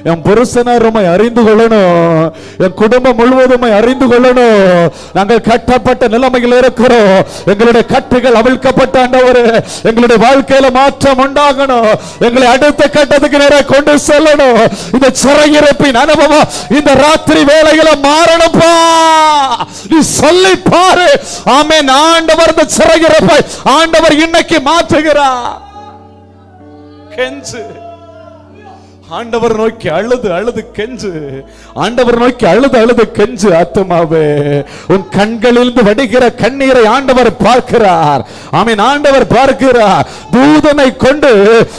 என் புருஷனார் உம்மை அறிந்து கொள்ளணும். என் குடும்பம் முழுவதும் அறிந்து கொள்ளணும். நாங்கள் கட்டப்பட்ட நிலைமையில் இருக்கிறோம். எங்களுடைய கட்டுகள் அவிழ்க்கப்பட்ட ஆண்டவரே, எங்களுடைய வாழ்க்கையில மாற்றம் உண்டாகணும். எங்களை அடுத்த கட்டத்துக்கு நேரா கொண்டு செல்லணும். இந்த சிறையிருப்பின் அனுபவம் இந்த ராத்திரி வேளையில மாறணும்பா. நீ சொல்லி பாரு. ஆமென். ஆண்டவர் இந்த சிறையிருப்பை ஆண்டவர் இன்னைக்கு மாற்றுகிறார். கெஞ்சு. ஆண்டவர் நோக்கி அழுது அழுது கெஞ்சு. ஆண்டவர் நோக்கி அழுது அழுது கெஞ்சு. ஆத்துமாவே, உன் கண்களிலிருந்து வடிகிற கண்ணீரை ஆண்டவர் பார்க்கிறார். ஆமென். ஆண்டவர் பார்க்கிறார். தூதனை கொண்டு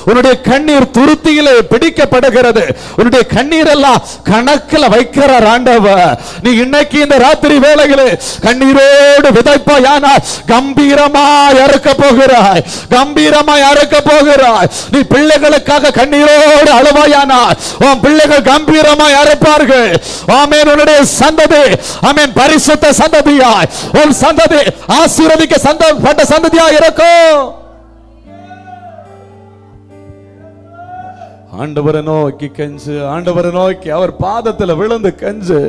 உன்னுடைய கண்ணீர் துருத்தியிலே பிடிக்கப்படுகிறது. உன்னுடைய கண்ணீர் எல்லாம் கணக்கில் வைக்கிறார் ஆண்டவர். நீ இன்னைக்கு இந்த ராத்திரி வேளையிலே கண்ணீரோடு விதைப்பாயானால் கம்பீரமாய் அறுக்க போகிறாய். கம்பீரமாய் அறுக்க போகிறாய். நீ பிள்ளைகளுக்காக கண்ணீரோடு அழுவாயா, உன் பிள்ளைகள் கம்பீரமாய் அறுப்பார்கள். ஆமென். உன்னுடைய சந்ததி ஆமென் பரிசுத்த சந்ததியாய், உன் சந்ததி ஆசீர்வதிக்க சந்தப்பட்ட சந்ததியாய் இருக்கும். ஆண்டவரை நோக்கி கெஞ்சு. ஆண்டவரை நோக்கி அவர் பாதத்தில் விழுந்து கெஞ்சு.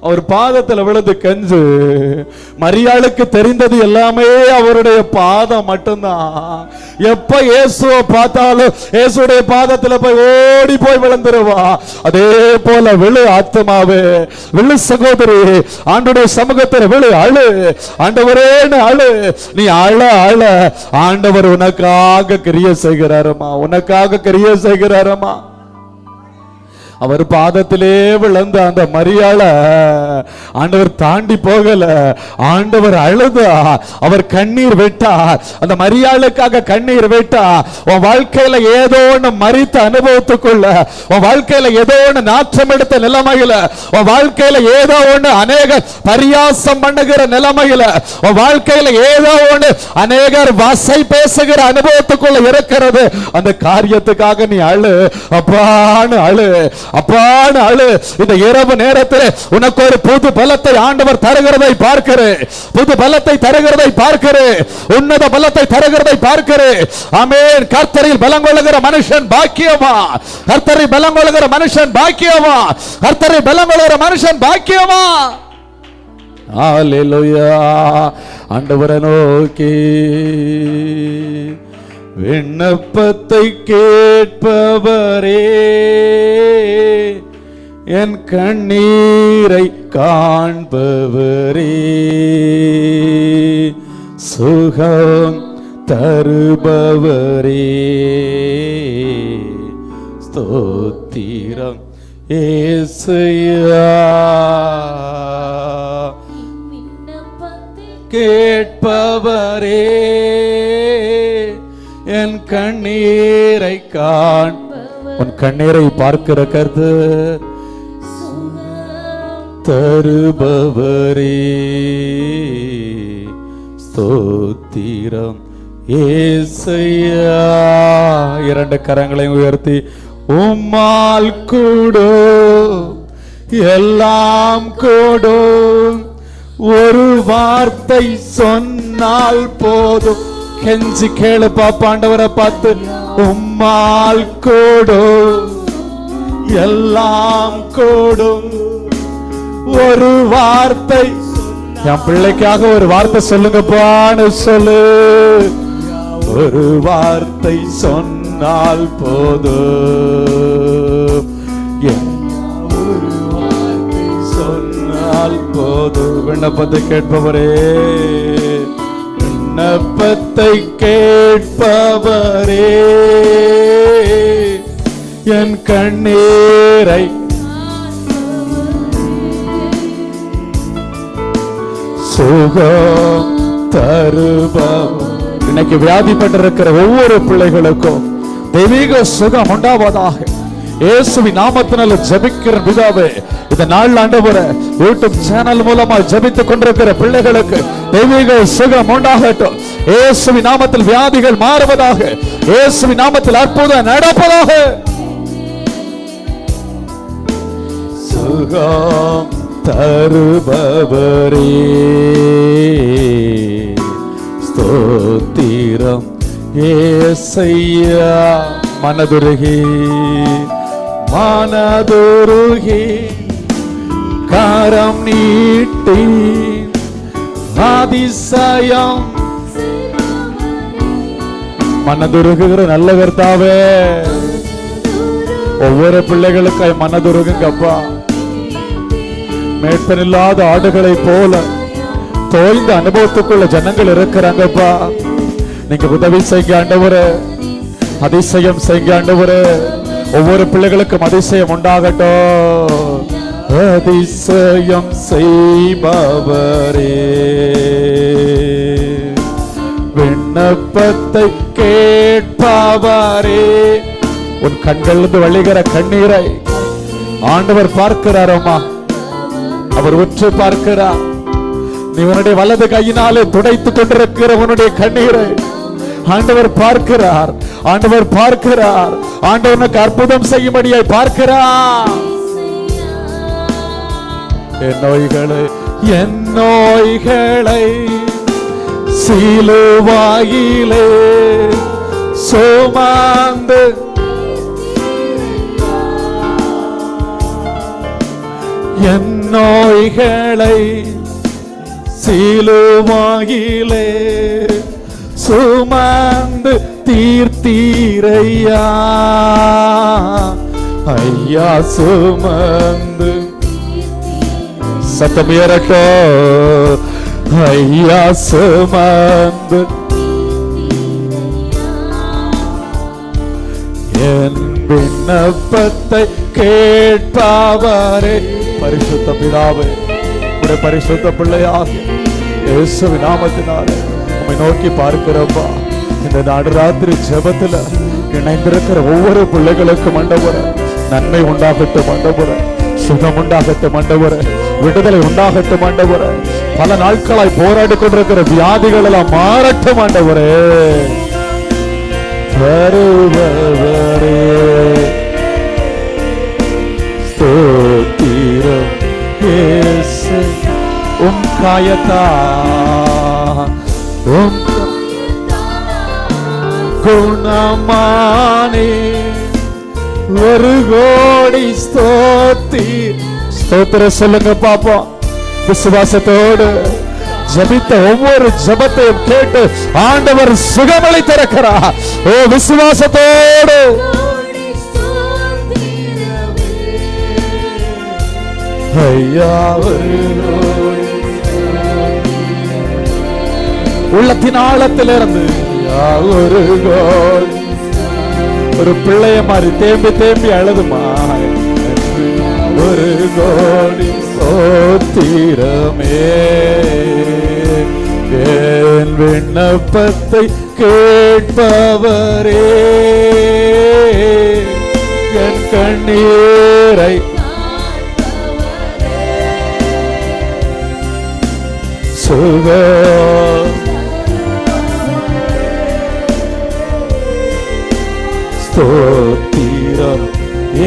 அவர் பாதத்தில் விழுந்து கெஞ்சு. மரியாளுக்கு தெரிந்தது எல்லாமே அவருடைய பாதம் மட்டும்தான். எப்ப இயேசுவை பார்த்தாலும் இயேசுடைய பாதத்தில் போய் ஓடி போய் விழுந்துருவா. அதே போல விழு ஆத்துமாவே, விழு சகோதரி, ஆண்டவருடைய சமூகத்தில் விழு, அழு. ஆண்டவரேன்னு அழு. நீ அழ அழ ஆண்டவர் உனக்காக கிரியை செய்கிறாரம்மா, உனக்காக கிரியை செய்கிறாரம்மா. அவர் பாதத்திலே விழுந்த அந்த மரியாள ஆண்டவர் தாண்டி போகல. ஆண்டவர் அழுதா, அவர் கண்ணீர் விட்டார். அந்த மரியாளுக்காக கண்ணீர் விட்டா. உன் வாழ்க்கையில ஏதோ ஒன்று மரித்த அனுபவத்துக்குள்ள, உன் வாழ்க்கையில ஏதோ ஒன்று நாற்றம் எடுத்த நிலைமையில, உன் வாழ்க்கையில ஏதோ ஒன்று அநேகர் பரியாசம் பண்ணுகிற நிலைமையில, உன் வாழ்க்கையில ஏதோ ஒன்று அநேகர் வசை பேசுகிற அனுபவத்துக்குள்ள இருக்கிறது. அந்த காரியத்துக்காக நீ அழு, அப்பான்னு அழு, அப்பான்னு அழு. இந்த இரவு நேரத்தில் உனக்கு ஒரு புது பலத்தை ஆண்டவர் தருகிறதை பார்க்கிறேன். புது பலத்தை தருகிறதை பார்க்கிறேன். உன்னத பலத்தை தருகிறதை பார்க்கிறேன். ஆமென். கர்த்தரில் பலம் கொள்ளுகிற மனுஷன் பாக்கியமா. கர்த்தரில் பலம் கொள்ளுகிற மனுஷன் பாக்கியமா. கர்த்தரில் பலம் கொள்ளுகிற மனுஷன் பாக்கியமா. ஹல்லேலூயா. ஆண்டவரை நோக்கி விண்ணப்பத்தை கேட்பவரே, என் கண்ணீரை காண்பவரே, சுகம் தருபவரே, ஸ்தோத்திரம் ஏசையா. கேட்பவரே, என் கண்ணீரை காண். உன் கண்ணீரை பார்க்கிற கர்த்தர் தருபவரே, ஸ்தோத்திரம் ஏசையா. இரண்டு கரங்களை உயர்த்தி உம்மால் கூடும் எல்லாம் கூடும், ஒரு வார்த்தை சொன்னால் போதும். கெஞ்சி கேளு பாப்பா ஆண்டவரை பார்த்து. உம்மால் கூடும் எல்லாம் கூடும், ஒரு வார்த்தை. என் பிள்ளைக்காக ஒரு வார்த்தை சொல்லுங்கப்பான்னு சொல்லு. ஒரு வார்த்தை சொன்னால் போதும், ஒரு வார்த்தை சொன்னால் போதும். விண்ணப்பத்தை கேட்பவரே, விண்ணப்பத்தை கேட்பவரே, என் கண்ணீரை சுகம் தருபவர். இன்னைக்கு வியாதிப்பட்டிருக்கிற ஒவ்வொரு பிள்ளைகளுக்கும் தெய்வீக சுகம் உண்டாவதாக இயேசுவின் நாமத்தினால ஜெபிக்கிற பிதாவே. இந்த நாள் ஆண்டவரே, யூடியூப் சேனல் மூலமா ஜெபித்துக் கொண்டிருக்கிற பிள்ளைகளுக்கு தெய்வீக சுகம் உண்டாகட்டும். இயேசுவின் நாமத்தில் வியாதிகள் மாறுவதாக, இயேசுவின் நாமத்தில் அற்புதம் நடப்பதாக. சுகம் தருபவரே ஸ்தோத்திரம் ஏசையா. மனதுருகி கரம் நீட்டி அதிசயம் மனதுருகுகிற நல்ல கர்த்தாவே, ஒவ்வொரு பிள்ளைகளுக்காய் மனதுருகுங்கப்பா. மேற்பன் இல்லாத ஆடுகளை போல தோய்ந்த அனுபவத்துக்குள்ள ஜனங்கள் இருக்கிறாங்கப்பா. நீங்க உதவி செய்ய ஆண்டவரே, அதிசயம் செய்ய ஆண்டவரே. ஒவ்வொரு பிள்ளைகளுக்கும் அதிசயம் உண்டாகட்டும். அதிசயம் செய்பவரே விண்ணப்பத்தை கேட்பவரே. உன் கண்களிலிருந்து வழிகிற கண்ணீரை ஆண்டவர் பார்க்கிறாரம்மா. அவர் உற்று பார்க்கிறார். நீ உன்னுடைய வலது கையினாலே துடைத்துக் கொண்டிருக்கிற உன்னுடைய கண்ணீரை ஆண்டவர் பார்க்கிறார். ஆண்டவர் பார்க்கிறார். ஆண்டவனுக்கு அற்புதம் செய்யும்படியாய் பார்க்கிறார். என் நோய்களை சிலுவாயிலே சுமந்து என் நோய்களை சிலுவாயிலே சுமந்து தீர்த்தீரையா. ஐயா சுமந்து சத்தமியரட்டோ. ஐயா சுமந்து என் விண்ணப்பத்தை கேட்பவரே. பரிசுத்த பிதாவே, உடைய பரிசுத்த பிள்ளையாக இயேசுவின் நாமத்தினாலே உம்மை நோக்கி பார்க்கிறப்பா. இந்த நடுராத்திரி ஜெபத்துல இணைந்திருக்கிற ஒவ்வொரு பிள்ளைகளுக்கும் ஆண்டவரே நன்மை உண்டாகட்டும் ஆண்டவரே, சுகம் உண்டாகட்டும் ஆண்டவரே, விடுதலை உண்டாகட்டும் ஆண்டவரே. பல நாட்களாய் போராடி கொண்டிருக்கிற வியாதிகள் எல்லாம் மாறட்டும் ஆண்டவரே. வருபவரே ஸ்தோத்திரம் இயேசு. உம் காயத்தா உம் குணமானே ஒரு கோடி ஸ்தோத்திர சொல்லுங்க பாப்போம். விசுவாசத்தோடு ஜபித்த ஒவ்வொரு ஜபத்தையும் கேட்டு ஆண்டவர் சுகமளை திறக்கிறார். ஓ விசுவாசத்தோடு உள்ளத்தின் ஆழத்திலிருந்து ஒரு கோடி ஒரு பிள்ளைய மாதிரி தேம்பி தேம்பி அழுதுமா. ஒரு கோடி ஸ்தோத்திரமே என் விண்ணப்பத்தை கேட்பவரே என் கண்ணீரை சுக ஸ்தோத்திரம்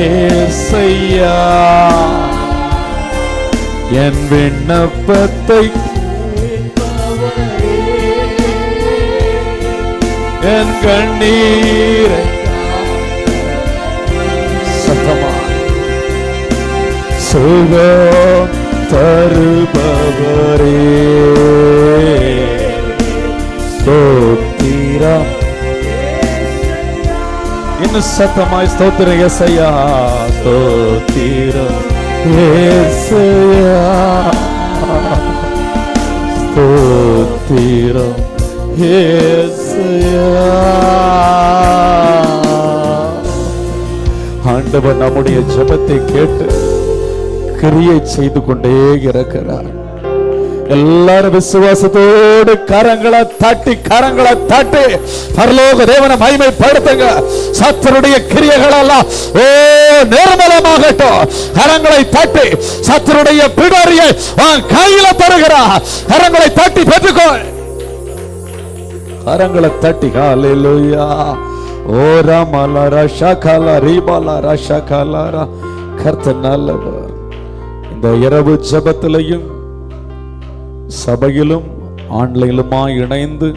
ஏசையா என் விண்ணப்பத்தை என் கண்ணீரை சத்தமா சுகம் தருபவரே ஸ்தோத்திரம். இன்னும் சத்தமாய் ஸ்தோத்திரம் ஏசையா ஸ்தோத்திரம் ஏசையா ஸ்தோத்திரம் ஏசையா. ஆண்டவர் நம்முடைய ஜெபத்தை கேட்டு கிரியை செய்து கொண்டே இருக்கிறார். எல்லாரும் விசுவாசத்தோடு கரங்களை தட்டி பரலோக தேவனை மகிமைப்படுத்துங்க. சத்துருடைய கிரியைகள் எல்லாம் ஓ நிர்மலமாகட்டும். கரங்களை தட்டி சத்துருடைய பிடரியை கையில தருகிறார். கரங்களை தட்டி பெற்றுக்கொள். கரங்களை தட்டி ஹல்லேலூயா. ஓ ரமலர ஷகல ரிபலர ஷகலர. கர்த்தர் நல்லவர். இந்த இரவு ஜெபத்திலையும் சபையிலும் ஆன்லைனிலுமாய் இணைந்து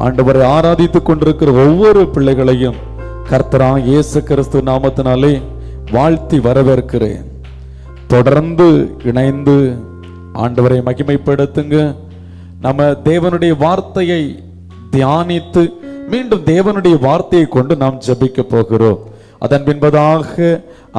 ஆண்டவரை ஆராதித்துக் கொண்டிருக்கிற ஒவ்வொரு பிள்ளைகளையும் கர்த்தராகிய இயேசு கிறிஸ்து நாமத்தினாலே வாழ்த்தி வரவேற்கிறேன். தொடர்ந்து இணைந்து ஆண்டவரை மகிமைப்படுத்துங்க. நம்ம தேவனுடைய வார்த்தையை தியானித்து மீண்டும் தேவனுடைய வார்த்தையை கொண்டு நாம் ஜெபிக்க போகிறோம். அதன் பின்பதாக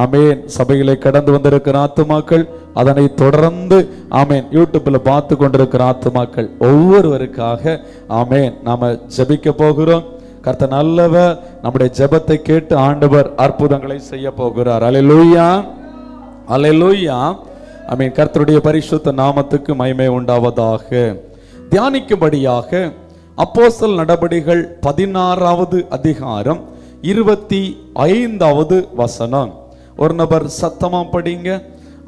ஆமென் சபையிலே கடந்து வந்திருக்கிற ஆத்துமாக்கள், அதனை தொடர்ந்து ஆமென் யூடியூப்ல பார்த்து கொண்டிருக்கிற ஆத்துமாக்கள் ஒவ்வொருவருக்காக ஆமென் நாம ஜெபிக்க போகிறோம். கர்த்தர் நல்லவர், நம்முடைய ஜெபத்தை கேட்டு ஆண்டவர் அற்புதங்களை செய்ய போகிறார். அல்லேலூயா, அல்லேலூயா. ஆமென். கர்த்தருடைய பரிசுத்த நாமத்துக்கு மகிமை உண்டாவதாக. தியானிக்கும்படியாக அப்போஸ்தலர் நடபடிகள் 16வது அதிகாரம் 25வது வசனம். ஒரு நபர் சத்தமா படிங்க.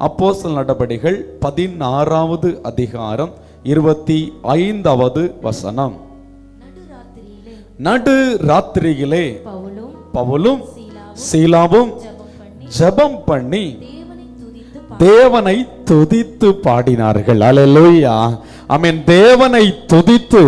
அப்போஸ்தலர் நடபடிகள் 16வது அதிகாரம் 25வது வசனம். நடு ராத்திரியிலே பவுலும் சீலாவும் ஜெபம் பண்ணி தேவனை துதித்து பாடினார்கள். அல்லேலூயா, ஆமென். தேவனை துதித்து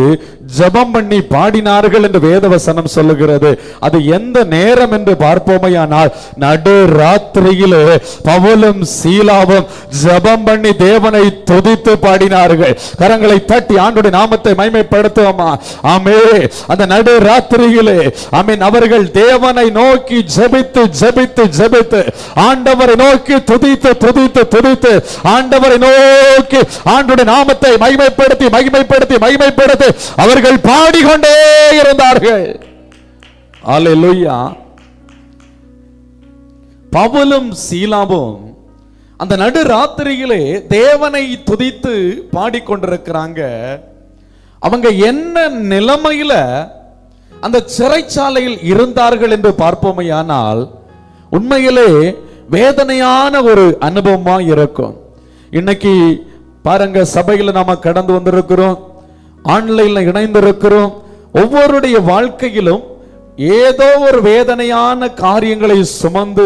ஜெபம் பண்ணி பாடினார்கள் என்று வேதவசனம் சொல்லுகிறது. அது எந்த நேரம் என்று பார்ப்போமையானால் நடு ராத்திரியிலே பவுலும் சீலாவும் ஜெபம் பண்ணி தேவனை துதித்து பாடினார்கள். கரங்களை தட்டி ஆண்டவருடைய நாமத்தை மகிமைப்படுத்துவோமா? ஆமென். அந்த நடு ராத்திரியிலே ஆமென் அவர்கள் தேவனை நோக்கி ஜெபித்து ஜெபித்து ஜெபித்து ஆண்டவரை நோக்கி துதித்து துதித்து துதித்து ஆண்டவரை நோக்கி ஆண்டவருடைய நாமத்தை மகிமைப்படுத்தி மகிமைப்படுத்தி மகிமைப்படுத்தி அவர்கள் பாடிக்கொண்டே இருந்தார்கள். அல்லேலூயா. பவுலும் சீலாவும் அந்த நடு ராத்திரியிலே தேவனை துதித்து பாடிக்கொண்டிருக்கிறாங்க. அவங்க என்ன நிலைமையில அந்த சிறைச்சாலையில் இருந்தார்கள் என்று பார்ப்போமையானால் உண்மையிலே வேதனையான ஒரு அனுபவமா இருக்கும். இன்னைக்கு பாருங்க, சபையில நாம கடந்து வந்திருக்கிறோம், ஆன்லைன்ல இணைந்திருக்கிறோம். ஒவ்வொருடைய வாழ்க்கையிலும் ஏதோ ஒரு வேதனையான காரியங்களை சுமந்து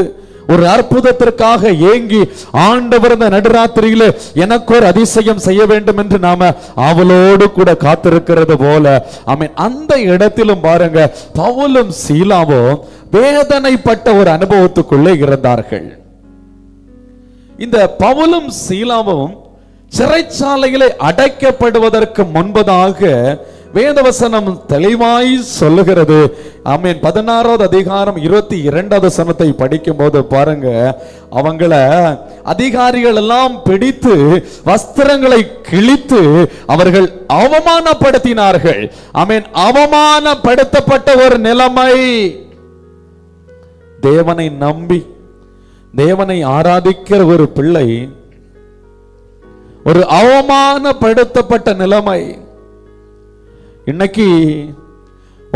ஒரு அற்புதத்திற்காக ஏங்கி ஆண்டவர் இந்த நடுராத்திரியிலே எனக்கு ஒரு அதிசயம் செய்ய வேண்டும் என்று நாம அவளோடு கூட காத்திருக்கிறது போல ஆமென். அந்த இடத்திலும் பாருங்க, பவுலும் சீலாவும் வேதனைப்பட்ட ஒரு அனுபவத்துக்குள்ளே இருந்தார்கள். இந்த பவுலும் சீலாவும் சிறைச்சாலையிலே அடைக்கப்படுவதற்கு முன்பதாக வேதவசனம் தெளிவாய் சொல்லுகிறது. ஆமென். 16வது அதிகாரம் 22வது வசனத்தை படிக்கும் போது பாருங்க, அவங்கள அதிகாரிகள் எல்லாம் பிடித்து வஸ்திரங்களை கிழித்து அவர்கள் அவமானப்படுத்தினார்கள். ஆமென். அவமானப்படுத்தப்பட்ட ஒரு நிலைமை. தேவனை நம்பி தேவனை ஆராதிக்கிற ஒரு பிள்ளை ஒரு அவமானப்படுத்தப்பட்ட நிலைமை. இன்னைக்கு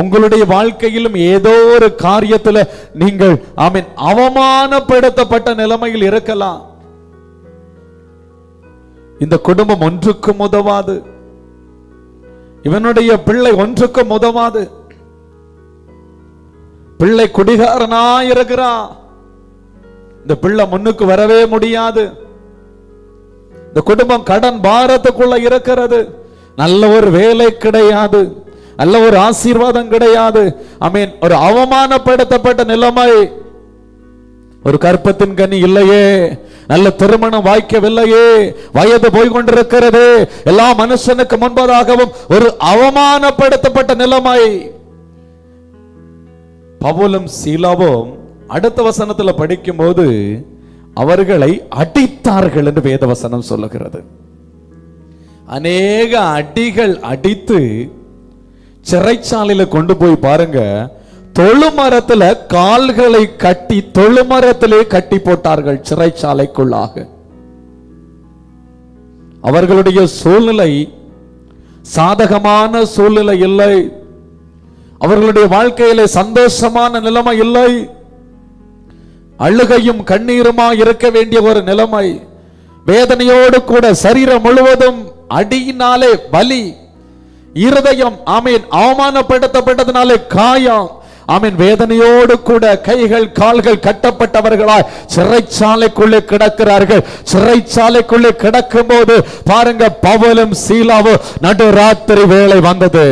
உங்களுடைய வாழ்க்கையிலும் ஏதோ ஒரு காரியத்தில் நீங்கள் ஆமென் அவமானப்படுத்தப்பட்ட நிலைமையில் இருக்கலாம். இந்த குடும்பம் ஒன்றுக்கும் உதவாது, இவனுடைய பிள்ளை ஒன்றுக்கும் உதவாது, பிள்ளை குடிகாரனாய் இருக்கிறான், இந்த பிள்ளை முன்னுக்கு வரவே முடியாது, இந்த குடும்பம் கடன் பாரத்துக்குள்ள இருக்கிறது, நல்ல ஒரு வேலை கிடையாது, நல்ல ஒரு ஆசீர்வாதம் கிடையாது. ஆமென். ஒரு அவமானப்படுத்தப்பட்ட நிலைமை. ஒரு கற்பத்தின் கனி இல்லையே, நல்ல திருமணம் வாய்க்கவில்லையே, வயது போய்கொண்டிருக்கிறது, எல்லா மனுஷனுக்கு முன்பதாகவும் ஒரு அவமானப்படுத்தப்பட்ட நிலைமை. பவுலும் சீலாவும் அடுத்த வசனத்துல படிக்கும் போது அவர்களை அடித்தார்கள் என்று வேதவசனம் சொல்லுகிறது. அநேக அடிகள் அடித்து சிறைச்சாலையில கொண்டு போய் பாருங்க, தொழுமரத்துல கால்களை கட்டி தொழுமரத்திலே கட்டி போட்டார்கள் சிறைச்சாலைக்குள்ளாக. அவர்களுடைய சூழ்நிலை சாதகமான சூழ்நிலை இல்லை, அவர்களுடைய வாழ்க்கையிலே சந்தோஷமான நிலைமை இல்லை, அழுகையும் கண்ணீருமா இருக்க வேண்டிய ஒரு நிலைமை. வேதனையோடு கூட சரீரம் முழுவதும் அடியினாலே வலி, இருதயம் ஆமென் அவமானப்படுத்தப்பட்டதினாலே காயம், ஆமென், வேதனையோடு கூட கைகள் கால்கள் கட்டப்பட்டவர்களாய் சிறைச்சாலைக்குள்ளே கிடக்கிறார்கள். சிறைச்சாலைக்குள்ளே கிடக்கும் போது பாருங்க, பவுலும் சீலாவும் நடுராத்திரி வேளை வந்தது.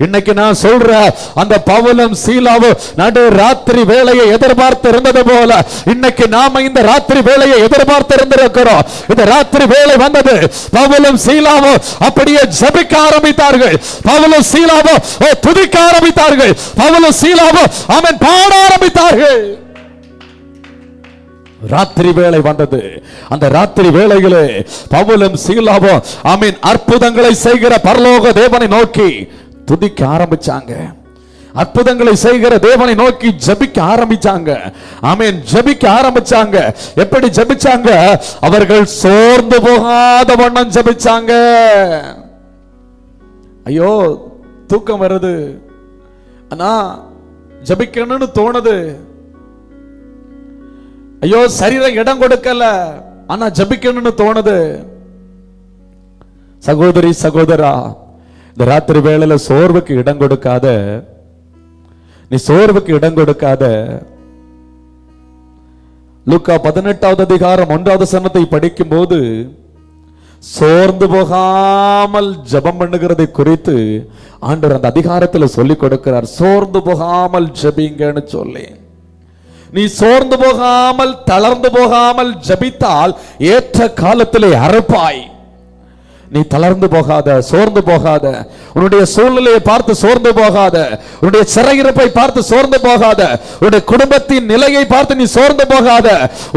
இன்னைக்கு நான் சொல்றேன், அந்த பவுலும் சீலாவும் நடுராத்திரி வேளையை எதிர்பார்த்து இருந்தது போல இன்னைக்கு நாம இந்த ராத்திரி வேளையை எதிர்பார்த்து இருந்திருக்கிறோம். இந்த ராத்திரி வேளை வந்தது. பவுலும் சீலாவும் அப்படியே ஜெபிக்க ஆரம்பித்தார்கள். பவுலும் சீலாவும் துதிக்க ஆரம்பித்தார்கள். பவுலும் சீலாவும் அவன் பாட ஆரம்பித்தார்கள். ராத்திரி வேளை வந்தது. அந்த ராத்திரி வேளையிலே பவுலும் சீலாவும் ஆமென் அற்புதங்களை செய்கிற பரலோக தேவனை நோக்கி துதிக்க ஆரம்பிச்சாங்க. அற்புதங்களை செய்கிற தேவனை நோக்கி ஜெபிக்க ஆரம்பிச்சாங்க. ஆமென், ஜெபிக்க ஆரம்பிச்சாங்க. எப்படி ஜெபிச்சாங்க? அவர்கள் சோர்ந்து போகாத வண்ணம் ஜெபிச்சாங்க. ஐயோ, தூக்கம் வருது, ஆனா ஜெபிக்கணும்னு தோணுது. ஐயோ, சரீரம் இடம் கொடுக்கல, ஆனா ஜெபிக்கணும்னு தோணுது. சகோதரி சகோதரா, இந்த ராத்திரி வேளையில சோர்வுக்கு இடம் கொடுக்காத. நீ சோர்வுக்கு இடம் கொடுக்காத. லூக்கா 18வது அதிகாரம் 1வது வசனத்தை படிக்கும் போது சோர்ந்து போகாமல் ஜெபம் பண்ணுகிறதை குறித்து ஆண்டவர் அந்த அதிகாரத்தில் சொல்லிக் கொடுக்கிறார். சோர்ந்து போகாமல் ஜெபிங்கன்னு சொல்லி, நீ சோர்ந்து போகாமல் தளர்ந்து போகாமல் ஜெபித்தால் ஏற்ற காலத்திலே அறுப்பாய். நீ தளர்ந்து போகாத, சோர்ந்து போகாத. உன்னுடைய சூழ்நிலையை பார்த்து சோர்ந்து போகாத. உன்னுடைய சிறையிருப்பை பார்த்து சோர்ந்து போகாத. உன்னுடைய குடும்பத்தின் நிலையை பார்த்து நீ சோர்ந்து போகாத.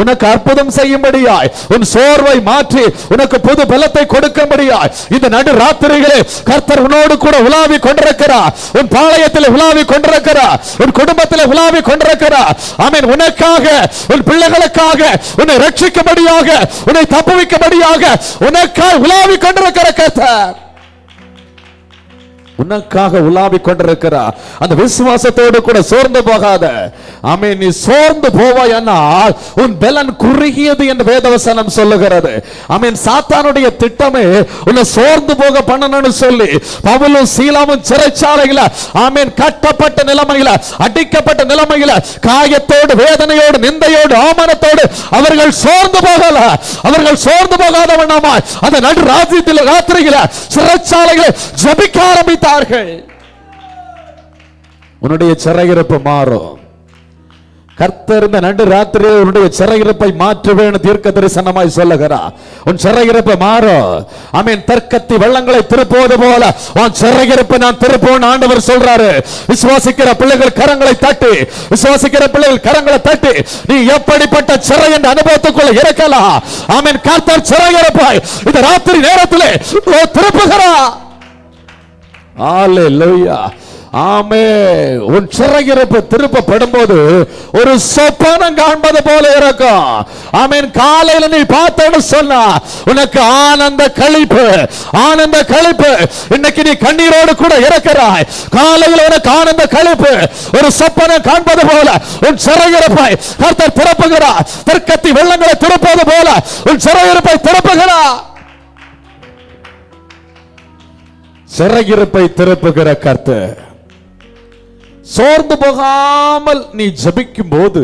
உனக்கு அற்புதம் செய்யும்படியாய், உன் சோர்வை மாற்றி உனக்கு புது பலத்தை கொடுக்கும்படியாய் இந்த நடு ராத்திரிகளே கர்த்தர் உன்னோடு கூட உலாவி கொண்டிருக்கிறார். உன் பாளையத்தில் உலாவி கொண்டிருக்கிறார். உன் குடும்பத்தில் உலாவி கொண்டிருக்கிறார். ஆமென். உனக்காக, உன் பிள்ளைகளுக்காக, உன்னை ரட்சிக்கும்படியாக, உன்னை தப்புவிக்கும்படியாக உனக்காக உலாவி கொண்டிருக்கிறார். உனக்காக உலாவி கொண்டிருக்கிறார். அந்த விசுவாசத்தோடு கூட சோர்ந்து போகாத. ஆமென். நீ சோர்ந்து போவாயானால் உன் பலன் குறுகியது என்று வேதவசனம் சொல்லுகிறது. ஆமென். சாத்தானுடைய திட்டமே உன்னை சோர்ந்து போக பண்ணணும்னு சொல்லி பவுலும் சீலாவும் சிறைச்சாலையில ஆமென் கட்டப்பட்ட நிலைமையில, அடிக்கப்பட்ட நிலைமையில, காயத்தோடு, வேதனையோடு, நிந்தையோடு, அவமானத்தோடு அவர்கள் சோர்ந்து போகல. அவர்கள் சோர்ந்து போகாதவண்ணமாய் அந்த நடு ராத்திரியில சிறைச்சாலைகளை ஜெபிக்க ஆரம்பித்தார்கள். உன்னுடைய சிறையிருப்பு மாறும். கர்த்தர் இந்த நடு ராத்திரி உன்னுடைய சிறையிருப்பை மாற்றுவேன் தீர்க்க தரிசனமாய் சொல்லுகிறார். உன் சிறையிருப்பு மாறும். ஆமென். தர்க்கத்தி வெள்ளங்களை திருப்புவது போல உன் சிறையிருப்பை நான் திருப்புவேன் ஆண்டவர் சொல்றாரு. விசுவாசிக்கிற பிள்ளைகள் கரங்களை தட்டி, விசுவாசிக்கிற பிள்ளைகள் கரங்களை தட்டி நீ எப்படிப்பட்ட சிறை என்ற அனுபவத்துக்குள்ள இருக்கலாம். ஆமென். கர்த்தர் சிறையிருப்பை இந்த ராத்திரி நேரத்திலே திருப்புகிறார். அல்லேலூயா. ஆமென். உன் சிறையிருப்பு திருப்பப்படும் போது ஒரு சொப்பனம் காண்பது போல இருக்கும். ஆமென். காலையில நீ பார்த்தேன்னு சொன்னா உனக்கு ஆனந்த களிப்பு, ஆனந்த களிப்பு. இன்னைக்கு நீ கண்ணீரோடு கூட இருக்கிறாய். காலையில் உனக்கு ஆனந்த களிப்பு, ஒரு சொப்பனம் காண்பது போல உன் சிறையிருப்பை கர்த்தர் திறப்புகிறார். தர்க்கத்தி வெள்ளங்களை திறப்பது போல உன் சிறையிருப்பை திறப்புகிறார். சிறையிருப்பை திருப்புகிற கர்த்தர். சோர்ந்து போகாமல் நீ ஜெபிக்கும் போது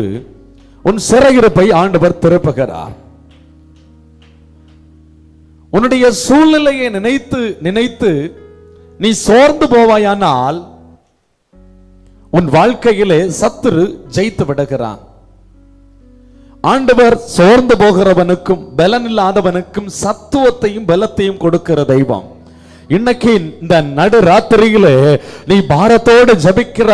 உன் சிறையிருப்பை ஆண்டவர் திருப்புகிறார். உன்னுடைய சூழ்நிலையை நினைத்து நினைத்து நீ சோர்ந்து போவாயானால் உன் வாழ்க்கையிலே சத்துரு ஜெயித்து விடுகிறான். ஆண்டவர் சோர்ந்து போகிறவனுக்கும் பலன் இல்லாதவனுக்கும் சத்துவத்தையும் பலத்தையும் கொடுக்கிற தெய்வம். இன்னைக்கு இந்த நடு ராத்திரியிலே நீ பாரத்தோடு ஜெபிக்கிற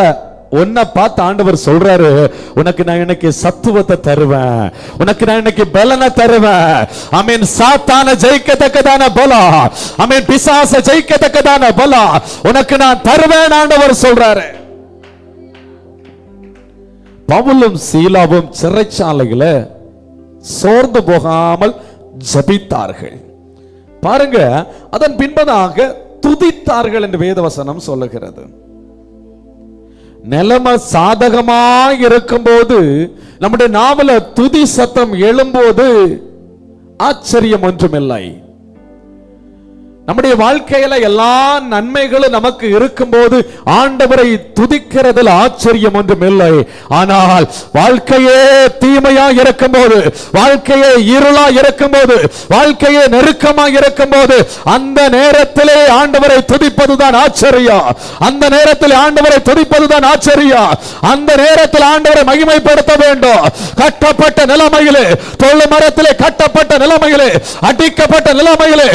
உன்னை பார்த்து ஆண்டவர் சொல்றாரு, உனக்கு நான் இன்னைக்கு சத்துவத்தை தருவேன், உனக்கு நான் இன்னைக்கு பலனை தருவேன். ஆமென். சாத்தான ஜெயிக்கத்தக்கதான பலம், ஆமென், பிசாச ஜெயிக்கத்தக்கதான பலம் உனக்கு நான் தருவேன் ஆண்டவர் சொல்றாரு. பவுலும் சீலாவும் சிறைச்சாலையில சோர்ந்து போகாமல் ஜெபித்தார்கள். பாருங்க, அதன் பின்பதாக துதித்தார்கள் என்று வேதவசனம் சொல்லுகிறது. நிலைமை சாதகமாய் இருக்கும் போது நம்முடைய நாவல துதி சத்தம் எழும்போது ஆச்சரியம் ஒன்றுமில்லை. நம்முடைய வாழ்க்கையில எல்லா நன்மைகளும் நமக்கு இருக்கும்போது ஆண்டவரை துதிக்கிறதில் ஆச்சரியம் ஒன்றும் இல்லை. ஆனால் வாழ்க்கையே தீமையா இருக்கும்போது, வாழ்க்கையே இருளா இருக்கும்போது, வாழ்க்கையே நெருக்கமா இருக்கும்போது, அந்த நேரத்திலே ஆண்டவரை துதிப்பதுதான் ஆச்சரியம். அந்த நேரத்தில் ஆண்டவரை துதிப்பதுதான் ஆச்சரியம். அந்த நேரத்தில் ஆண்டவரை மகிமைப்படுத்த வேண்டும். கட்டப்பட்ட நிலைமையிலே, தொழு மரத்திலே கட்டப்பட்ட நிலைமையிலே, அடிக்கப்பட்ட நிலைமையிலே,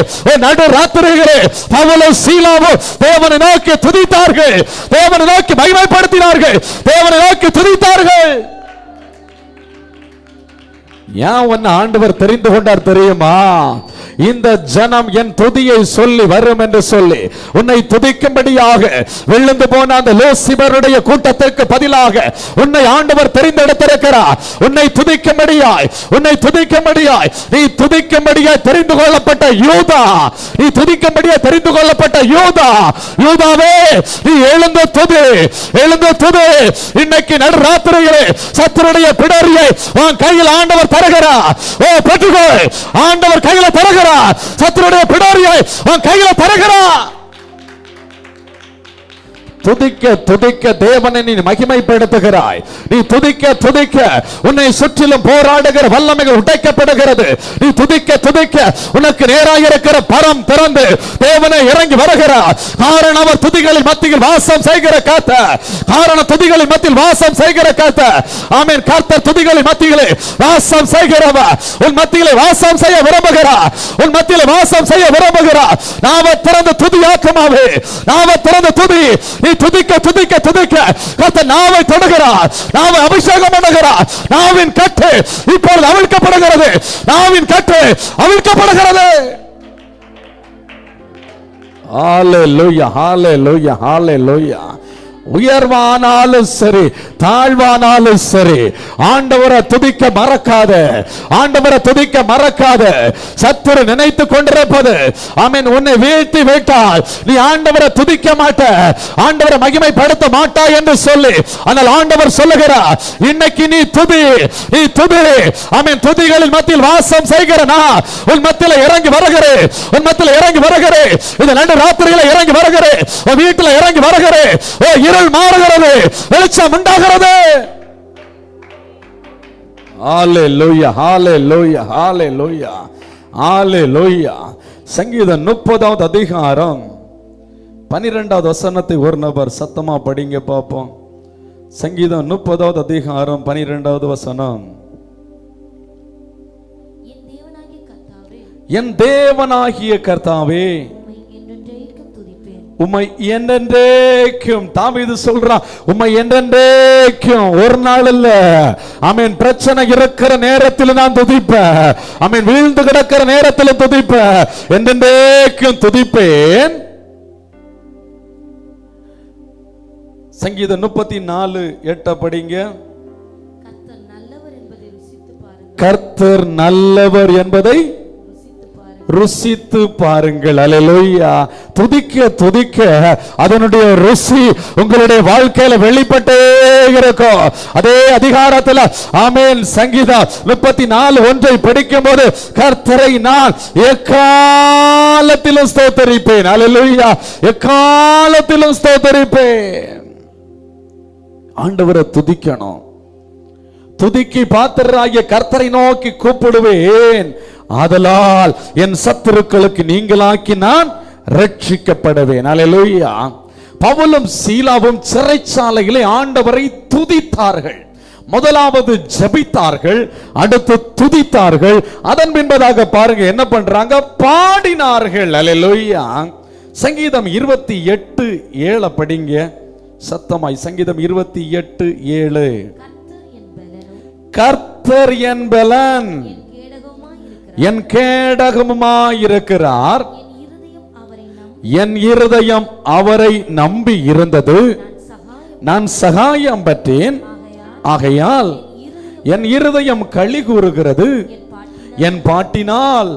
நடு ராத்திரிகளே பவுலும் சீலாவும் தேவனை நோக்கி துதித்தார்கள், தேவனை நோக்கி மகிமைப்படுத்தினார்கள், தேவனை நோக்கி துதித்தார்கள். ஏன் உன்னை ஆண்டவர் தெரிந்து கொண்டார் தெரியுமா? இந்த ஜனம் என் துதியை சொல்லி வரும் என்று சொல்லி உன்னை துதிக்கும்படியாக விழுந்து போன அந்த லூசிபருடைய கூட்டத்திற்கு பதிலாக உன்னை ஆண்டவர் தெரிந்தெடுத்திருக்கிறார். உன்னை துதிக்கும்படியாய், உன்னை துதிக்கும்படியாய், நீ துதிக்கும்படியாய் தெரிந்து கொள்ளப்பட்ட யூதா, நீ துதிக்கும்படியாய் தெரிந்து கொள்ளப்பட்ட யூதா, யூதாவே நீ எழுந்து துதி, எழுந்து துதி. இன்னைக்கு நடுராத்திரியிலே சத்துருடைய பிடரியை உன் கையில் ஆண்டவர் தருகிறார். ஓ பெற்றுக்கொள், ஆண்டவர் கையில தருகிறார். சத்துருடைய பிடாரியை உன் கையில தருகிறார். துதிக்க துதிக்க தேவனை நீ மகிமைப்படுத்துகிறாய். நீ துதிக்க துதிக்க உன்னை சுற்றிலும் போராடுகிற வல்லமைகள் உடைக்கப்படுகிறது. நீ துதிக்க துதிக்க உனக்கு நேராக இருக்கிற பரம் திறந்து தேவனை இறங்கி வருகிறார். காரணம் அவர் துதிகளின் மத்தியில் வாசம் செய்கிற கர்த்தர். காரணம் துதிகளின் மத்தியில் வாசம் செய்கிற கர்த்தர். ஆமென். கர்த்தர் துதிகளின் மத்தியிலே வாசம் செய்கிறவர். உன் மத்தியிலே வாசம் செய்ய விரும்புகிறார். உன் மத்தியிலே வாசம் செய்ய விரும்புகிறார். நாம திறந்து துதி ஆத்மாவே, நாம திறந்து துதி. நீ துதிக்க துதிக்க துதிக்க கர்த்தர் நாவை தொடுகிறார், நாவை அபிஷேகம் பண்ணுகிறார். நாவின் கட்டு இப்பொழுது அவிழ்க்கப்படுகிறது, நாவின் கட்டு அவிழ்க்கப்படுகிறது. ஹalleluya, ஹalleluya, ஹalleluya. உயர்வானாலும் சரி, தாழ்வானாலும் சரி, ஆண்டவரை துதிக்க மறக்காத, ஆண்டவரை துதிக்க மறக்காத. சத்துரு நினைத்துக் கொண்டிருப்பது, ஆமென், உன்னை வீழ்த்தி விட்டால் நீ ஆண்டவரை துதிக்க மாட்ட, ஆண்டவரை மகிமைப்படுத்த மாட்டாய் என்று சொல்லி, ஆனால் ஆண்டவர் சொல்லுகிறார், இன்னைக்கு நீ துதி, நீ துதி. ஆமென். துதிகளின் மத்தியில் வாசம் செய்கிற நான் உன் மத்தியில் இறங்கி வருகிறேன், உன் மத்தியில் இறங்கி வருகிறேன். இந்த நடு ராத்திரியில இறங்கி வருகிறேன், உன் வீட்டில் இறங்கி வருகிறேன். இருள் மாறுகிறது, வெளிச்சம் உண்டாகிறது. ஹalleluya, ஹalleluya, ஹalleluya, ஹalleluya. சங்கீதம் 30வது அதிகாரம் 12வது வசனத்தை ஒரு நபர் சத்தமா படிங்க பாப்போம். சங்கீதம் 30வது அதிகாரம் 12வது வசனம். என் தேவனாகிய கர்த்தாவே உம்மை என்றென்றைக்கும், தாவீது சொல்றான், உம்மை என்றென்றைக்கும், ஒரு நாள் இல்ல. ஆமென். பிரச்சனை இருக்கிற நேரத்தில் நான் துதிப்பேன், ஆமென். வீழ்ந்து கிடக்கிற நேரத்தில் துதிப்பேன், என்றென்றைக்கும் துதிப்பேன். சங்கீதம் 34:8 படிங்க. கர்த்தர் நல்லவர் என்பதை ருசித்து பாருங்கள். அல்லேலூயா. துதிக்க துதிக்க அதனுடைய ருசி உங்களுடைய வாழ்க்கையில வெளிப்பட்டே இருக்கும். அதே அதிகாரத்தில், ஆமென், சங்கீதம் 34:1 படிக்கும் போது, கர்த்தரை நான் எக்காலத்திலும் ஸ்தோத்தரிப்பேன். அல்லேலூயா. எக்காலத்திலும் ஸ்தோத்தரிப்பேன். ஆண்டவரை துதிக்கணும். துதிக்கு பாத்திரராகிய கர்த்தரை நோக்கி கூப்பிடுவேன், ஆதலால் என் சத்துருக்களுக்கு நீங்களாக்கி நான் ரட்சிக்கப்படுவேன். அல்லேலூயா. பவுலும் சீலாவும் சிறைச்சாலையிலே ஆண்டவரை துதித்தார்கள். முதலாவது ஜெபித்தார்கள், அடுத்து துதித்தார்கள். அதன் பின்பதாக பாருங்க என்ன பண்றாங்க, பாடினார்கள். அல்லேலூயா. சங்கீதம் 28:7 படிங்க சத்தமாய். சங்கீதம் 28:7. கர்த்தர் என் பலன், என் கேடகமாயிருக்கிறார், என் இருதயம் அவரை நம்பி இருந்தது, நான் சகாயம் பெற்றேன், ஆகையால் என் இருதயம் களி கூறுகிறது, என் பாட்டினால்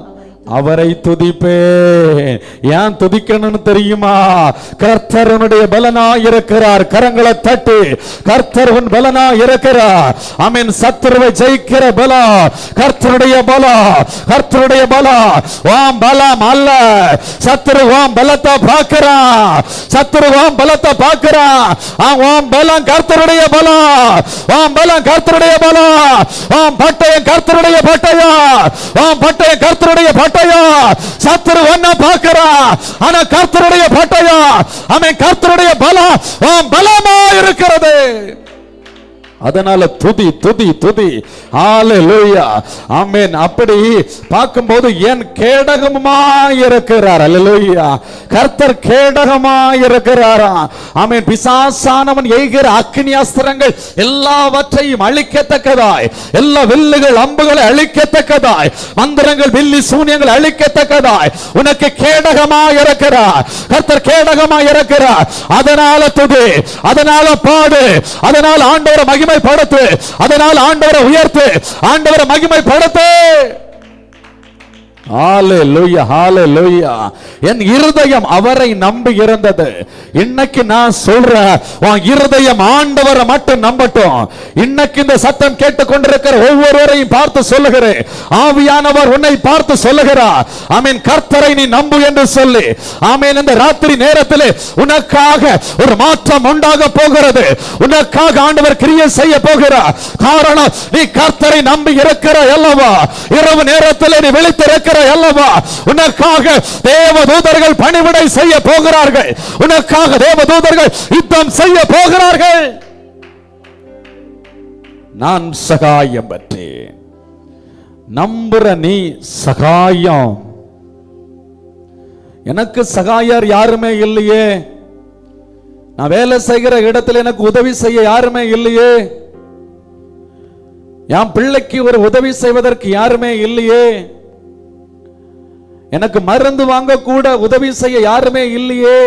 அவரை துதிப்பேன். ஏன் துதிக்கணும்னு தெரியுமா? கர்த்தருடைய பலனா இருக்கிறார். கரங்களை தட்டி கர்த்தர் உன் பலனா இருக்கிறார். ஆமென். சத்துருவை ஜெயிக்கிற பலம் கர்த்தருடைய பலம். கர்த்தருடைய பலம் வாம் பலம் அல்ல. சத்துரு வாம் பலத்தை பார்க்கிறான். சத்துரு வாம் பலத்தை பார்க்கிறான். வாம் பலம் கர்த்தருடைய பலம். வாம் பலம் கர்த்தருடைய பலம். வாம் பட்டயம் கர்த்தருடைய பட்டயம். வாம் பட்டயம் கர்த்தருடைய பட்டயம். சத்துரு ஒன்ன பார்க்கிறா, ஆனா கர்த்தருடைய பட்டயம் அவன் கர்த்தருடைய பலம் பலமா இருக்கிறது. அதனால துதி துதி துதி. ஹalleluya ஆமென். அப்படி பார்க்கும்போது என் கேடகமாய் இருக்கிறார். ஹalleluya. கர்த்தர் கேடகமாய் இருக்கிறாரா. ஆமென். பிசாசானவன் எய்கிற அக்கினி அஸ்திரங்கள் எல்லாவற்றையும் அழிக்கத்தக்கதாய், எல்லா வில்லுகள் அம்புகளை அழிக்கத்தக்கதாய், மந்திரங்கள் வில்லி சூனியங்கள் அழிக்கத்தக்கதாய் உனக்கு கேடகமாய் இருக்கிறார். கர்த்தர் கேடகமாய் இருக்கிறார். அதனால துதி, அதனால பாடு, அதனால ஆண்டவரை மகிமைப்படுத்து, அதனால் ஆண்டவரை உயர்த்து, ஆண்டவரை மகிமைப்படுத்து. ஹalleluya ஹalleluya. என் இருதயம் அவரை நம்பி இருந்தது. இன்னைக்கு நான் சொல்றேன், உன் இருதயம் ஆண்டவரை மட்டும் நம்பட்டும். இன்னைக்கு இந்த சத்தம் கேட்டுக்கொண்டிருக்கிற ஒவ்வொருவரையும் பார்த்து சொல்லுகிறேன், ஆவியானவர் உன்னை பார்த்து சொல்லுகிறார், ஆமென், கர்த்தரை நீ நம்பு என்று சொல்லி. ஆமென். இந்த ராத்திரி நேரத்தில் உனக்காக ஒரு மாற்றம் உண்டாக போகிறது. உனக்காக ஆண்டவர் கிரியை செய்ய போகிறார். காரணம், நீ கர்த்தரை நம்பி இருக்கிற அல்லவா. இரவு நேரத்தில் நீ விழித்திருக்கிற அல்லவா. உனக்காக தேவதூதர்கள் பணிவிடை செய்ய போகிறார்கள். உனக்காக தேவதூதர்கள் யுத்தம் செய்ய போகிறார்கள். நான் சகாயம் பெற்றேன். நம்புற நீ சகாயம். எனக்கு சகாயர் யாருமே இல்லையே. நான் வேலை செய்கிற இடத்துல எனக்கு உதவி செய்ய யாருமே இல்லையே. என் பிள்ளைக்கு ஒரு உதவி செய்வதற்கு யாருமே இல்லையே. எனக்கு மருந்து வாங்க கூட உதவி செய்ய யாருமே இல்லையே.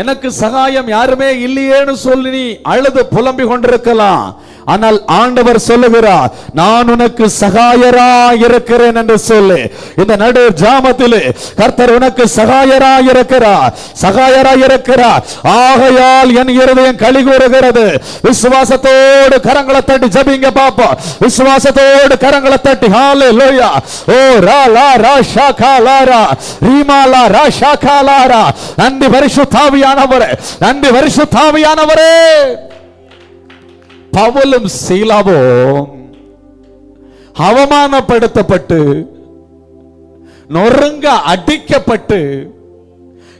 எனக்கு சகாயம் யாருமே இல்லையேன்னு சொல்லி நீ அழுது புலம்பி கொண்டிருக்கலாம். ஆனால் ஆண்டவர் சொல்லுகிறார், நான் உனக்கு சகாயராய் இருக்கிறேன் என்று சொல்லு. இந்த நடு ஜாமத்திலே கர்த்தர் உனக்கு சகாயராய் இருக்கிறார், சகாயராய் இருக்கிறார். ஆகையால் என் இருதயம் களி கூறுகிறது. விசுவாசத்தோடு கரங்களை தட்டி ஜெபிங்க பாப்போம். விசுவாசத்தோடு கரங்களை தட்டி ஹalleluya. ஓ ரா லா ரா ஷாகா லா ரா ரீமா லா ரா ஷாகா லா ரா. நன்றி பரிசுத்த ஆவியானவரே, நன்றி பரிசுத்த ஆவியானவரே. பவுலும் சீலாவும் அவமானப்படுத்தப்பட்டு நொறுங்க அடிக்கப்பட்டு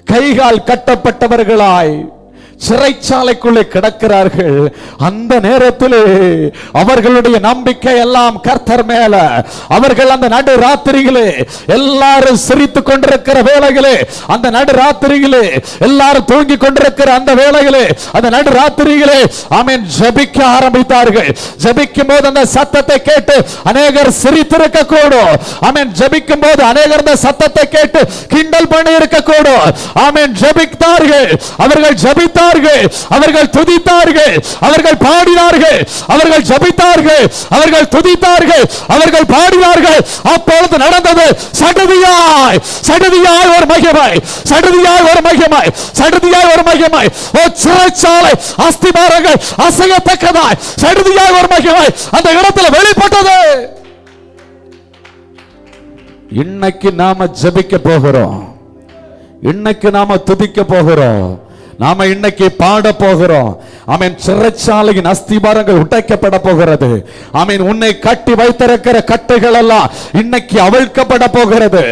கைகால் கட்டப்பட்டவர்களாய் சிறைச்சாலைக்குள்ளே கிடக்கிறார்கள். அந்த நேரத்திலே அவர்களுடைய நம்பிக்கை எல்லாம் கர்த்தர் மேல. அவர்கள் அந்த நடு ராத்திரியிலே எல்லாரும் சிரித்துக் கொண்டிருக்கிற வேளையிலே, அந்த நடு ராத்திரியிலே எல்லாரும் தூங்கி கொண்டிருக்கிற அந்த வேளையிலே, அந்த நடு ராத்திரியிலே ஆமென் ஜெபிக்க ஆரம்பித்தார்கள். ஜெபிக்கும் போது அந்த சத்தத்தை கேட்டு அநேகர் சிரித்திருக்க கூடும். ஆமென். ஜெபிக்கும் போது அநேகர் அந்த சத்தத்தை கேட்டு கிண்டல் பண்ணி இருக்க கூடும். ஆமென். ஜெபித்தார்கள், அவர்கள் ஜெபித்தார்கள், அவர்கள் துதித்தார்கள், அவர்கள் பாடினார்கள், அவர்கள் ஜெபித்தார்கள், அவர்கள் துதித்தார்கள், அவர்கள் பாடினார்கள். அப்பொழுது நடந்தது சடுதியாய், சடுதியாய் ஒரு மகிமை, சடுதியாய் ஒரு மகிமை, சடுதியாய் ஒரு மகிமை. ஓ சிறைச்சாலை அஸ்திபாரங்கள் அசையத்தக்கதாய் சடுதியாய் ஒரு மகிமை அந்த இடத்துல வெளிப்பட்டது. இன்னைக்கு நாம ஜெபிக்க போகிறோம், இன்னைக்கு நாம துதிக்க போகிறோம், நாம இன்னைக்கு பாட போகிறோம். ஆமென். சிறைச்சாலையின் அஸ்திபாரங்கள் உடைக்கப்பட போகிறது. ஆமென். உன்னை கட்டி வைத்திருக்கிற கட்டுகள் எல்லாம் இன்னைக்கு அவிழ்க்கப்பட போகிறது.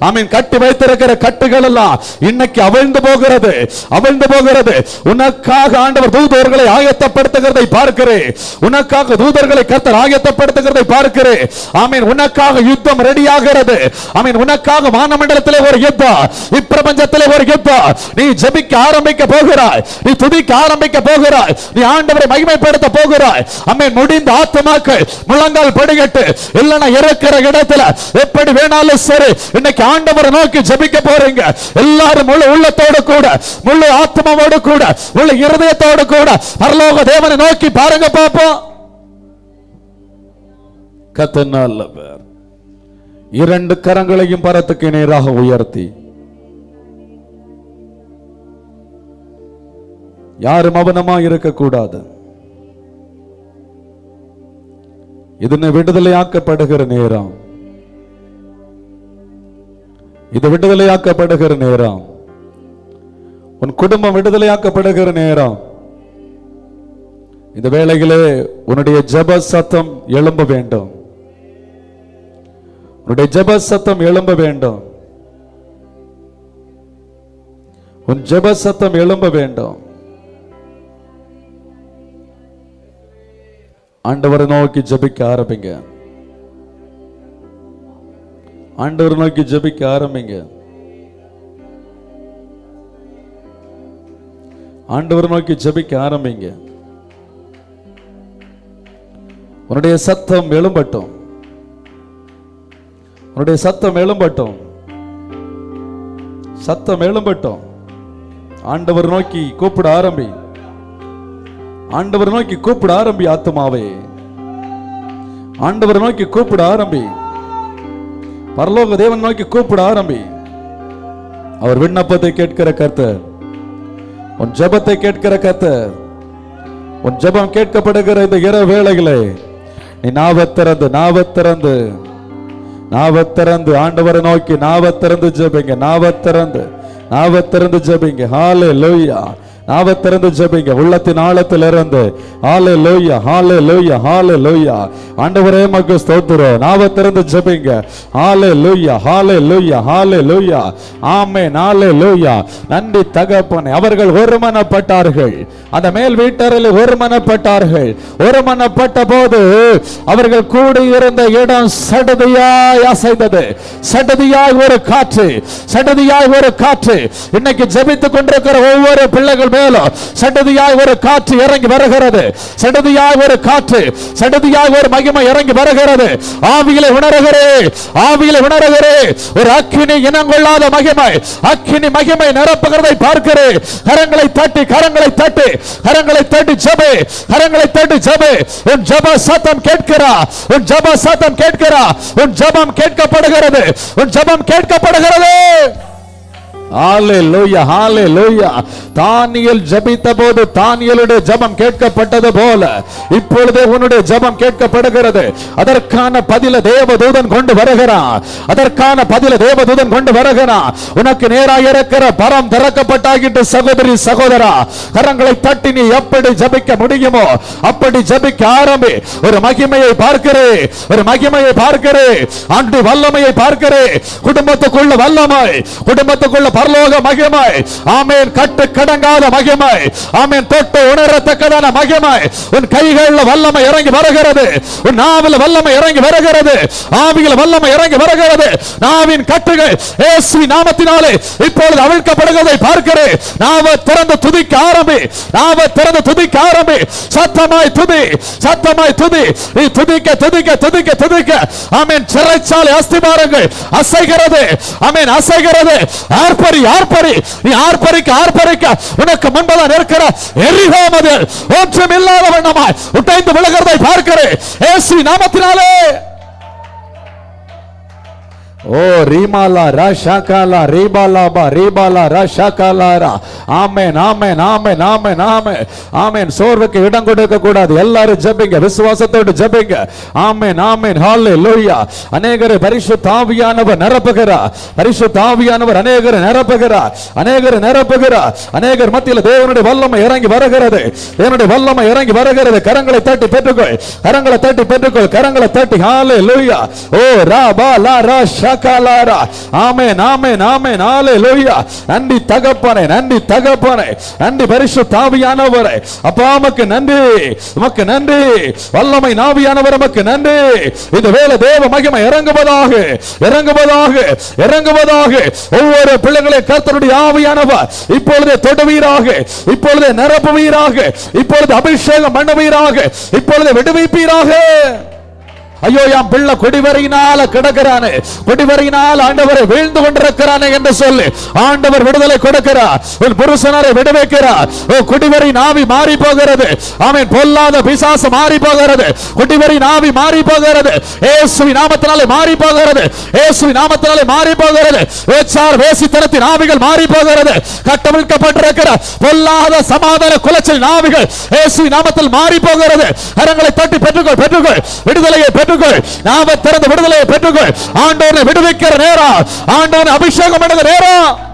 ஆமென். கட்டி வைத்திருக்கிற கட்டுகள் எல்லாம் இன்னைக்கு அவிழ்ந்து போகிறது, அவிழ்ந்து போகிறது. உனக்காக ஆண்டவர் தூதர்களை ஆயத்தப்படுத்துகிறதை பார்க்கிறேன். உனக்காக தூதர்களை கர்த்தர் ஆயத்தப்படுத்துகிறதை பார்க்கிறேன். ஆமென். உனக்காக யுத்தம் ரெடி ஆகிறது. ஆமென். உனக்காக வானமண்டலத்திலே ஒரு யுத்தம், இப்பிரபஞ்சத்திலே ஒரு யுத்தம். நீ ஜெபிக்க ஆரம்பிக்க போகிறாய், நீ துதிக்க ஆரம்பிக்க போகிறாய், நீ ஆண்டவரை மகிமைப்படுத்த போகிறாய். ஆமென். முடிந்த ஆத்துமாக்கள் முழங்கால் படிக்கட்டு, இல்லனா இருக்கிற இடத்துல எப்படி வேணாலும் சரி இன்னைக்கு ஆண்டவரை நோக்கி ஜெபிக்க போறீங்க. எல்லாரும் முழு உள்ளத்தோடு கூட, முழு ஆத்மாவோடு கூட, முழு இருதயத்தோடு கூட பரலோக தேவனை நோக்கி பாருங்க பாப்போம். கர்த்தர் நல்லவர். இரண்டு கரங்களையும் பரத்துக்கு நேராக உயர்த்தி, யாரும் மௌனமாக இருக்கக்கூடாது. இது விடுதலையாக்கப்படுகிற நேரம், இது விடுதலையாக்கப்படுகிற நேரம். உன் குடும்பம் விடுதலையாக்கப்படுகிற நேரம். இந்த வேளையிலே உன்னுடைய ஜெப சத்தம் எழும்ப வேண்டும். உன்னுடைய ஜெப சத்தம் எழும்ப வேண்டும். உன் ஜெப சத்தம் எழும்ப வேண்டும். ஆண்டவரை நோக்கி ஜெபிக்க ஆரம்பிங்க. ஆண்டவரை நோக்கி ஜெபிக்க ஆரம்பிங்க. ஆண்டவரை நோக்கி ஜெபிக்க ஆரம்பிங்க. உன்னுடைய சத்தம் எழும்பட்டும். உன்னுடைய சத்தம் எழும்பட்டும். சத்தம் எழும்பட்டும். ஆண்டவர் நோக்கி கூப்பிட ஆரம்பி. ஆண்டவர் நோக்கி கூப்பிட ஆரம்பி. ஆத்துமாவே ஆண்டவர் நோக்கி கூப்பிட ஆரம்பி. பரலோக தேவன் நோக்கி கூப்பிட ஆரம்பி. அவர் விண்ணப்பத்தை கேட்கிற கர்த்தர். உன் ஜெபத்தை கேட்கிற கர்த்தர். உன் ஜெபம் கேட்கப்படுகிற இந்த இரவு வேளைகளே நீ நாவத்திறந்து ஆண்டவரை நோக்கி நாவத்திறந்து ஜெபிங்க. நாவத்திறந்து ஜெபிங்க. ஹல்லேலூயா. நாவத்திறந்து ஜெபிங்க. உள்ளத்தின் ஆழத்திலிருந்து ஹல்லேலூயா, ஹல்லேலூயா, ஹல்லேலூயா. ஆண்டவரே உமக்கு ஸ்தோத்திரம். நாவத்திறந்து ஜெபிங்க. ஹல்லேலூயா, ஹல்லேலூயா, ஹல்லேலூயா. ஆமென். ஹல்லேலூயா. நன்றி தகப்பனே. அவர்கள் ஒருமனப்பட்டார்கள். அந்த மேல் வீட்டரில் ஒருமனப்பட்டார்கள். ஒருமனப்பட்ட போது அவர்கள் கூடியிருந்த இடம் சடதியாய் அசைந்தது. சடதியாய் ஒரு காற்று, சடதியாய் ஒரு காற்று. இன்னைக்கு ஜெபித்துக் கொண்டிருக்கிற ஒவ்வொரு பிள்ளைகள் மேலும் சடதியாய் ஒரு காற்று இறங்கி வருகிறது. சடதியாய் ஒரு காற்று, சடதியாய் ஒரு மகிமை இறங்கி வருகிறது. ஆவியிலே உணர்கிறேன், ஆவியிலே உணர்கிறேன். ஒரு அக்கினி இனங்கொள்ளாத மகிமை, அக்கினி மகிமை நிரப்புகிறதை பார்க்கிறேன். கரங்களை தட்டி, கரங்களை தட்டி, கரங்களை தட்டி ஜெபே, கரங்களை தட்டி ஜெபே. உன் ஜெப சத்தம் கேட்கிறா, உன் ஜெப சத்தம் கேட்கிறா. உன் ஜெபம் கேட்கப்படுகிறது, உன் ஜெபம் கேட்கப்படுகிறது. ஹல்லேலூயா, ஹல்லேலூயா. தானியேல் ஜெபித்த போது தானியேலுடைய ஜெபம் கேட்கப்பட்டது போல இப்பொழுது உன்னுடைய ஜெபம் கேட்கப்படுகிறது. அதற்கான பதில தேவதூதன் கொண்டு வருகிறான். அதற்கான பதில தேவதூதன் கொண்டு வருகிறான். உனக்கு நேராக இருக்கிற பரம் திறக்கப்பட்டாகிட்டு சகோதரி சகோதரா, கரங்களை தட்டி நீ எப்படி ஜெபிக்க முடியுமோ அப்படி ஜெபிக்க ஆரம்பி. ஒரு மகிமையை பார்க்கிறேன், ஒரு மகிமையை பார்க்கிறேன். ஆண்டு வல்லமையை பார்க்கிறேன். குடும்பத்துக்குள்ள வல்லமை, குடும்பத்துக்குள்ள பரலோக மகிமை. ஆமென். கட்டு கடங்காத மகிமை. ஆமென். தொட்டு உணரத்தக்கதான மகிமை. உன் கைகளில் வல்லமை இறங்கி வருகிறது. உன் நாவில் வல்லமை இறங்கி வருகிறது. ஆவியில் வல்லமை இறங்கி வருகிறது. நாவின் கட்டுகள் இயேசுவின் நாமத்தினாலே இப்பொழுது அவிழ்க்கப்படுகிறதை பார்க்கிறேன். நாவை திறந்து துதிக்க ஆரம்பி. நாவை திறந்து துதிக்க ஆரம்பி. சத்தமாய் துதி, சத்தமாய் துதி. நீ துதிக்க துதிக்க துதிக்க துதிக்க ஆமென். சிறைச்சாலை அஸ்திபாரங்கள் அசைகிறது. ஆமென், அசைகிறது. ஆர்ப்பரி, ஆர்ப்பரி. நீ ஆர்ப்பரிக்க ஆர்ப்பரிக்க உனக்கு முன்பதாக இருக்கிற எரிகோமது ஒன்றும் இல்லாத வண்ணமாய் உடைந்து விழுகிறதை பார்க்கிறேன் இயேசுவின் நாமத்தினாலே. ஓ ரீமாலா ராஷாகாலா ரீபாலாபா ரீபாலா ராஷாகாலாரா. ஆமென், ஆமென், ஆமென், ஆமென், ஆமென், ஆமென். சோர்வுக்கு இடம் கொடுக்க கூடாது. எல்லாரும் ஜெபிங்க, விசுவாசத்தோடு ஜெபிங்க. ஆமென், ஆமென், ஹல்லேலூயா. அநேகரை பரிசுத்த ஆவியானவர் நிரப்புகிறார். பரிசுத்த ஆவியானவர் அநேகரை நிரப்புகிறார், அநேகரை நிரப்புகிறார். அநேகர் மத்தியில் தேவனுடைய வல்லமை இறங்கி வருகிறது. தேவனுடைய வல்லமை இறங்கி வருகிறது. கரங்களை தட்டி பெற்றுக்கொள், கரங்களை தட்டி பெற்றுக்கொள், கரங்களை தட்டி. ஹல்லேலூயா. ஓ ராபா லா ராஷா காலாரா. ஆமென், ஆமென், ஆமென், ஹல்லேலூயா. நன்றி தகப்பனே, நன்றி தகப்பனே, நன்றி பரிசுத்த ஆவியானவரே. அப்பா உமக்கு நன்றி, உமக்கு நன்றி. வல்லமை ஆவியானவர் உமக்கு நன்றி. இந்த வேளை தேவ மகிமை இறங்குவதாக, இறங்குவதாக, இறங்குவதாக. ஒவ்வொரு பிள்ளைகளை கர்த்தருடைய ஆவியானவர் இப்பொழுது தொடுவீராக, இப்பொழுது நிரப்புவீராக, இப்பொழுது அபிஷேகம் பண்ணுவீராக, இப்பொழுது விடுவிப்பீராக. ஐயோ என் பிள்ளை குடிவரையினால கிடக்கிறானே, குடிவரையினால் ஆண்டவரை வீழ்ந்து கொண்டிருக்கிறானே என்று சொல்லி ஆண்டவர் விடுதலை கொடுக்கிறார். உன் புருஷனரை விடுவிக்கிறார். குடிவரை நாவி மாறி போகிறது. ஆமென். பொல்லாத பிசாசு மாறி போகிறது. குடிவரை நாவி மாறி போகிறது. இயேசுவின் நாமத்தினாலே மாறி போகிறது. இயேசுவின் நாமத்தினாலே மாறி போகிறது. வேசித்தனத்தின் ஆவிகள் மாறி போகிறது. கட்டவிழ்க்கப்பட்டிருக்கிற பொல்லாத சமாதான குலைச்சல் ஆவிகள் இயேசுவின் நாமத்தில் மாறி போகிறது. கரங்களை தட்டி பெற்றுக்கொள், பெற்றுக்கொள், விடுதலையை பெற்றுக்கொள். நாம திறந்த விடுதலையை பெற்றுக்கொள். ஆண்டவரை விடுவிக்கிற நேரம், ஆண்டவரை அபிஷேகம் பண்ணுகிற நேரம்.